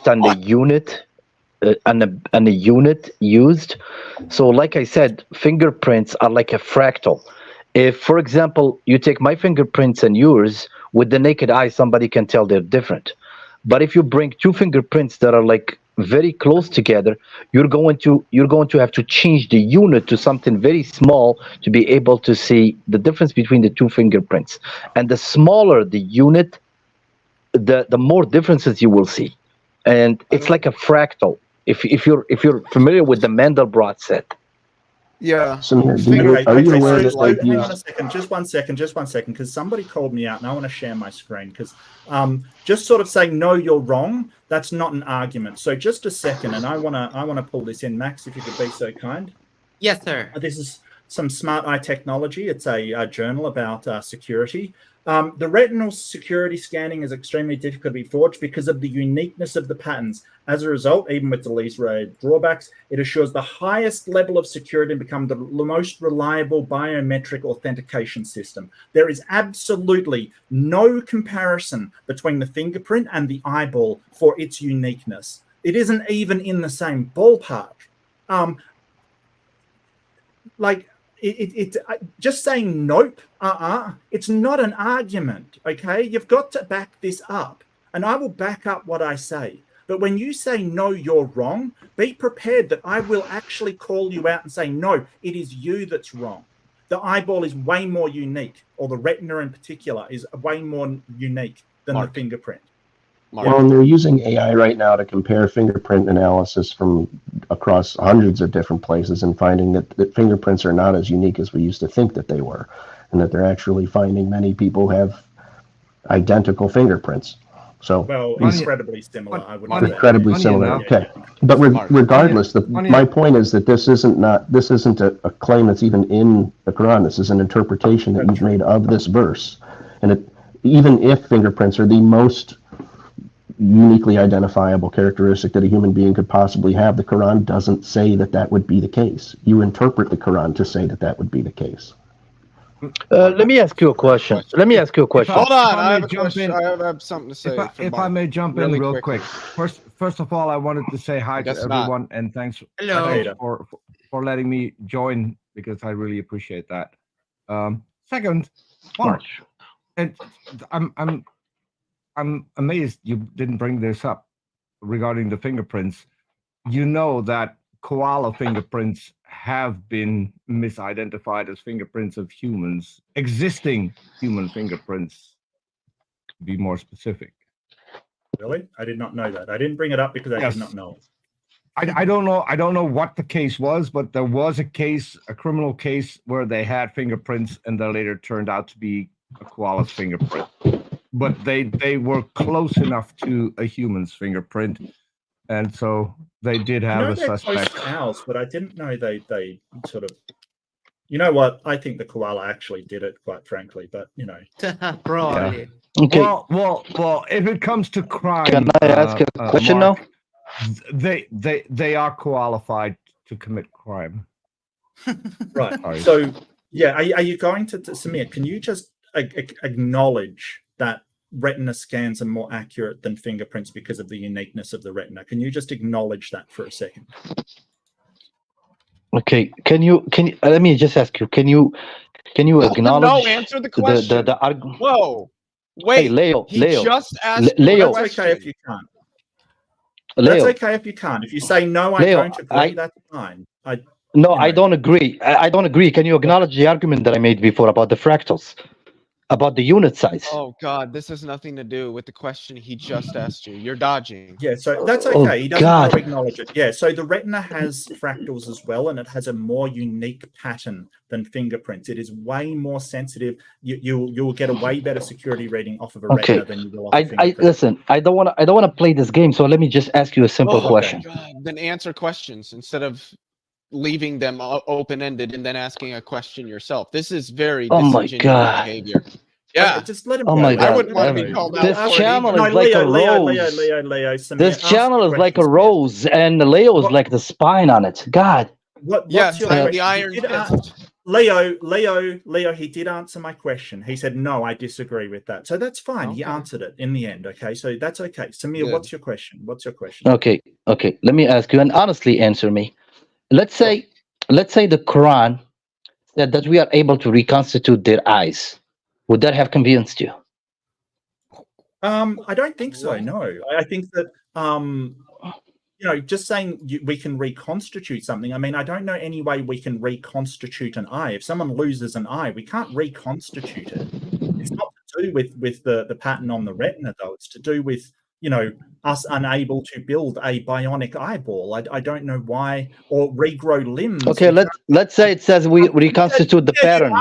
on the unit, and the unit used. So, like I said, fingerprints are like a fractal. If, for example, you take my fingerprints and yours, with the naked eye, somebody can tell they're different. But if you bring two fingerprints that are like very close together, you're going to have to change the unit to something very small to be able to see the difference between the two fingerprints. And the smaller the unit, the more differences you will see. And it's like a fractal. If you're familiar with the Mandelbrot set. Yeah. Samir, are you aware that hang on a second, just one second, because somebody called me out and I want to share my screen, because just sort of saying no, you're wrong, that's not an argument. So just a second, and I wanna pull this in. Max, if you could be so kind. Yes, sir. This is some Smart Eye Technology. It's a journal about security. The retinal security scanning is extremely difficult to be forged because of the uniqueness of the patterns. As a result, even with the least rare drawbacks, it assures the highest level of security and become the most reliable biometric authentication system. There is absolutely no comparison between the fingerprint and the eyeball for its uniqueness. It isn't even in the same ballpark. Just saying nope, it's not an argument, okay? You've got to back this up, and I will back up what I say. But when you say no, you're wrong, be prepared that I will actually call you out and say, no, it is you that's wrong. The eyeball is way more unique, or the retina in particular is way more unique than the fingerprint. Well, and they're using AI right now to compare fingerprint analysis from across hundreds of different places and finding that fingerprints are not as unique as we used to think that they were, and that they're actually finding many people have identical fingerprints. So, well, incredibly similar. I would say. Incredibly similar. Okay, but regardless, my point is that this isn't a claim that's even in the Quran. This is an interpretation that you've made of this verse, and even if fingerprints are the most uniquely identifiable characteristic that a human being could possibly have, the Quran doesn't say that would be the case. You interpret the Quran to say that would be the case. Let me ask you a question. Hold on, I have a question. I have something to say. If I may jump in real quick. First of all, I wanted to say hi to everyone and thanks for letting me join, because I really appreciate that. Second, Mark, and I'm amazed you didn't bring this up regarding the fingerprints. You know that koala fingerprints have been misidentified as fingerprints of humans, existing human fingerprints, to be more specific. Really? I did not know that. I didn't bring it up because I did not know. I don't know what the case was, but there was a criminal case where they had fingerprints and they later turned out to be a koala's fingerprint. But they were close enough to a human's fingerprint, and so they did have a suspect. Close to ours, but I didn't know they sort of. You know what? I think the koala actually did it, quite frankly. But you know, probably. Yeah. Okay. Well, if it comes to crime, can I ask a question Mark, now? They are qualified to commit crime. Right. So yeah, are you going to Samir? Can you just acknowledge that retina scans are more accurate than fingerprints because of the uniqueness of the retina? Can you just acknowledge that for a second? Okay. Can you let me just ask you, can you acknowledge answer the question. Whoa. Hey, Wait. Leo. Just asked Leo. That's okay if you can't. Leo. That's okay if you can't. If you say no, I don't agree, that's fine. I don't agree. I don't agree. Can you acknowledge the argument that I made before about the fractals? about the unit size. Oh God, this has nothing to do with the question he just asked you. You're dodging. Yeah, so that's Oh, okay. He doesn't God. want to acknowledge it. Yeah, so the retina has fractals as well, and it has a more unique pattern than fingerprints. It is way more sensitive. You'll get a way better security rating off of a retina than you will off a fingerprint. Listen. I don't want to play this game. So let me just ask you a simple question. God. Then answer questions instead of leaving them open-ended and then asking a question yourself. This is very disingenuous behavior. Yeah, just let him. Oh go. my God! I wouldn't want to be called out. This channel is like a rose. Leo, This channel is like a rose, and Leo's like the spine on it. God. What's your the iron fist. Leo, he did answer my question. He said, no, I disagree with that. So that's fine. Okay. He answered it in the end. Okay, so that's okay. Samir, what's your question? Okay. Let me ask you, and honestly answer me. Let's say the Quran said that we are able to reconstitute their eyes. Would that have convinced you? I don't think so. No, I think that just saying we can reconstitute something. I mean, I don't know any way we can reconstitute an eye. If someone loses an eye, we can't reconstitute it. It's not to do with the pattern on the retina, though. It's to do with us unable to build a bionic eyeball. I don't know why, or regrow limbs. Okay, let's say it says we reconstitute the pattern.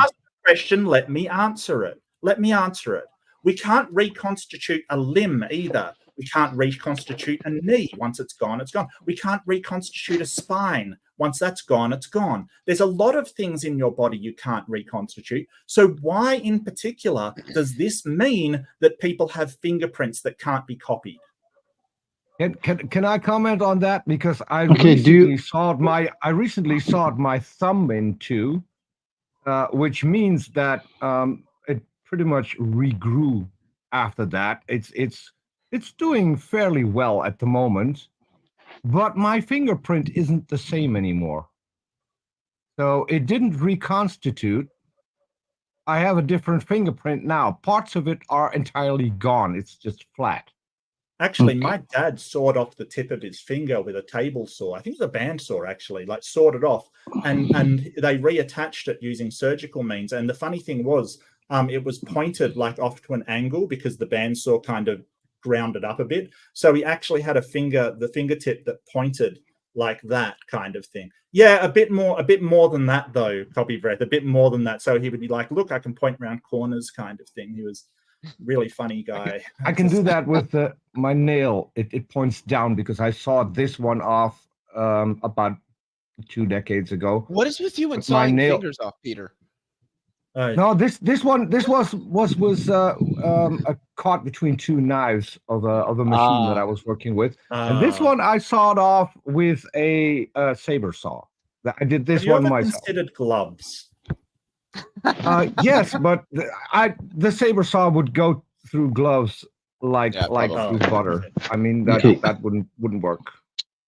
Question, let me answer it. We can't reconstitute a limb either. We can't reconstitute a knee. Once it's gone, it's gone. We can't reconstitute a spine. Once that's gone, it's gone. There's a lot of things in your body you can't reconstitute. So why in particular does this mean that people have fingerprints that can't be copied? Can I comment on that? Because I recently sawed my thumb in two. Which means that it pretty much regrew after that. It's doing fairly well at the moment, but my fingerprint isn't the same anymore. So it didn't reconstitute. I have a different fingerprint now. Parts of it are entirely gone. It's just flat. Actually, my dad sawed off the tip of his finger with a table saw. I think it was a bandsaw, actually, like sawed it off, and they reattached it using surgical means. And the funny thing was, it was pointed like off to an angle because the bandsaw kind of ground it up a bit. So he actually had the fingertip that pointed like that kind of thing. Yeah, a bit more than that though, CoffeeBreath, a bit more than that. So he would be like, look, I can point around corners kind of thing. He was really funny guy. I can do that with my nail. It points down because I sawed this one off about 2 decades ago. What is with you and sawing fingers off, Peter? No, this was caught between two knives of a machine that I was working with, and this one I sawed off with a saber saw. I did this one myself. Considered gloves. Yes, but the saber saw would go through gloves like through butter. I mean that wouldn't work.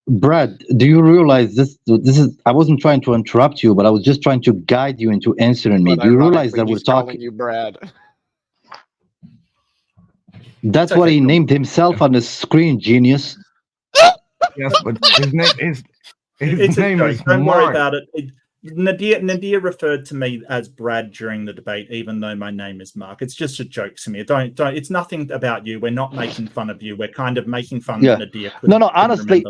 Brad, do you realize this is? I wasn't trying to interrupt you, but I was just trying to guide you into answering me. Do you realize that we're talking? You, Brad. That's what he named himself on the screen, genius. Yes, but his name is Don't Mark. worry about it. Nadir referred to me as Brad during the debate, even though my name is Mark. It's just a joke, Samir. Don't. It's nothing about you. We're not making fun of you. We're kind of making fun of Nadir. No. Honestly,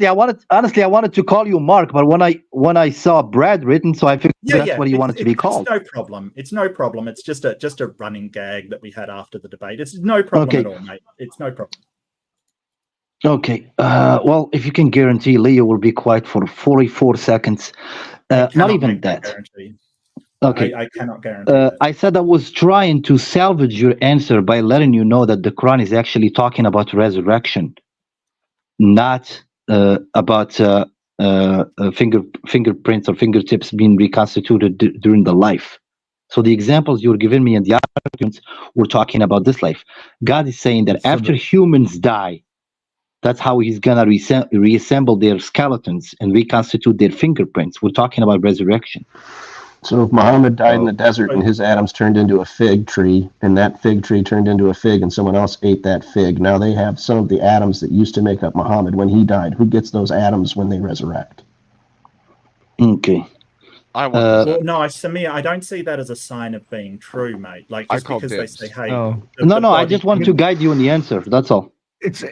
I wanted to call you Mark, but when I saw Brad written, so I figured that's what he wanted to be called. It's no problem. It's just a running gag that we had after the debate. It's no problem at all, mate. It's no problem. Okay. Well, if you can guarantee Leo will be quiet for 44 seconds. Not even that. Okay. I cannot guarantee. I said I was trying to salvage your answer by letting you know that the Quran is actually talking about resurrection, not about fingerprints or fingertips being reconstituted during the life. So the examples you were giving me in the arguments were talking about this life. God is saying that after humans die, that's how he's gonna reassemble their skeletons and reconstitute their fingerprints. We're talking about resurrection. So if Muhammad died in the desert and his atoms turned into a fig tree, and that fig tree turned into a fig, and someone else ate that fig, now they have some of the atoms that used to make up Muhammad when he died. Who gets those atoms when they resurrect? Okay. Well, no, Samir, I don't see that as a sign of being true, mate. Like just because they say, "Hey, no, I just want to guide you in the answer. That's all. It's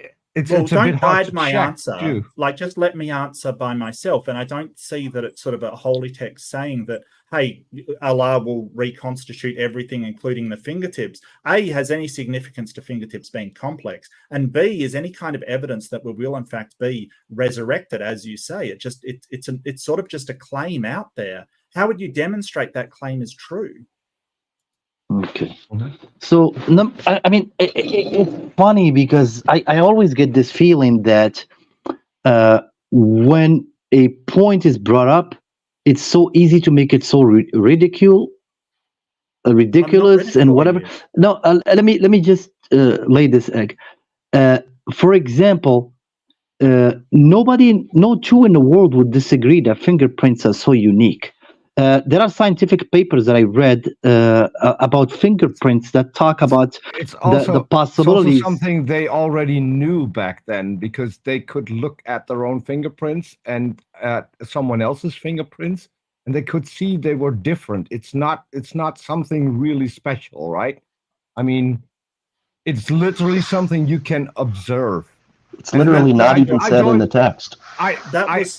well, a don't bit hard guide to my check, answer. too. Like, just let me answer by myself. And I don't see that it's sort of a holy text saying that, hey, Allah will reconstitute everything, including the fingertips. A, has any significance to fingertips being complex, and B, is any kind of evidence that we will in fact be resurrected, as you say. It's sort of just a claim out there. How would you demonstrate that claim is true? Okay. So, I mean, it's funny because I always get this feeling that when a point is brought up, it's so easy to make it so ridiculous and whatever. No, let me just lay this egg. For example, no two in the world would disagree that fingerprints are so unique. There are scientific papers that I read about fingerprints that talk about the possibilities. It's also something they already knew back then, because they could look at their own fingerprints and at someone else's fingerprints, and they could see they were different. It's not something really special, right? I mean, it's literally something you can observe. It's literally not even said in the text. I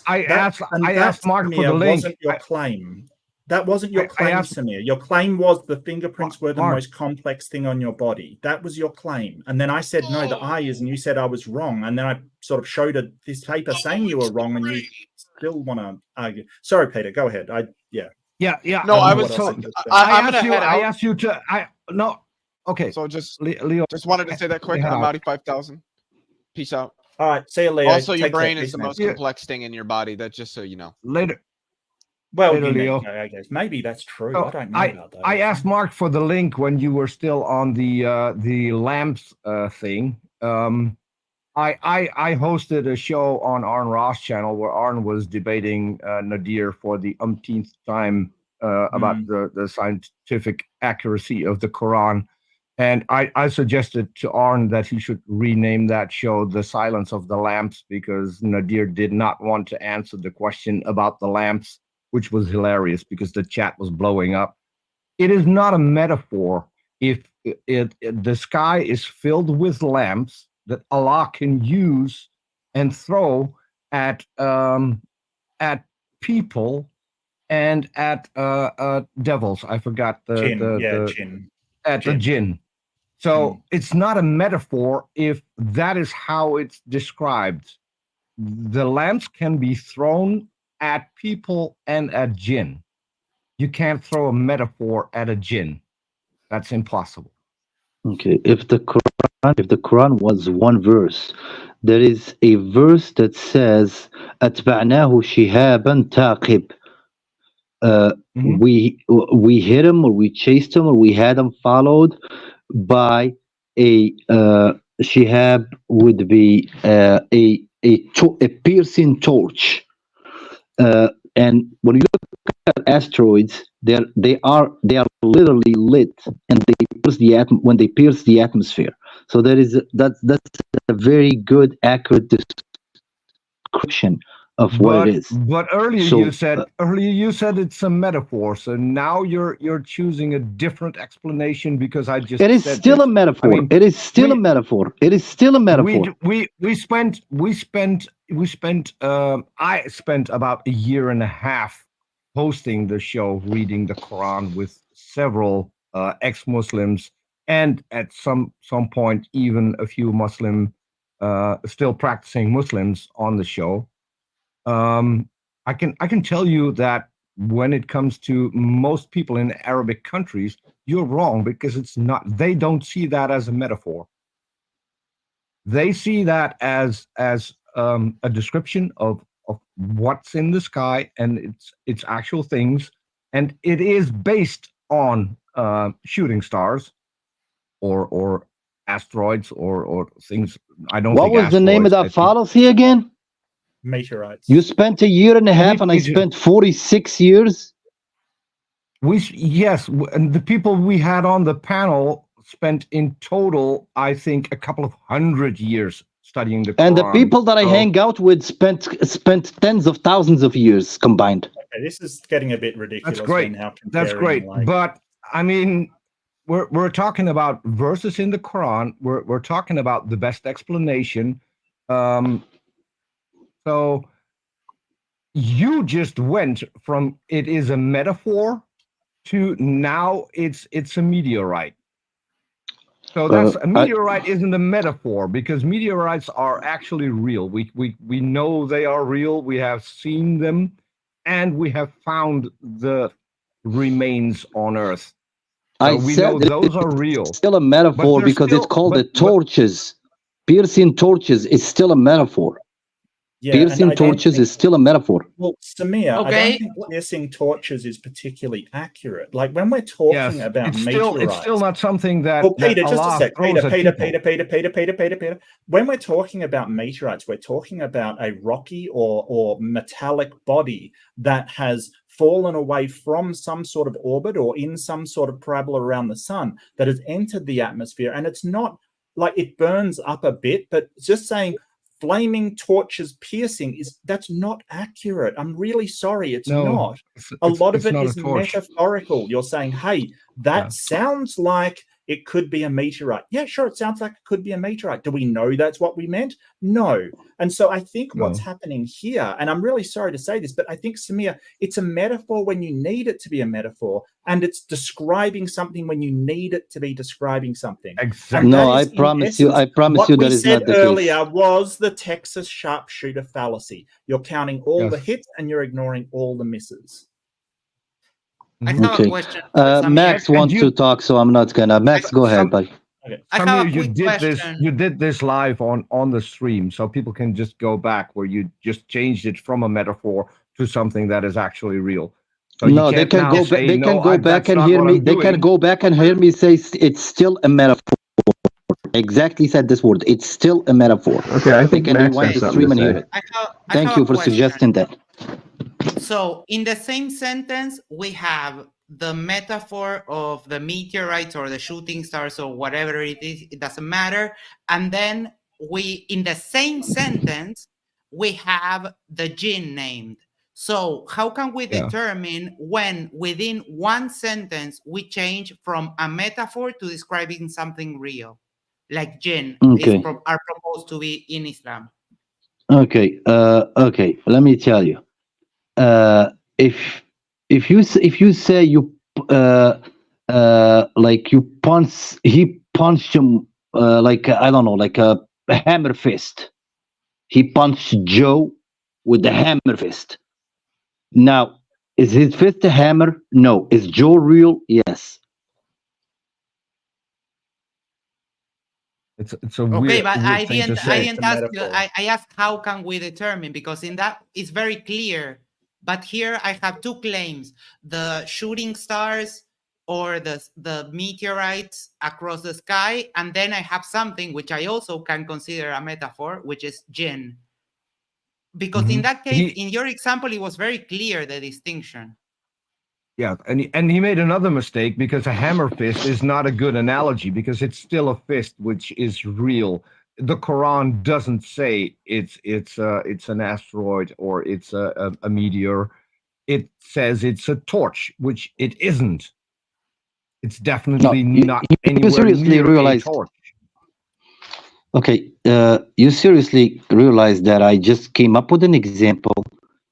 asked Mark for the link. Wasn't your claim. That wasn't your claim, Samir. Your claim was the fingerprints were the most complex thing on your body. That was your claim. And then I said, no, the eye is, and you said I was wrong. And then I sort of showed this paper saying you were wrong, and you still want to argue. Sorry, Peter, go ahead. Yeah. No, I asked you to. Okay. So just Leo, just wanted to say that quick. I'm Audi 5000. Peace out. All right, see you later. Also, your brain is the most complex thing in your body. That's just so you know. Later. Well, later, Leo. I guess maybe that's true. I don't know about that. I asked Mark for the link when you were still on the lamps thing. I hosted a show on Arn Ross' channel where Arn was debating Nadir for the umpteenth time about the scientific accuracy of the Quran. And I suggested to Arn that he should rename that show The Silence of the Lamps, because Nadir did not want to answer the question about the lamps, which was hilarious because the chat was blowing up. It is not a metaphor if the sky is filled with lamps that Allah can use and throw at people and at devils. I forgot the jinn. At the jinn. So it's not a metaphor if that is how it's described. The lamps can be thrown at people and at jinn. You can't throw a metaphor at a jinn. That's impossible. Okay, if the Quran was one verse, there is a verse that says "Atba'nahu shihaban taqib." We hit him, or we chased him, or we had him followed by a shihab, would be a piercing torch. And when you look at asteroids, they are literally lit, and they when they pierce the atmosphere. So that's a very good, accurate description of what it is. But earlier you said it's a metaphor. So now you're choosing a different explanation because I just. It is still a metaphor. It is still a metaphor. It is still a metaphor. I spent about a year and a half hosting the show, reading the Quran with several ex-Muslims, and at some point even a few Muslim, still practicing Muslims on the show. I can tell you that when it comes to most people in Arabic countries, you're wrong, because it's not. They don't see that as a metaphor. They see that as a description of what's in the sky and its actual things, and it is based on shooting stars or asteroids or things. I don't. What was the name of that fallacy again? Meteorites. You spent a year and a half, and I spent 46 years. Yes, and the people we had on the panel spent in total, I think, a couple of 100 years studying the Quran. And the people that I hang out with spent tens of thousands of years combined. Okay, this is getting a bit ridiculous. That's great. That's great. But I mean, we're talking about verses in the Quran. We're talking about the best explanation. So you just went from it is a metaphor to now it's a meteorite. So that's a meteorite isn't a metaphor, because meteorites are actually real. We know they are real. We have seen them, and we have found the remains on Earth. So we know those are real. It's still a metaphor because it's called the torches. Piercing torches is still a metaphor. Yeah, piercing torches is still a metaphor. Well, Samir, I don't think piercing torches is particularly accurate. Like when we're talking about meteorites, it's still not something that. Well, Peter, that just a sec. Peter. When we're talking about meteorites, we're talking about a rocky or metallic body that has fallen away from some sort of orbit or in some sort of parabola around the sun that has entered the atmosphere, and it's not like it burns up a bit, but just saying flaming torches piercing that's not accurate. I'm really sorry, it's not. A lot of it is metaphorical. You're saying, hey, that sounds like it could be a meteorite. Yeah, sure, it sounds like it could be a meteorite. Do we know that's what we meant? No. And so I think what's happening here, and I'm really sorry to say this, but I think, Samir, it's a metaphor when you need it to be a metaphor, and it's describing something when you need it to be describing something. Exactly. No, I promise you that is not the case. What we said earlier was the Texas sharpshooter fallacy. You're counting all the hits and you're ignoring all the misses. I have a question. Max wants to talk, so I'm not gonna. Max, go ahead, buddy. Okay. Samir, you did this live on the stream, so people can just go back where you just changed it from a metaphor to something that is actually real. So no, they can go. They can go back and hear me. They can go back and hear me say it's still a metaphor. Exactly said this word. It's still a metaphor. Okay, I think Max has has something to say. Thank you for suggesting that. So in the same sentence, we have the metaphor of the meteorites or the shooting stars or whatever it is, it doesn't matter. And then in the same sentence, we have the jinn named. So how can we determine when within one sentence we change from a metaphor to describing something real? Like jinn are proposed to be in Islam. Okay. Okay. Let me tell you. If you say you like you he punched him like I don't know, like a hammer fist. He punched Joe with the hammer fist. Now, is his fist a hammer? No. Is Joe real? Yes. It's a weird, but weird I thing didn't to say. ask you. I asked how can we determine, because in that it's very clear. But here I have two claims: the shooting stars or the meteorites across the sky, and then I have something which I also can consider a metaphor, which is jinn. Because in that case, in your example, it was very clear the distinction. Yeah, and he made another mistake, because a hammer fist is not a good analogy, because it's still a fist which is real. The Quran doesn't say it's an asteroid or it's a meteor. It says it's a torch, which it isn't. It's definitely not anywhere near a torch. Okay, you seriously realize that I just came up with an example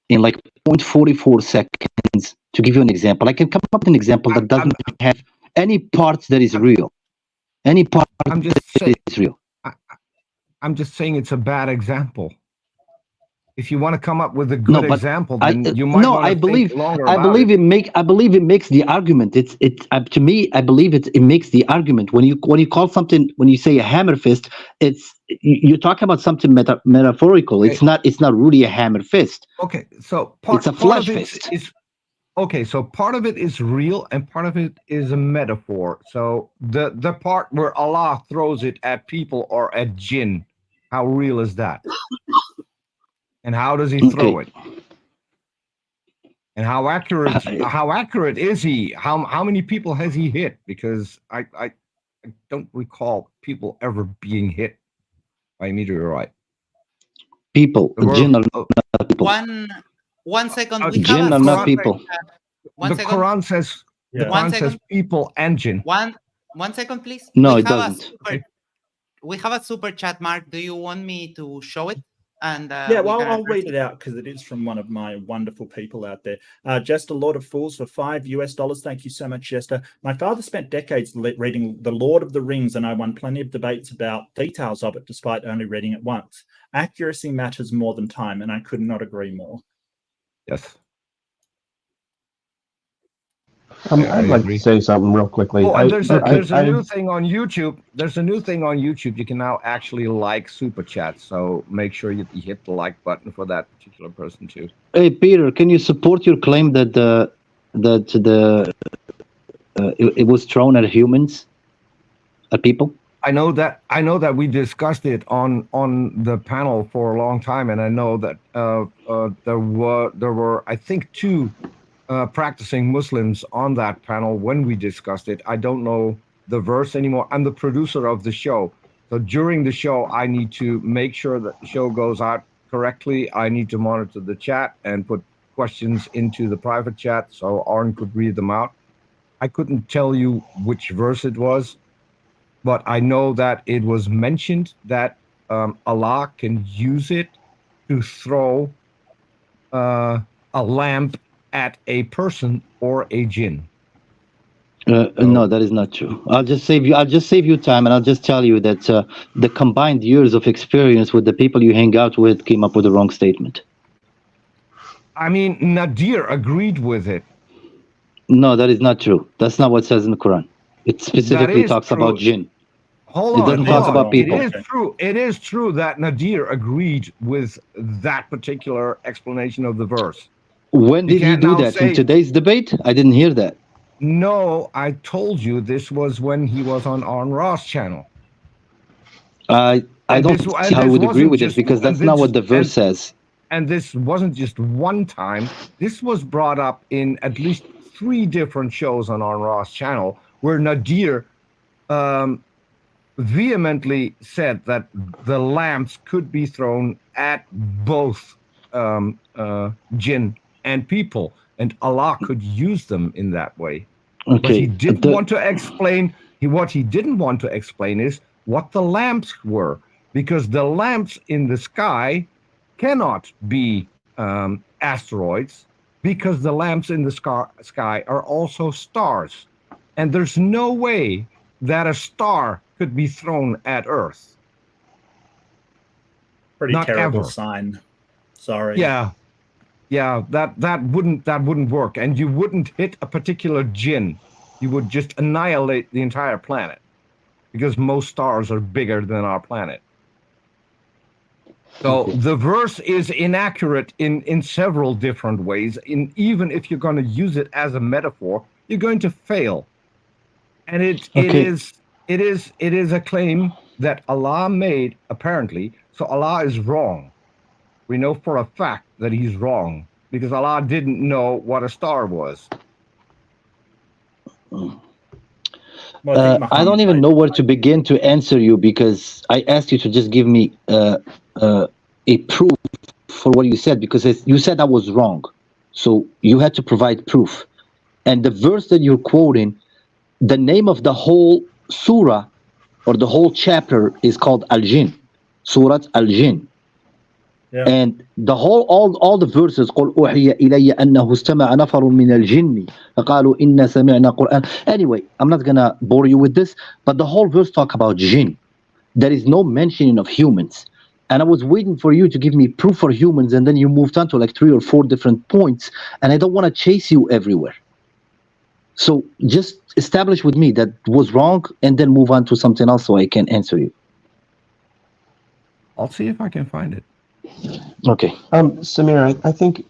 in like 0.44 seconds to give you an example. I can come up with an example that doesn't have any parts that is real. Any part that is real. I'm just saying it's a bad example. If you want to come up with a good example, then you might want to think longer about it. I believe it makes the argument. It's to me, I believe it makes the argument. When you call something, when you say a hammer fist, you're talking about something metaphorical. Okay. It's not really a hammer fist. Okay, so it's a flesh fist. Okay, so part of it is real and part of it is a metaphor. So the part where Allah throws it at people or at jinn, how real is that? And how does he throw it? And how accurate is he? How many people has he hit? Because I don't recall people ever being hit by a meteorite. People, jinn are not people. 1 second. We Jinn have are a not super, people. one The second. Quran says the One Quran says second. people and jinn. One second, please. No, we it have doesn't. We have a super chat, Mark. Do you want me to show it? And yeah, we well, can I'll address read it out because it is from one of my wonderful people out there. Just a Lord of Fools for $5. Thank you so much, Jester. My father spent decades reading The Lord of the Rings, and I won plenty of debates about details of it, despite only reading it once. Accuracy matters more than time, and I could not agree more. Yes. I'd like to say something real quickly. Oh, and there's a new thing on YouTube. There's a new thing on YouTube. You can now actually like super chats. So make sure you hit the like button for that particular person too. Hey, Peter, can you support your claim that it was thrown at humans, at people? I know that we discussed it on the panel for a long time, and I know that there were I think two practicing Muslims on that panel when we discussed it. I don't know the verse anymore. I'm the producer of the show, so during the show I need to make sure that the show goes out correctly. I need to monitor the chat and put questions into the private chat so Arn could read them out. I couldn't tell you which verse it was, but I know that it was mentioned that Allah can use it to throw a lamp at a person or a jinn. No, that is not true. I'll just save you time, and I'll just tell you that the combined years of experience with the people you hang out with came up with the wrong statement. I mean, Nadir agreed with it. No, that is not true. That's not what it says in the Quran. It specifically talks about jinn. Hold on. It doesn't talk about people. It is true that Nadir agreed with that particular explanation of the verse. When did he do that? In today's debate? I didn't hear that. No, I told you this was when he was on Arn Ross' channel. I don't see how I would agree with this because that's not what the verse says. And this wasn't just one time. This was brought up in at least 3 different shows on Arn Ross' channel where Nadir vehemently said that the lamps could be thrown at both jinn and people, and Allah could use them in that way. Okay. What he didn't want to explain, what he didn't want to explain is what the lamps were, because the lamps in the sky cannot be asteroids, because the lamps in the sky are also stars, and there's no way that a star could be thrown at Earth. Pretty Not terrible ever. sign. Sorry. Yeah, that wouldn't work, and you wouldn't hit a particular jinn. You would just annihilate the entire planet, because most stars are bigger than our planet. So the verse is inaccurate in several different ways. Even if you're going to use it as a metaphor, you're going to fail. And it is a claim that Allah made, apparently. So Allah is wrong. We know for a fact that he's wrong because Allah didn't know what a star was. I don't even know where to begin to answer you because I asked you to just give me a proof for what you said, because you said I was wrong. So you had to provide proof. And the verse that you're quoting, the name of the whole surah or the whole chapter is called Al-Jinn, Surat Al-Jinn. Yeah. And the whole all the verses قل أوحي إلي أنه استمع نفر من الجن فقالوا إنا سمعنا قرآن. Anyway, I'm not gonna bore you with this, but the whole verse talk about jinn. There is no mentioning of humans. And I was waiting for you to give me proof for humans, and then you moved on to like 3 or 4 different points, and I don't want to chase you everywhere. So just establish with me that was wrong, and then move on to something else so I can answer you. I'll see if I can find it. Okay. Samir, I think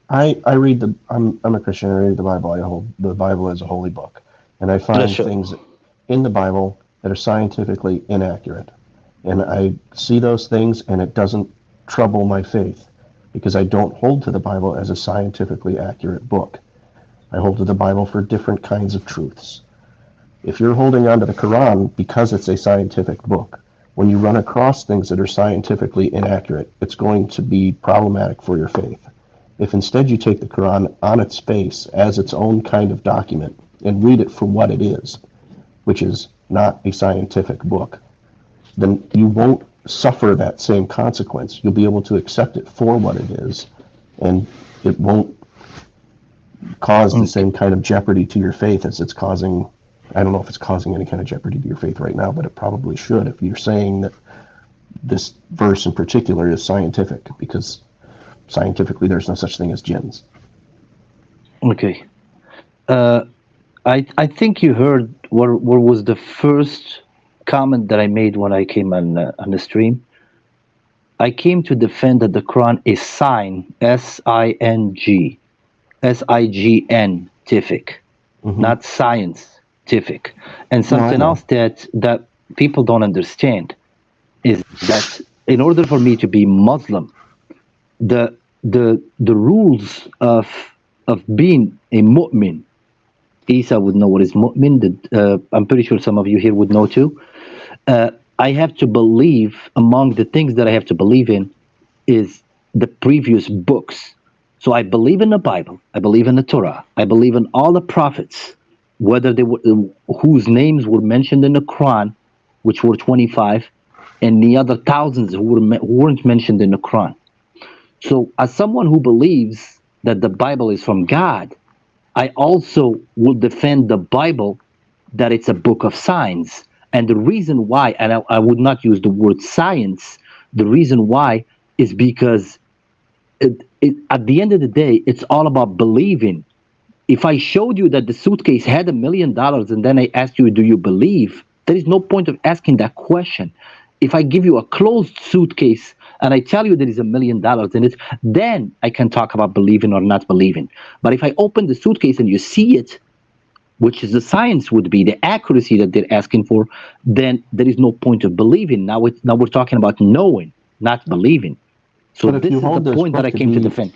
I read I'm a Christian. I read the Bible. I hold the Bible as a holy book, and I find things in the Bible that are scientifically inaccurate, and I see those things, and it doesn't trouble my faith because I don't hold to the Bible as a scientifically accurate book. I hold to the Bible for different kinds of truths. If you're holding on to the Quran because it's a scientific book, when you run across things that are scientifically inaccurate, it's going to be problematic for your faith. If instead you take the Quran on its face as its own kind of document and read it for what it is, which is not a scientific book, then you won't suffer that same consequence. You'll be able to accept it for what it is, and it won't cause the same kind of jeopardy to your faith as it's causing. I don't know if it's causing any kind of jeopardy to your faith right now, but it probably should if you're saying that this verse in particular is scientific, because scientifically there's no such thing as jinns. Okay. I think you heard what was the first comment that I made when I came on the stream. I came to defend that the Quran is SING, scientific, not scientific. And something else that people don't understand is that in order for me to be Muslim, the rules of being a mu'min, Isa would know what is mu'min. I'm pretty sure some of you here would know too. I have to believe, among the things that I have to believe in is the previous books. So I believe in the Bible, I believe in the Torah, I believe in all the prophets, whether they were whose names were mentioned in the Quran, which were 25, and the other thousands who weren't mentioned in the Quran. So as someone who believes that the Bible is from God, I also will defend the Bible that it's a book of science. And the reason why, and I would not use the word science, the reason why is because at the end of the day, it's all about believing. If I showed you that the suitcase had $1 million and then I asked you, do you believe? There is no point of asking that question. If I give you a closed suitcase and I tell you there is $1 million in it, then I can talk about believing or not believing. But if I open the suitcase and you see it, which is the science would be, the accuracy that they're asking for, then there is no point of believing. Now we're talking about knowing, not believing. So this is the point that I came to defend.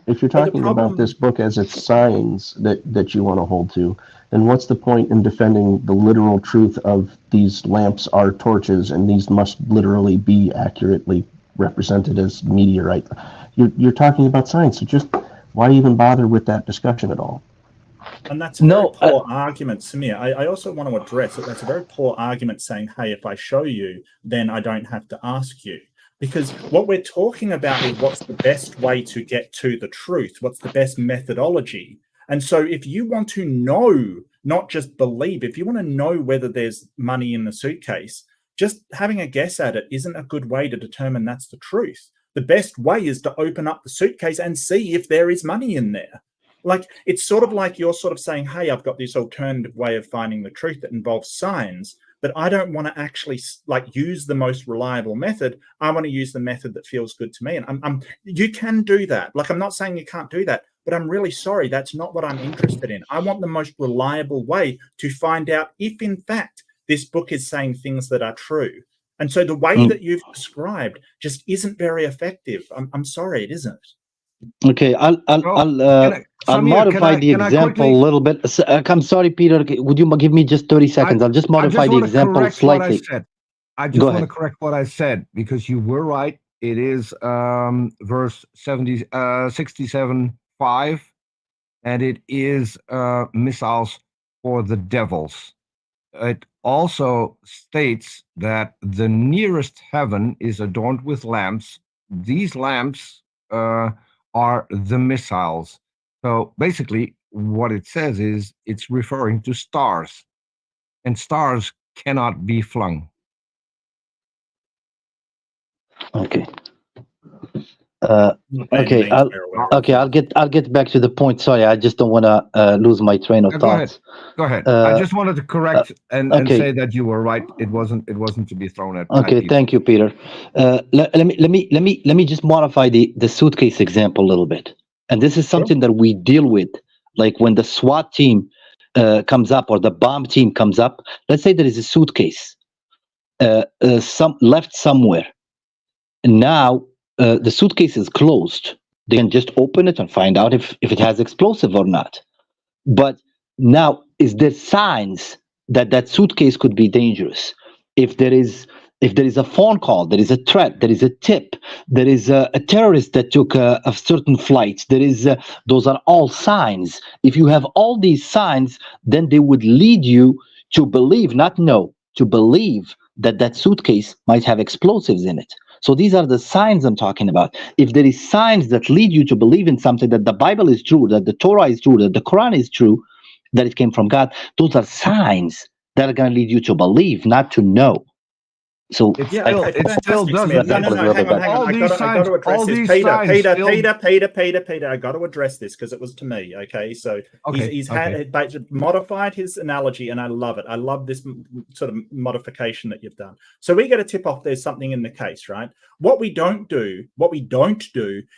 If you're talking about this book as its signs that you want to hold to, then what's the point in defending the literal truth of these lamps are torches and these must literally be accurately represented as meteorite? You're talking about science, so just why even bother with that discussion at all? And that's a very poor argument, Samir. I also want to address that. That's a very poor argument saying, hey, if I show you, then I don't have to ask you. Because what we're talking about is what's the best way to get to the truth, what's the best methodology. And so if you want to know, not just believe, if you want to know whether there's money in the suitcase, just having a guess at it isn't a good way to determine that's the truth. The best way is to open up the suitcase and see if there is money in there. Like, it's sort of like you're sort of saying, hey, I've got this alternative way of finding the truth that involves signs, but I don't want to actually like use the most reliable method. I want to use the method that feels good to me. And you can do that. Like, I'm not saying you can't do that, but I'm really sorry. That's not what I'm interested in. I want the most reliable way to find out if, in fact, this book is saying things that are true. And so the way that you've described just isn't very effective. I'm sorry, it isn't. Okay, I'll modify the example a little bit. I'm sorry, Peter. Would you give me just 30 seconds? I'll just modify the example slightly. I just want to correct what I said, because you were right. It is verse 67:5, and it is missiles for the devils. It also states that the nearest heaven is adorned with lamps. These lamps are the missiles. So basically what it says is it's referring to stars, and stars cannot be flung. Okay. Okay. I'll get back to the point. Sorry, I just don't want to lose my train of thoughts. Go ahead. I just wanted to correct and say that you were right. It wasn't to be thrown at. Okay, thank you, Peter. Let me just modify the suitcase example a little bit. And this is something that we deal with, like when the SWAT team comes up or the bomb team comes up. Let's say there is a suitcase left somewhere, and now the suitcase is closed. They can just open it and find out if it has explosive or not. But now, is there signs that suitcase could be dangerous? If there is if there is a phone call, there is a threat, there is a tip, there is a terrorist that took a certain flight, those are all signs. If you have all these signs, then they would lead you to believe, not know, to believe that suitcase might have explosives in it. So these are the signs I'm talking about. If there is signs that lead you to believe in something, that the Bible is true, that the Torah is true, that the Quran is true, that it came from God, those are signs that are going to lead you to believe, not to know. So it still doesn't. No, hang on. I got to address this. Peter, I got to address this because it was to me. Okay, so he's modified his analogy, and I love it. I love this sort of modification that you've done. So we get a tip off. There's something in the case, right? What we don't do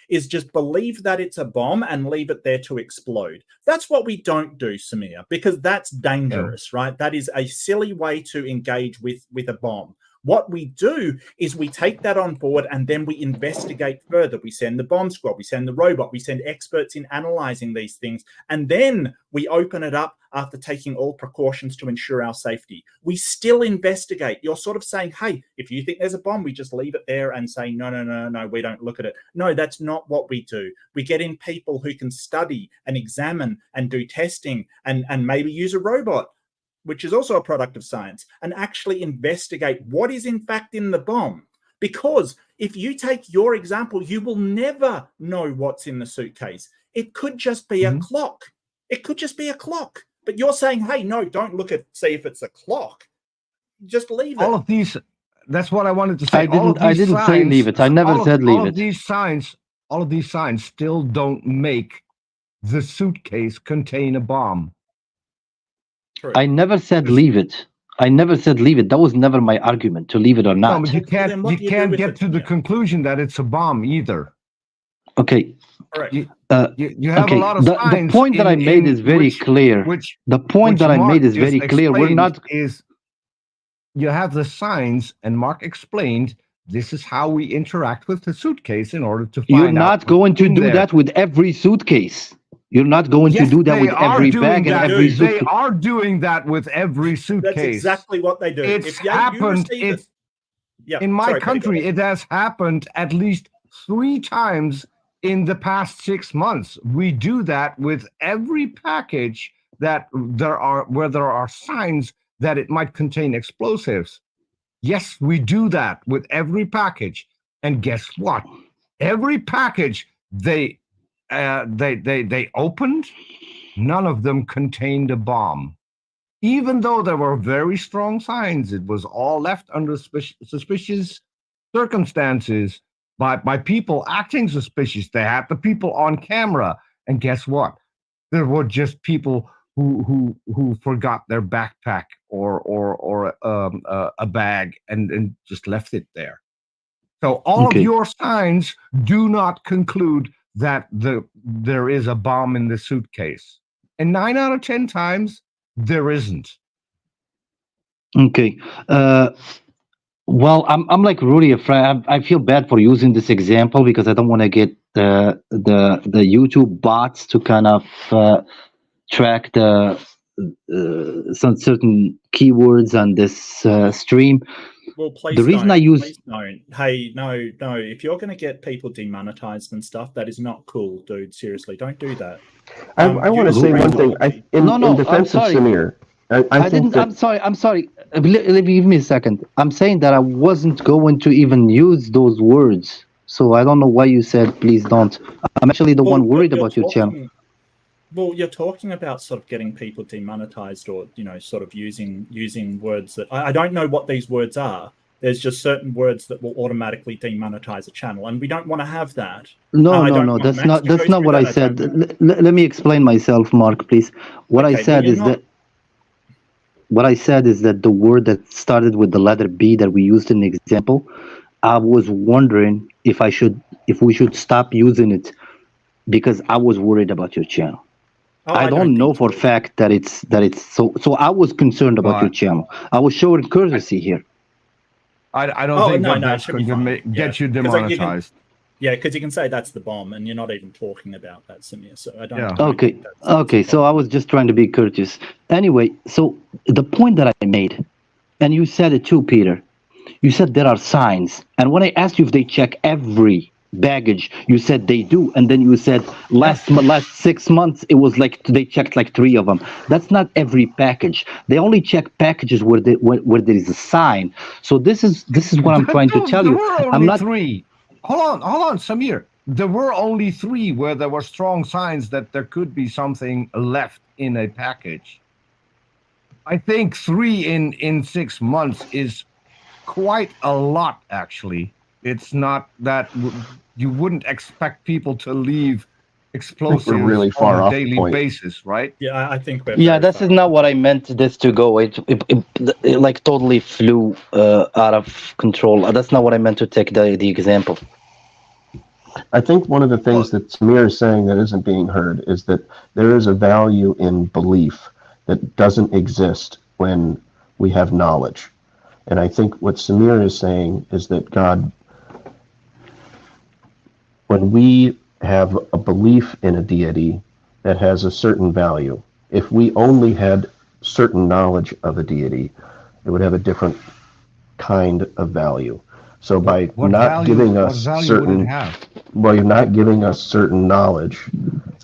is just believe that it's a bomb and leave it there to explode. That's what we don't do, Samir, because that's dangerous, right? That is a silly way to engage with a bomb. What we do is we take that on board and then we investigate further. We send the bomb squad, we send the robot, we send experts in analyzing these things, and then we open it up after taking all precautions to ensure our safety. We still investigate. You're sort of saying, hey, if you think there's a bomb, we just leave it there and say, no, we don't look at it. No, that's not what we do. We get in people who can study and examine and do testing and maybe use a robot, which is also a product of science, and actually investigate what is in fact in the bomb. Because if you take your example, you will never know what's in the suitcase. It could just be a clock. It could just be a clock. But you're saying, hey, no, don't look at, see if it's a clock. Just leave it. All of these, that's what I wanted to say. I didn't say leave it. I never said leave it. All of these signs still don't make the suitcase contain a bomb. I never said leave it. I never said leave it. That was never my argument, to leave it or not. No, but you can't get to the conclusion that it's a bomb either. Okay. Correct. You have a lot of signs. The point that I made is very clear. The point that I made is very clear. We're not. You have the signs, and Mark explained this is how we interact with the suitcase in order to find out. You're not going to do that with every suitcase. You're not going to do that with every bag and every suitcase. They are doing that with every suitcase. That's exactly what they do. It's happened. In my country, it has happened at least 3 times in the past 6 months. We do that with every package where there are signs that it might contain explosives. Yes, we do that with every package. And guess what? Every package they opened, none of them contained a bomb. Even though there were very strong signs, it was all left under suspicious circumstances by people acting suspicious. They had the people on camera, and guess what? There were just people who forgot their backpack or a bag and just left it there. So all of your signs do not conclude that there is a bomb in the suitcase. And 9 out of 10 times, there isn't. Okay. Well, I'm like Rudy. I feel bad for using this example because I don't want to get the YouTube bots to kind of track some certain keywords on this stream. Well, please the reason I use don't. Hey, no. If you're going to get people demonetized and stuff, that is not cool, dude. Seriously, don't do that. I want to say one thing. In defense of Samir, I'm sorry. Give me a second. I'm saying that I wasn't going to even use those words. So I don't know why you said please don't. I'm actually the one worried about your channel. Well, you're talking about sort of getting people demonetized or, sort of using words that I don't know what these words are. There's just certain words that will automatically demonetize a channel, and we don't want to have that. No. That's not what I said. Let me explain myself, Mark, please. What I said is that the word that started with the letter B that we used in the example, I was wondering if we should stop using it because I was worried about your channel. I don't know for a fact that it's so I was concerned about your channel. I was showing courtesy here. I don't think that's going to get you demonetized. Because you can say that's the bomb, and you're not even talking about that, Samir. So I don't. Yeah. Okay. So I was just trying to be courteous. Anyway, so the point that I made, and you said it too, Peter. You said there are signs, and when I asked you if they check every baggage, you said they do, and then you said last 6 months it was like they checked like 3 of them. That's not every package. They only check packages where there is a sign. So this is what I'm trying to tell you. There were I'm only not 3. Hold on, Samir. There were only 3 where there were strong signs that there could be something left in a package. I think 3 in 6 months is quite a lot, actually. It's not that you wouldn't expect people to leave explosives really on far a off daily point. basis, right? Yeah, I think we're Yeah, this is not what I meant this to go. It like totally flew out of control. That's not what I meant to take the example. I think one of the things that Samir is saying that isn't being heard is that there is a value in belief that doesn't exist when we have knowledge. And I think what Samir is saying is that God, when we have a belief in a deity that has a certain value, if we only had certain knowledge of a deity, it would have a different kind of value. So by not giving us certain, well, you're not giving us certain knowledge,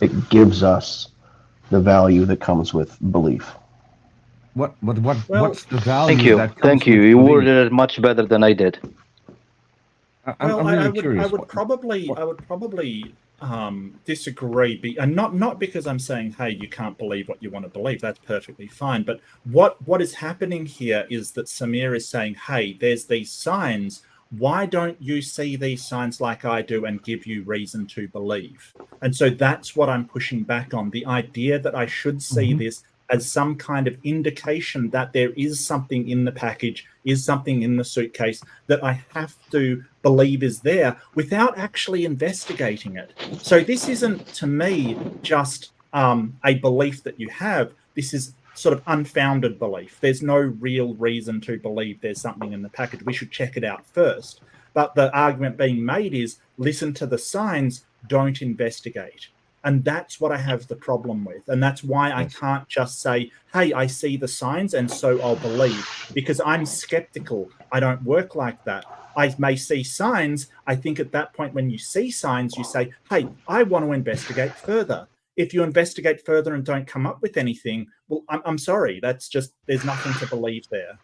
it gives us the value that comes with belief. What's the value? Thank you, that comes thank you. with You belief? worded it much better than I did. I'm really curious. I would probably disagree, and not because I'm saying, hey, you can't believe what you want to believe. That's perfectly fine. But what is happening here is that Samir is saying, hey, there's these signs. Why don't you see these signs like I do and give you reason to believe? And so that's what I'm pushing back on. The idea that I should see this as some kind of indication that there is something in the package, is something in the suitcase that I have to believe is there without actually investigating it. So this isn't, to me, just a belief that you have. This is sort of unfounded belief. There's no real reason to believe there's something in the package. We should check it out first. But the argument being made is listen to the signs, don't investigate. And that's what I have the problem with. And that's why I can't just say, hey, I see the signs and so I'll believe, because I'm skeptical. I don't work like that. I may see signs. I think at that point, when you see signs, you say, hey, I want to investigate further. If you investigate further and don't come up with anything, well, I'm sorry. That's just, there's nothing to believe there.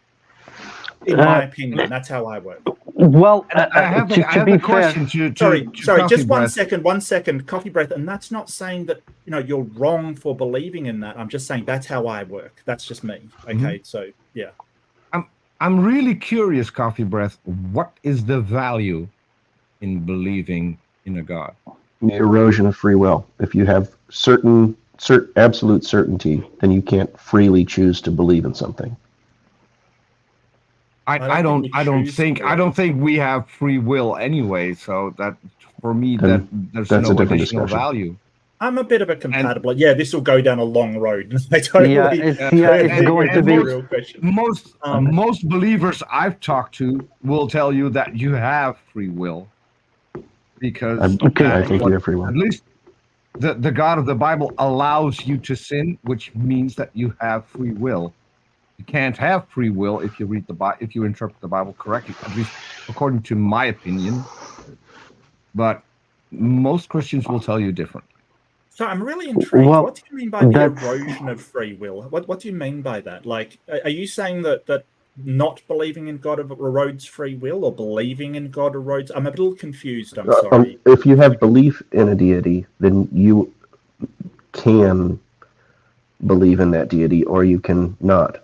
In my opinion, that's how I work. Well, I have a question to sorry, just Coffee 1 second, Coffee Breath, and that's not saying that you're wrong for believing in that. I'm just saying that's how I work. That's just me. Okay, so yeah. I'm really curious, Coffee Breath. What is the value in believing in a God? The erosion of free will. If you have absolute certainty, then you can't freely choose to believe in something. I don't think we have free will anyway. So that, for me, there's no additional value. I'm a bit of a compatible. This will go down a long road. I totally. It's going to be real question. Most believers I've talked to will tell you that you have free will, because I think you have free will. At least the God of the Bible allows you to sin, which means that you have free will. You can't have free will if you read if you interpret the Bible correctly, at least according to my opinion. But most Christians will tell you differently. So I'm really intrigued. What do you mean by the erosion of free will? What do you mean by that? Like, are you saying that not believing in God erodes free will, or believing in God erodes? I'm a little confused. I'm sorry. If you have belief in a deity, then you can believe in that deity, or you can not.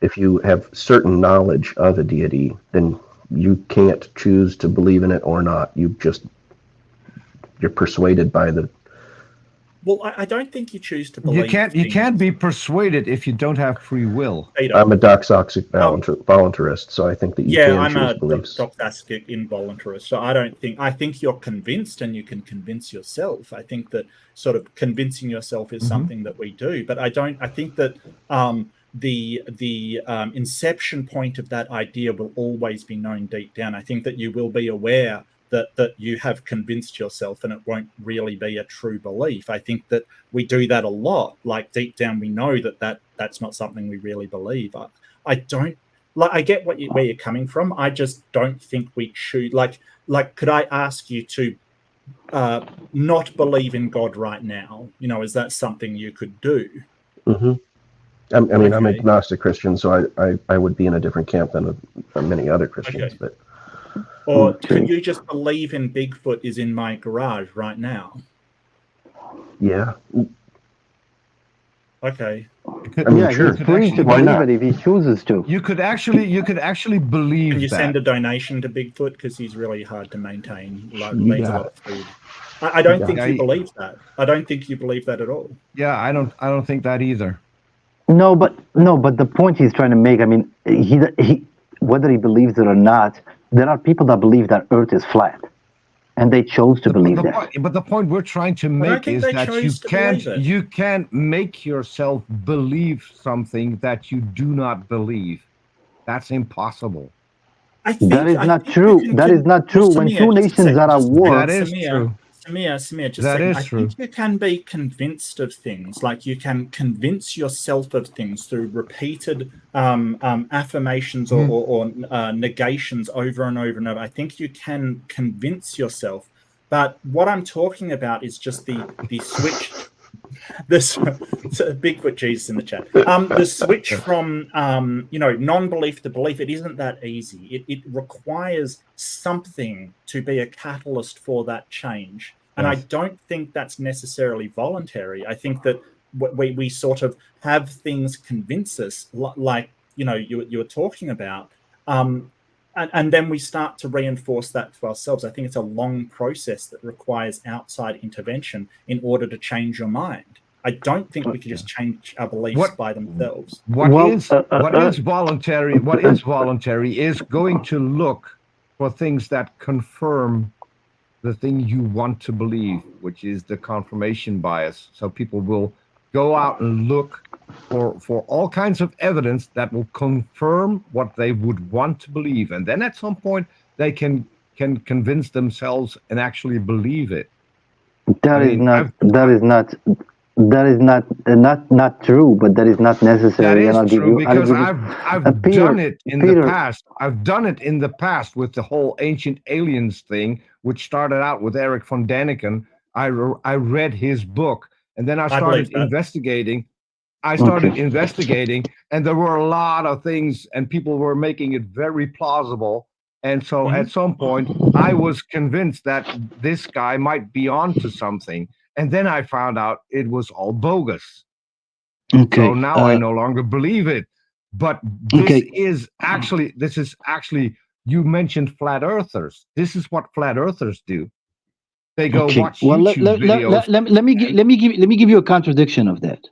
If you have certain knowledge of a deity, then you can't choose to believe in it or not. You're persuaded by the. Well, I don't think you choose to believe. You can't be persuaded if you don't have free will. I'm a doxastic voluntarist, so I think that you can choose beliefs. I'm a doxastic involuntarist, so I think you're convinced, and you can convince yourself. I think that sort of convincing yourself is something that we do, but I think that the inception point of that idea will always be known deep down. I think that you will be aware that you have convinced yourself, and it won't really be a true belief. I think that we do that a lot. Like, deep down, we know that that's not something we really believe. I don't like I get where you're coming from. I just don't think we should like could I ask you to not believe in God right now? Is that something you could do? Mm-hmm. I mean, I'm agnostic Christian, so I would be in a different camp than many other Christians. Okay. Or could you just believe in Bigfoot is in my garage right now? Yeah. Okay. He's free to believe it if he chooses to. You could actually believe. Can you that. send a donation to Bigfoot because he's really hard to maintain? Needs a lot of food. I don't think you believe that. I don't think you believe that at all. Yeah, I don't think that either. No, but the point he's trying to make, I mean, he whether he believes it or not, there are people that believe that Earth is flat, and they chose to believe that. But the point we're trying to make is that you can't make yourself believe something that you do not believe. That's impossible. That is not true. That is not true. When two nations are at war, that is true. Samir, just I think you can be convinced of things. Like you can convince yourself of things through repeated affirmations or negations over and over and over. I think you can convince yourself. But what I'm talking about is just the switch. This Bigfoot Jesus in the chat. The switch from non-belief to belief. It isn't that easy. It requires something to be a catalyst for that change, and I don't think that's necessarily voluntary. I think that we sort of have things convince us, like you were talking about, and then we start to reinforce that to ourselves. I think it's a long process that requires outside intervention in order to change your mind. I don't think we can just change our beliefs by themselves. What is voluntary? What is voluntary is going to look for things that confirm the thing you want to believe, which is the confirmation bias. So people will go out and look for all kinds of evidence that will confirm what they would want to believe, and then at some point they can convince themselves and actually believe it. That is not true, but that is not necessary. That is true because I've done it in the past. I've done it in the past with the whole ancient aliens thing, which started out with Eric von Däniken. I read his book, and then I started investigating. And there were a lot of things, and people were making it very plausible. And so at some point, I was convinced that this guy might be onto something. And then I found out it was all bogus. Okay. So now I no longer believe it. But this is actually, you mentioned flat earthers. This is what flat earthers do. They go watch YouTube videos. Let me give you a contradiction of that.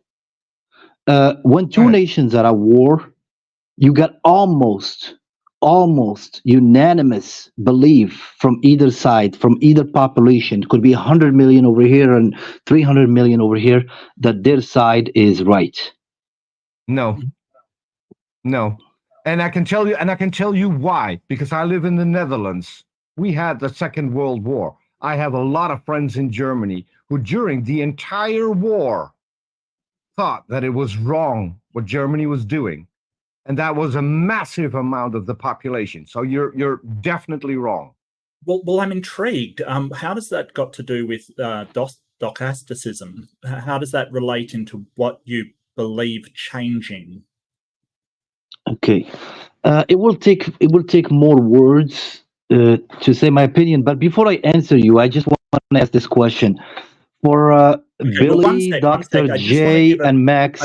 When two nations are at war, you got almost unanimous belief from either side, from either population. It could be 100 million over here and 300 million over here, that their side is right. No. And I can tell you why, because I live in the Netherlands. We had the Second World War. I have a lot of friends in Germany who during the entire war thought that it was wrong what Germany was doing. And that was a massive amount of the population. So you're definitely wrong. Well, I'm intrigued. How does that got to do with stochasticism? How does that relate into what you believe changing? Okay, it will take more words to say my opinion. But before I answer you, I just want to ask this question for Billy, Dr. J, and Max.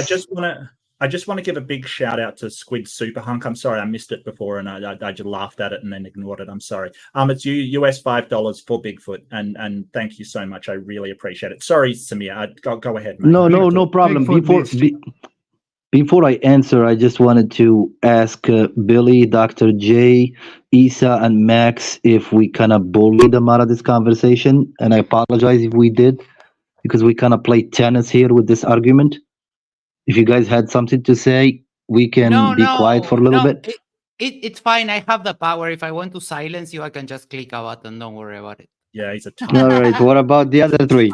I just want to give a big shout out to Squid Superhunk. I'm sorry I missed it before and I just laughed at it and then ignored it. I'm sorry. It's US $5 for Bigfoot and thank you so much. I really appreciate it. Sorry, Samir. Go ahead, mate. No problem. Before I answer, I just wanted to ask Billy, Dr. J, Isa, and Max if we kind of bullied them out of this conversation, and I apologize if we did, because we kind of played tennis here with this argument. If you guys had something to say, we can be quiet for a little bit. It's fine. I have the power. If I want to silence you, I can just click a button. Don't worry about it. Yeah, he's a All right. What about the other three?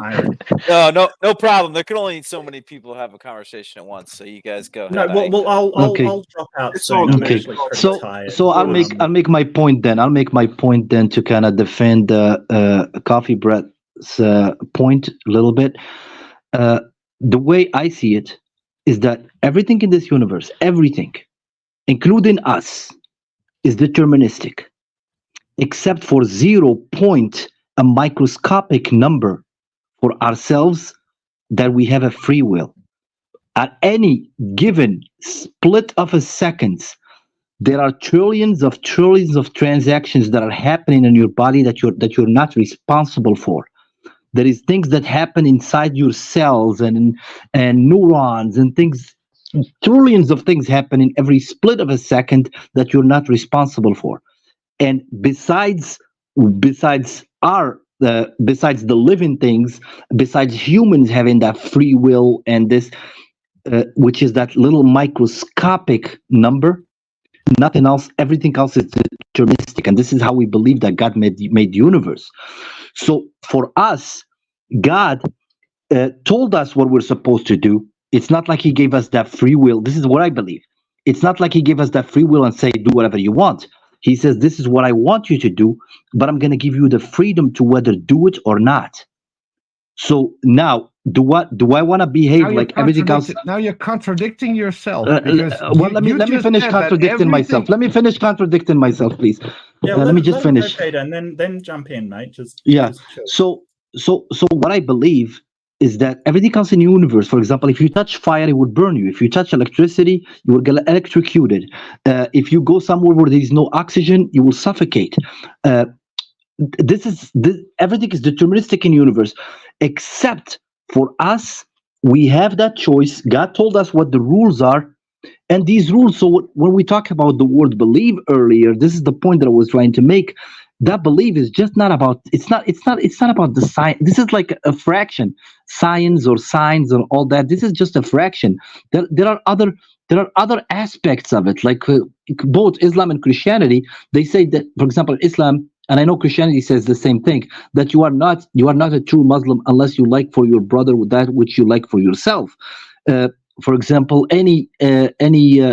No problem. There can only so many people have a conversation at once. So you guys go ahead. I'll drop out soon. Okay. So I'll make my point then. I'll make my point then to kind of defend CoffeeBreath's point a little bit. The way I see it is that everything in this universe, everything, including us, is deterministic, except for 0 point, a microscopic number for ourselves, that we have a free will. At any given split of a second, there are trillions of transactions that are happening in your body that you're not responsible for. There is things that happen inside your cells and neurons and things. Trillions of things happen in every split of a second that you're not responsible for. And besides the living things, besides humans having that free will and this, which is that little microscopic number, nothing else, everything else is deterministic. And this is how we believe that God made the universe. So for us, God told us what we're supposed to do. It's not like he gave us that free will. This is what I believe. It's not like he gave us that free will and say, do whatever you want. He says, this is what I want you to do, but I'm going to give you the freedom to whether do it or not. So now, do I want to behave like everything else? Now you're contradicting yourself. Let me finish contradicting myself. Let me finish contradicting myself, please. Yeah, let me just finish. Peter, and then jump in, mate. Just So what I believe is that everything else in the universe, for example, if you touch fire, it would burn you. If you touch electricity, you will get electrocuted. If you go somewhere where there is no oxygen, you will suffocate. Everything is deterministic in the universe, except for us. We have that choice. God told us what the rules are, and these rules. So when we talk about the word believe earlier, this is the point that I was trying to make. That belief is just not about. It's not about the science. This is like a fraction, science or signs or all that. This is just a fraction. There are other aspects of it, like both Islam and Christianity. They say that, for example, Islam, and I know Christianity says the same thing, that you are not a true Muslim unless you like for your brother that which you like for yourself. For example, any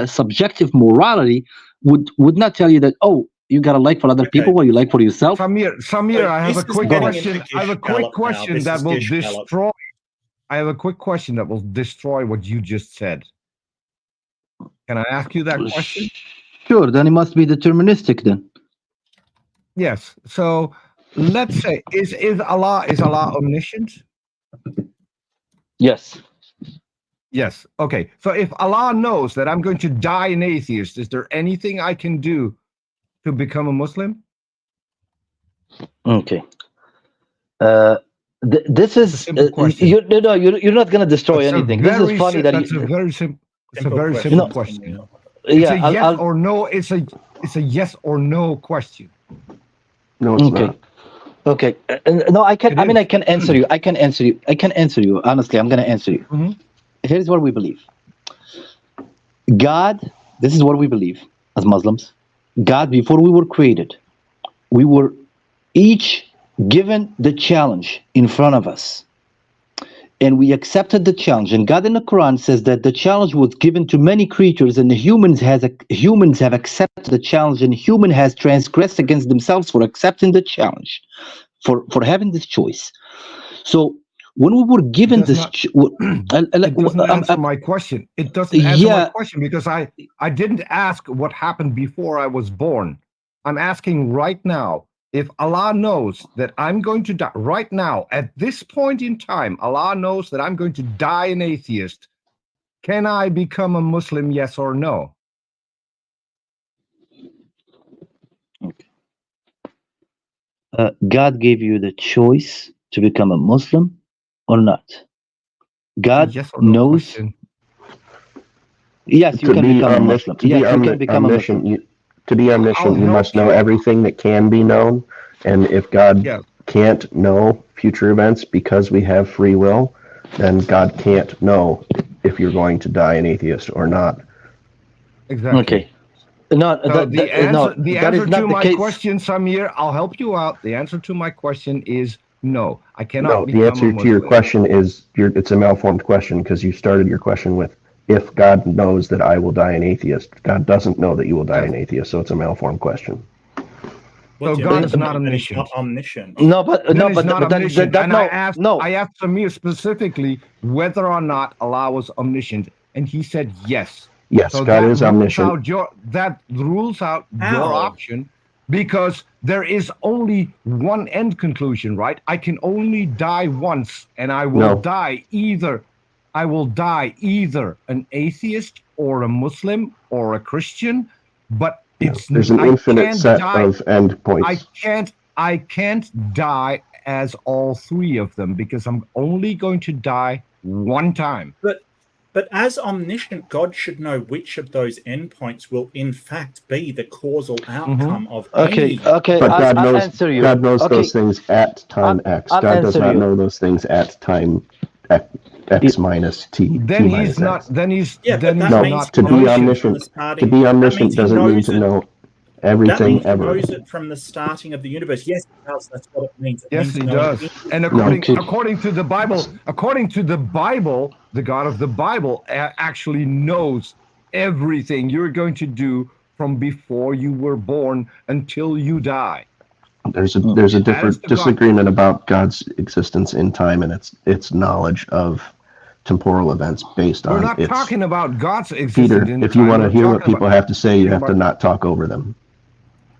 subjective morality would not tell you that, oh, you got to like for other people what you like for yourself. Samir, I have a quick question. I have a quick question that will destroy. I have a quick question that will destroy what you just said. Can I ask you that question? Sure. Then it must be deterministic then. Yes. So let's say is Allah omniscient? Yes. Yes. Okay. So if Allah knows that I'm going to die an atheist, is there anything I can do to become a Muslim? Okay. This is you're not going to destroy anything. This is funny that it's a very simple. It's a very simple question. It's a yes or no. It's a yes or no question. No, it's not. Okay. No, I can. I mean, I can answer you. I can answer you. Honestly, I'm going to answer you. Mm-hmm. Here's what we believe. God. This is what we believe as Muslims. God, before we were created, we were each given the challenge in front of us. And we accepted the challenge. And God in the Quran says that the challenge was given to many creatures, and the humans have accepted the challenge, and human has transgressed against themselves for accepting the challenge, for having this choice. So when we were given this, it doesn't answer my question. It doesn't answer my question because I didn't ask what happened before I was born. I'm asking right now. If Allah knows that I'm going to die right now, at this point in time, Allah knows that I'm going to die an atheist, can I become a Muslim, yes or no? Okay. God gave you the choice to become a Muslim or not. God knows. Question. Yes, you can become a Muslim. Yes, you can become a Muslim. To be omniscient, you must know everything that can be known. And if God can't know future events because we have free will, then God can't know if you're going to die an atheist or not. Exactly. Okay. No, So the answer is not to the my case. question, Samir, I'll help you out. The answer to my question is no. I cannot No, become the answer a to your Muslim. question is it's a malformed question because you started your question with, if God knows that I will die an atheist. God doesn't know that you will die an atheist, so it's a malformed question. So God is not omniscient. No, but Then no, he's but not that omniscient. And no, I asked Samir specifically whether or not Allah was omniscient, and he said yes. Yes, so God that is rules omniscient. out that rules out How? your option, because there is only one end conclusion, right? I can only die once, and I will die either an atheist or a Muslim or a Christian, but There's an infinite set of endpoints. I can't die as all three of them, because I'm only going to die one time. But as omniscient, God should know which of those endpoints will in fact be the causal outcome of any. But God knows those things at time X. God does not know those things at time X minus T. Then T he's not. X. Then he's. Yeah, then but he's that No, means to he be knows it from the omniscient, starting. to be That omniscient means he doesn't mean knows to it. know That everything means he ever. knows it from the starting of the universe. Yes, it does. That's what it means. It Yes, means he knowing does. it. And according to the Bible, the God of the Bible actually knows everything you're going to do from before you were born until you die. There's a different disagreement about God's existence in time and its knowledge of temporal events based We're on not its. talking about God's existence Peter, in if you time. want to We're hear what talking people about- have to say, you have to about- not talk over them.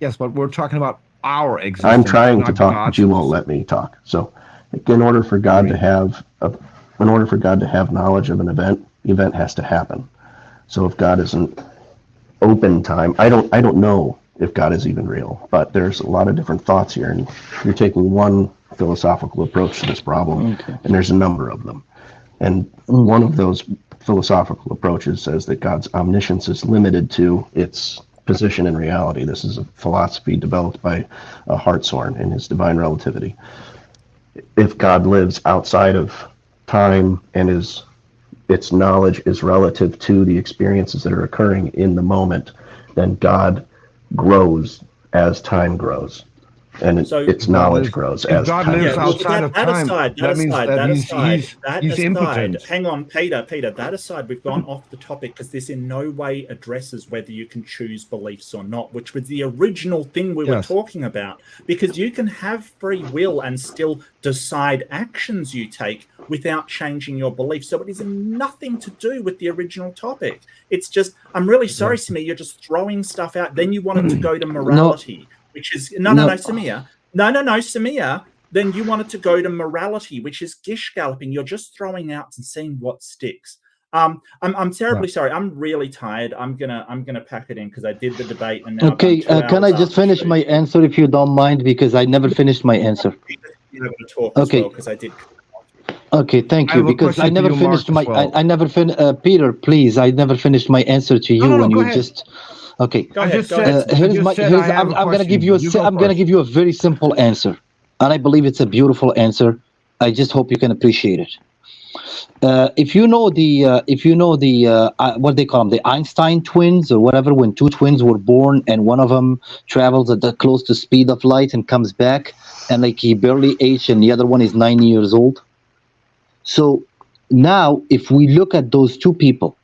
Yes, but we're talking about our existence. I'm trying to not talk, God's. but you won't let me talk. So, in order for God to have knowledge of an event, the event has to happen. So, if God isn't open time, I don't know if God is even real. But there's a lot of different thoughts here, and you're taking one philosophical approach to this problem, and there's a number of them. And one of those philosophical approaches says that God's omniscience is limited to its position in reality. This is a philosophy developed by Hartshorne in his Divine Relativity. If God lives outside of time and its knowledge is relative to the experiences that are occurring in the moment, then God grows as time grows. And its knowledge grows as time grows. outside of time, that means that he's impotent. Hang on, Peter, that aside, we've gone off the topic because this in no way addresses whether you can choose beliefs or not, which was the original thing we were talking about. Because you can have free will and still decide actions you take without changing your beliefs. So it is nothing to do with the original topic. It's just, I'm really sorry, Samir, you're just throwing stuff out. Then you wanted to go to morality. Which is Samir. Samir. Then you wanted to go to morality, which is gish galloping. You're just throwing out and seeing what sticks. I'm terribly sorry. I'm really tired. I'm gonna pack it in because I did the debate and now. Okay, can I just finish my answer if you don't mind, because I never finished my answer. You're able to talk as well because I did. Okay, thank you. Because I never finished my. I never finished. Peter, please. I never finished my answer to you when you just. Okay. Go ahead. I'm gonna give you a very simple answer, and I believe it's a beautiful answer. I just hope you can appreciate it. If you know the what they call them, the Einstein twins or whatever, when two twins were born and one of them travels at the close to speed of light and comes back, and like he barely aged, and the other one is 9 years old. So now, if we look at those two people.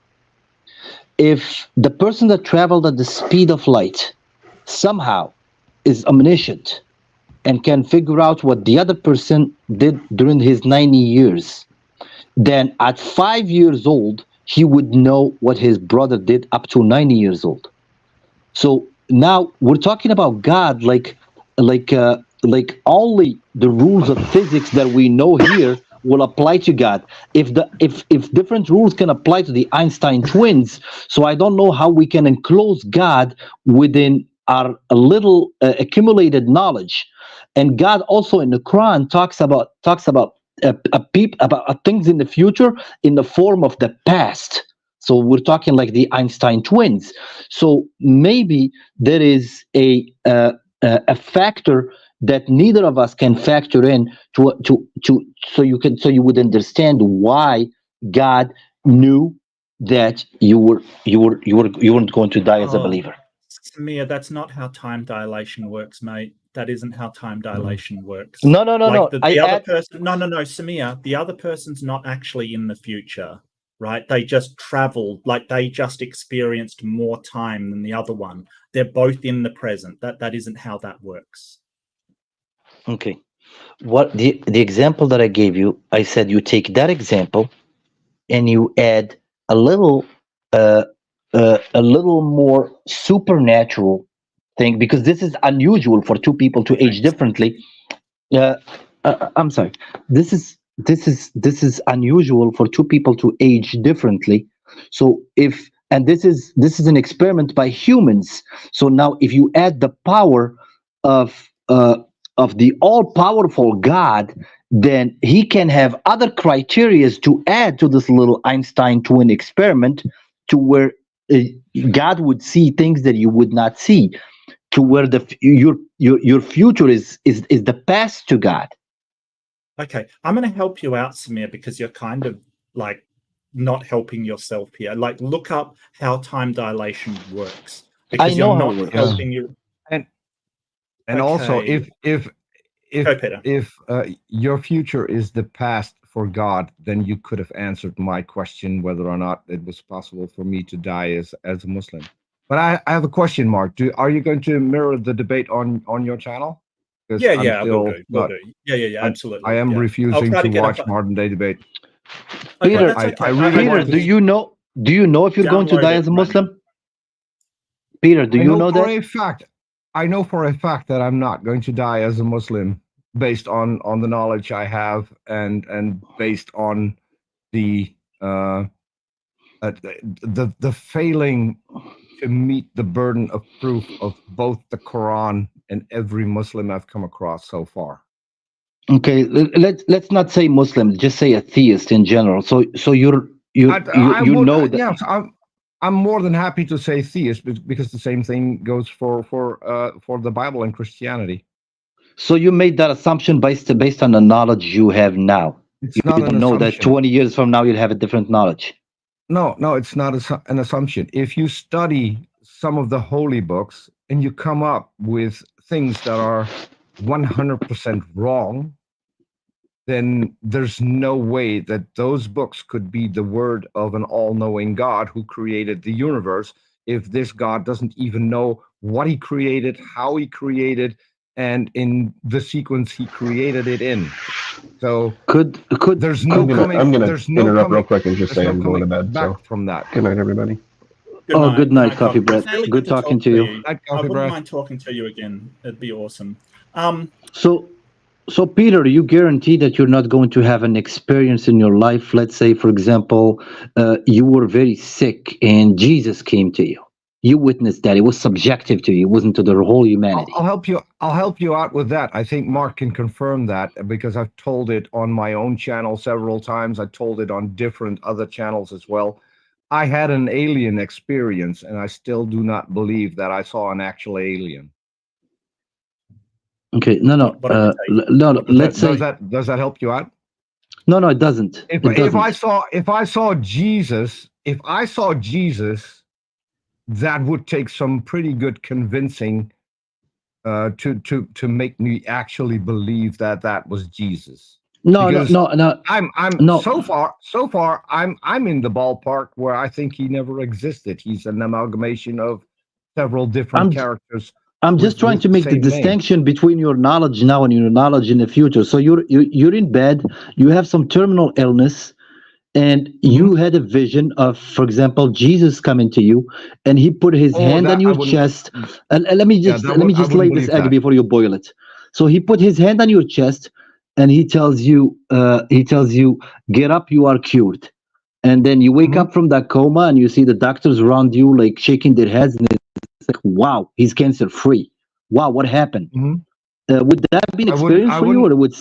If the person that traveled at the speed of light somehow is omniscient and can figure out what the other person did during his 90 years, then at 5 years old, he would know what his brother did up to 90 years old. So now we're talking about God like only the rules of physics that we know here will apply to God. If different rules can apply to the Einstein twins, so I don't know how we can enclose God within our little accumulated knowledge. And God also in the Quran talks about things in the future in the form of the past. So we're talking like the Einstein twins. So maybe there is a factor that neither of us can factor in so you would understand why God knew that you weren't going to die as a believer. Samir, that's not how time dilation works, mate. That isn't how time dilation works. No. The other person, no, Samir, the other person's not actually in the future, right? They just traveled, like they just experienced more time than the other one. They're both in the present. That isn't how that works. Okay. What the example that I gave you, I said you take that example and you add a little more supernatural thing, because this is unusual for two people to age differently. I'm sorry. This is unusual for two people to age differently. So this is an experiment by humans. So now if you add the power of the all-powerful God, then he can have other criterias to add to this little Einstein twin experiment, to where God would see things that you would not see, to where your future is the past to God. Okay, I'm going to help you out, Samir, because you're kind of like not helping yourself here. Like, look up how time dilation works, because I know you're how not it works. helping you. And also, if your future is the past for God, then you could have answered my question whether or not it was possible for me to die as a Muslim. But I have a question, Mark. Are you going to mirror the debate on your channel? Yeah, we'll do. Yeah, absolutely. I am refusing to watch modern day debate. Peter, Peter, do you know if you're going to die as a Muslim? Peter, do you know that? I know for a fact that I'm not going to die as a Muslim, based on the knowledge I have and based on the failing to meet the burden of proof of both the Quran and every Muslim I've come across so far. Okay, let's not say Muslim, just say a theist in general. So you know that. Yes, I'm more than happy to say theist, because the same thing goes for the Bible and Christianity. So you made that assumption based on the knowledge you have now. It's you not don't know that 20 years from now you'll have a different knowledge. No, it's not an assumption. If you study some of the holy books and you come up with things that are 100% wrong, then there's no way that those books could be the word of an all-knowing God who created the universe, if this God doesn't even know what he created, how he created, and in the sequence he created it in. So there's no coming. I'm gonna there's no interrupt coming, real quick and just say no I'm going to coming bed. back So from that. good night, everybody. Good night, CoffeeBreath. Really Good talking to you. I wouldn't mind talking to you again. It'd be awesome. So Peter, you guarantee that you're not going to have an experience in your life. Let's say, for example, you were very sick and Jesus came to you. You witnessed that. It was subjective to you. It wasn't to the whole humanity. I'll help you out with that. I think Mark can confirm that, because I've told it on my own channel several times. I told it on different other channels as well. I had an alien experience, and I still do not believe that I saw an actual alien. Okay, no. Let's say, does that help you out? No, it doesn't. If I saw Jesus, that would take some pretty good convincing to make me actually believe that was Jesus. No. So far I'm in the ballpark where I think he never existed. He's an amalgamation of several different characters. I'm just trying to make the distinction between your knowledge now and your knowledge in the future. So you're in bed, you have some terminal illness, and you had a vision of, for example, Jesus coming to you, and he put his hand on your chest. And let me just lay this egg before you boil it. So he put his hand on your chest, and he tells you, get up, you are cured. And then you wake up from that coma, and you see the doctors around you like shaking their heads, and it's like, wow, he's cancer free. Wow, what happened? Would that be an experience for you, or would?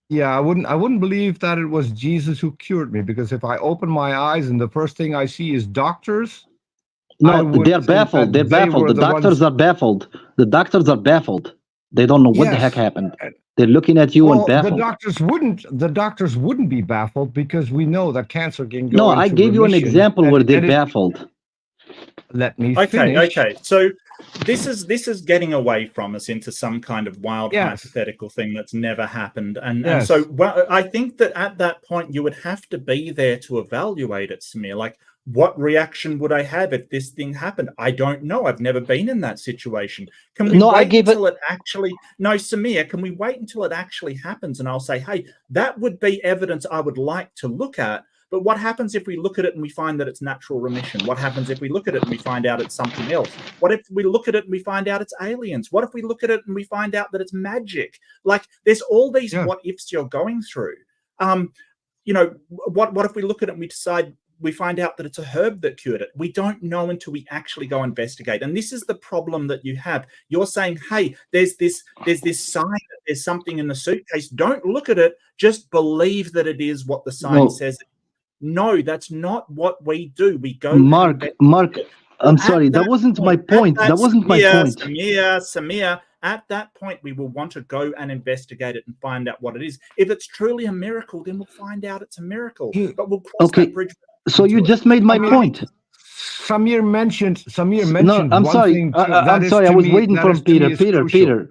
Yeah, I wouldn't believe that it was Jesus who cured me, because if I open my eyes and the first thing I see is doctors. No, they're baffled. They're baffled. The doctors are baffled. The doctors are baffled. They don't know what the heck happened. They're looking at you and baffled. The doctors wouldn't be baffled, because we know that cancer can go. No, I gave you an example where they're baffled. Let me Okay, finish. okay. So this is getting away from us into some kind of wild hypothetical thing that's never happened. And so I think that at that point you would have to be there to evaluate it, Samir. Like, what reaction would I have if this thing happened? I don't know. I've never been in that situation. Can we wait until it actually... No, Samir, can we wait until it actually happens? And I'll say, hey, that would be evidence I would like to look at. But what happens if we look at it and we find that it's natural remission? What happens if we look at it and we find out it's something else? What if we look at it and we find out it's aliens? What if we look at it and we find out that it's magic? Like, there's all these what ifs you're going through. You know, what if we look at it and we find out that it's a herb that cured it? We don't know until we actually go investigate. And this is the problem that you have. You're saying, hey, there's this sign that there's something in the suitcase. Don't look at it. Just believe that it is what the sign says. No, that's not what we do. We go. Mark, I'm sorry. That wasn't my point. That wasn't my point. Samir, at that point, we will want to go and investigate it and find out what it is. If it's truly a miracle, then we'll find out it's a miracle. But we'll cross that bridge. So you just made my point. Samir mentioned. No, I'm sorry. I'm sorry. I was waiting for Peter.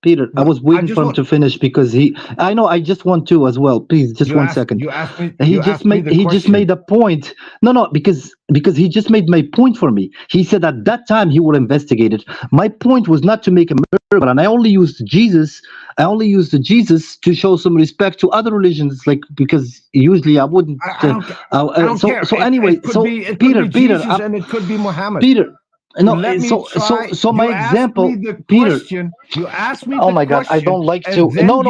Peter, I was waiting for him to finish because I know. I just want to as well. Please, just 1 second. He just made a point. No, because he just made my point for me. He said at that time he will investigate it. My point was not to make a miracle, and I only used Jesus. To show some respect to other religions, like, because usually I wouldn't. So anyway, Peter, and it could be Muhammad. Peter. No, so my example, Peter. You asked me. Oh my God, I don't like to. No,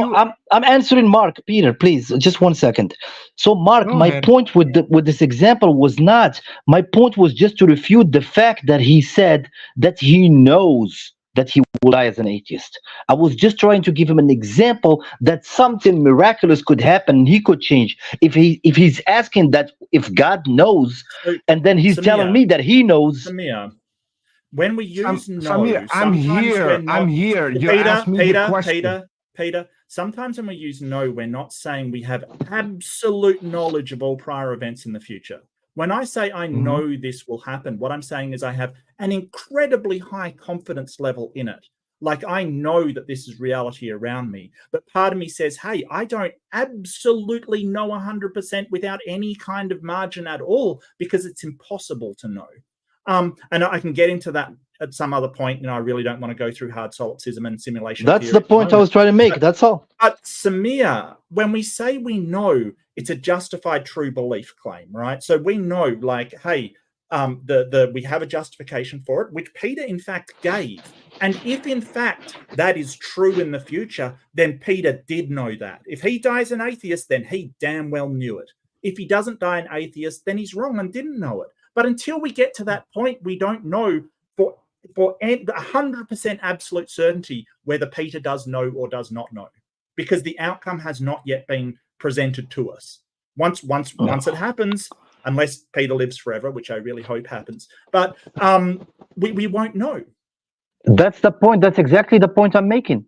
I'm answering Mark. Peter, please, just 1 second. So Mark, my point with this example was not. My point was just to refute the fact that he said that he knows that he will die as an atheist. I was just trying to give him an example that something miraculous could happen. He could change if he's asking that if God knows, and then he's telling me that he knows. Samir. When we use no, Samir, I'm here. You asked me the question. Peter, sometimes when we use no, we're not saying we have absolute knowledge of all prior events in the future. When I say I know this will happen, what I'm saying is I have an incredibly high confidence level in it. Like, I know that this is reality around me. But part of me says, hey, I don't absolutely know 100% without any kind of margin at all, because it's impossible to know. And I can get into that at some other point. You know, I really don't want to go through hard solipsism and simulation. That's the point I was trying to make. That's all. But Samir, when we say we know, it's a justified true belief claim, right? So we know, like, hey, we have a justification for it, which Peter in fact gave. And if in fact that is true in the future, then Peter did know that. If he dies an atheist, then he damn well knew it. If he doesn't die an atheist, then he's wrong and didn't know it. But until we get to that point, we don't know for 100% absolute certainty whether Peter does know or does not know, because the outcome has not yet been presented to us. Once it happens, unless Peter lives forever, which I really hope happens, but we won't know. That's the point. That's exactly the point I'm making.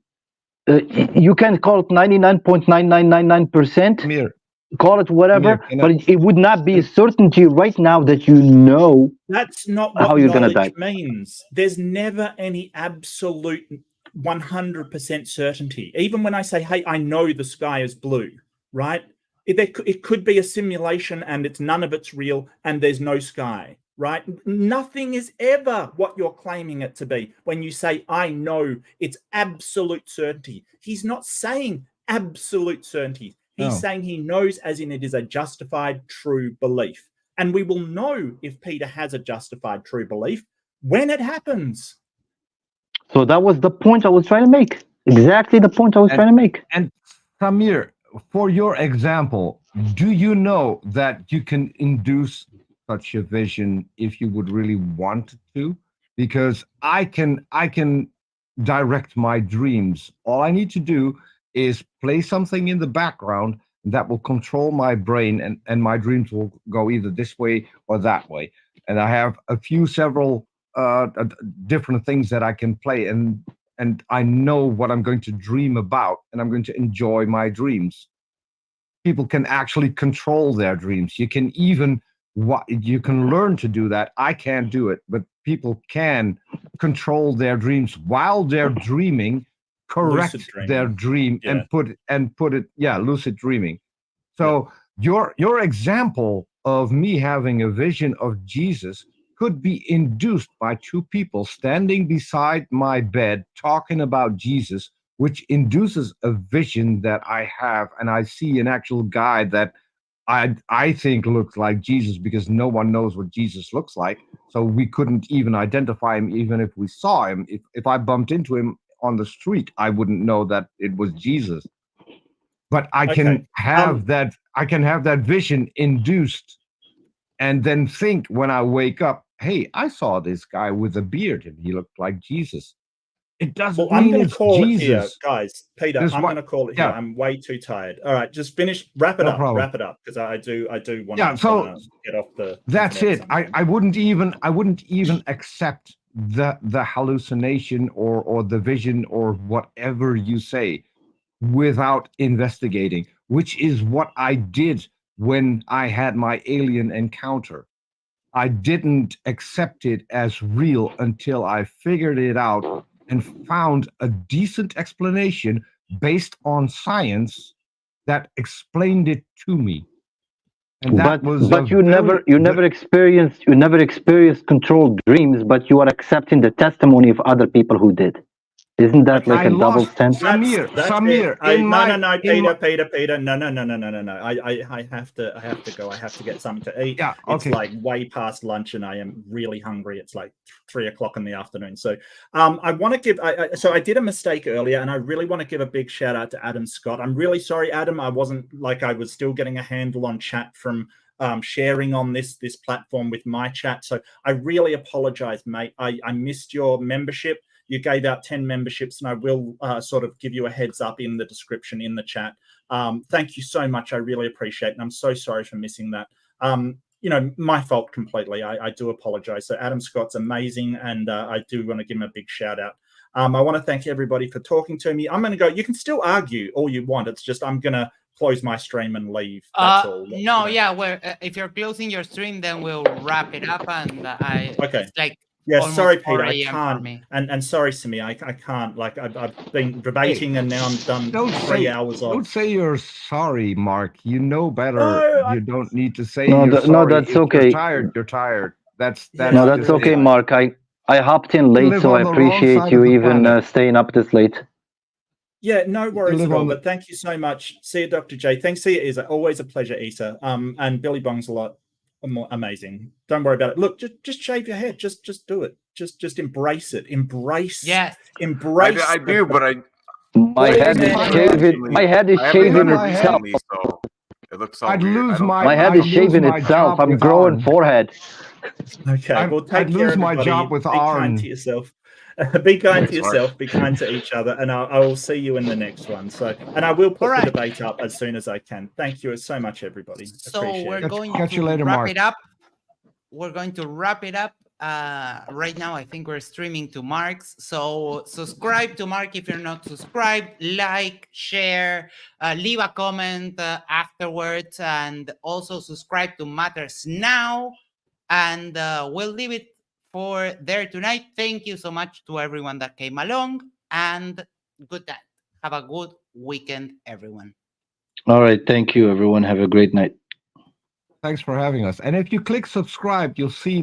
You can call it 99.9999%. Call it whatever, but it would not be a certainty right now that you know. That's not what how you're going to die. Means. There's never any absolute 100% certainty. Even when I say, hey, I know the sky is blue, right? It could be a simulation and none of it's real and there's no sky, right? Nothing is ever what you're claiming it to be. When you say, I know, it's absolute certainty. He's not saying absolute certainty. He's saying he knows, as in it is a justified true belief. And we will know if Peter has a justified true belief when it happens. So that was the point I was trying to make. Exactly the point I was trying to make. And Samir, for your example, do you know that you can induce such a vision if you would really want to? Because I can direct my dreams. All I need to do is play something in the background that will control my brain, and my dreams will go either this way or that way. And I have several different things that I can play, and I know what I'm going to dream about, and I'm going to enjoy my dreams. People can actually control their dreams. You can even You can learn to do that. I can't do it, but people can control their dreams while they're dreaming, correct their dream, and put it, lucid dreaming. So your example of me having a vision of Jesus could be induced by two people standing beside my bed talking about Jesus, which induces a vision that I have, and I see an actual guy that I think looks like Jesus, because no one knows what Jesus looks like. So we couldn't even identify him, even if we saw him. If I bumped into him on the street, I wouldn't know that it was Jesus. But I can have that. I can have that vision induced, and then think when I wake up, "Hey, I saw this guy with a beard, and he looked like Jesus." It doesn't mean it's Jesus. It here, guys. Peter, I'm going to call it here. I'm way too tired. All right, just finish. Wrap it up. Problem. Wrap it up, because I do want to get off the. That's it. I wouldn't even accept the hallucination or the vision or whatever you say without investigating, which is what I did when I had my alien encounter. I didn't accept it as real until I figured it out and found a decent explanation based on science that explained it to me. And that but you never experienced controlled dreams, but you are accepting the testimony of other people who did. Isn't that like a double standard? Samir, Peter. No. I have to go. I have to get something to eat. Yeah, okay. It's like way past lunch, and I am really hungry. It's like 3 o'clock in the afternoon. So, I want to give. So I did a mistake earlier, and I really want to give a big shout out to Adam Scott. I'm really sorry, Adam. I wasn't I was still getting a handle on chat from sharing on this platform with my chat. So I really apologize, mate. I missed your membership. You gave out 10 memberships, and I will sort of give you a heads up in the description in the chat. Thank you so much. I really appreciate it. And I'm so sorry for missing that. My fault completely. I do apologize. So Adam Scott's amazing, and I do want to give him a big shout out. I want to thank everybody for talking to me. I'm going to go. You can still argue all you want. It's just I'm going to close my stream and leave. That's all. No, if you're closing your stream, then we'll wrap it up. And it's like. Yeah, sorry, Peter, I can't. And sorry, Samir, I can't. I've been debating, and now I'm done 3 hours off. Don't say you're sorry, Mark. You know better. You don't need to say you're sorry. No, that's okay. You're tired. That's okay, Mark. I hopped in late, so I appreciate you even staying up this late. Yeah, no worries at all. But thank you so much. See you, Dr. J. Thanks. See you, Isa. Always a pleasure, Isa. And Billy Bong's a lot. Amazing. Don't worry about it. Look, just shave your head. Just do it. Just embrace it. Embrace. Yes. Embrace. I do, but I. My head is shaving. My head is shaving itself. So it looks. I'd lose my head is shaving itself. I'm growing forehead. Okay. Well, I'd lose my job with Be kind to yourself. Be kind to yourself. Be kind to each other, and I will see you in the next one. So, and I will put the debate up as soon as I can. Thank you so much, everybody. So we're going to wrap Mark. it up. We're going to wrap it up. Right now, I think we're streaming to Mark's. So subscribe to Mark if you're not subscribed. Like, share, leave a comment afterwards, and also subscribe to MattersNow. And we'll leave it for there tonight. Thank you so much to everyone that came along, and good night. Have a good weekend, everyone. All right. Thank you, everyone. Have a great night. Thanks for having us. And if you click subscribe, you'll see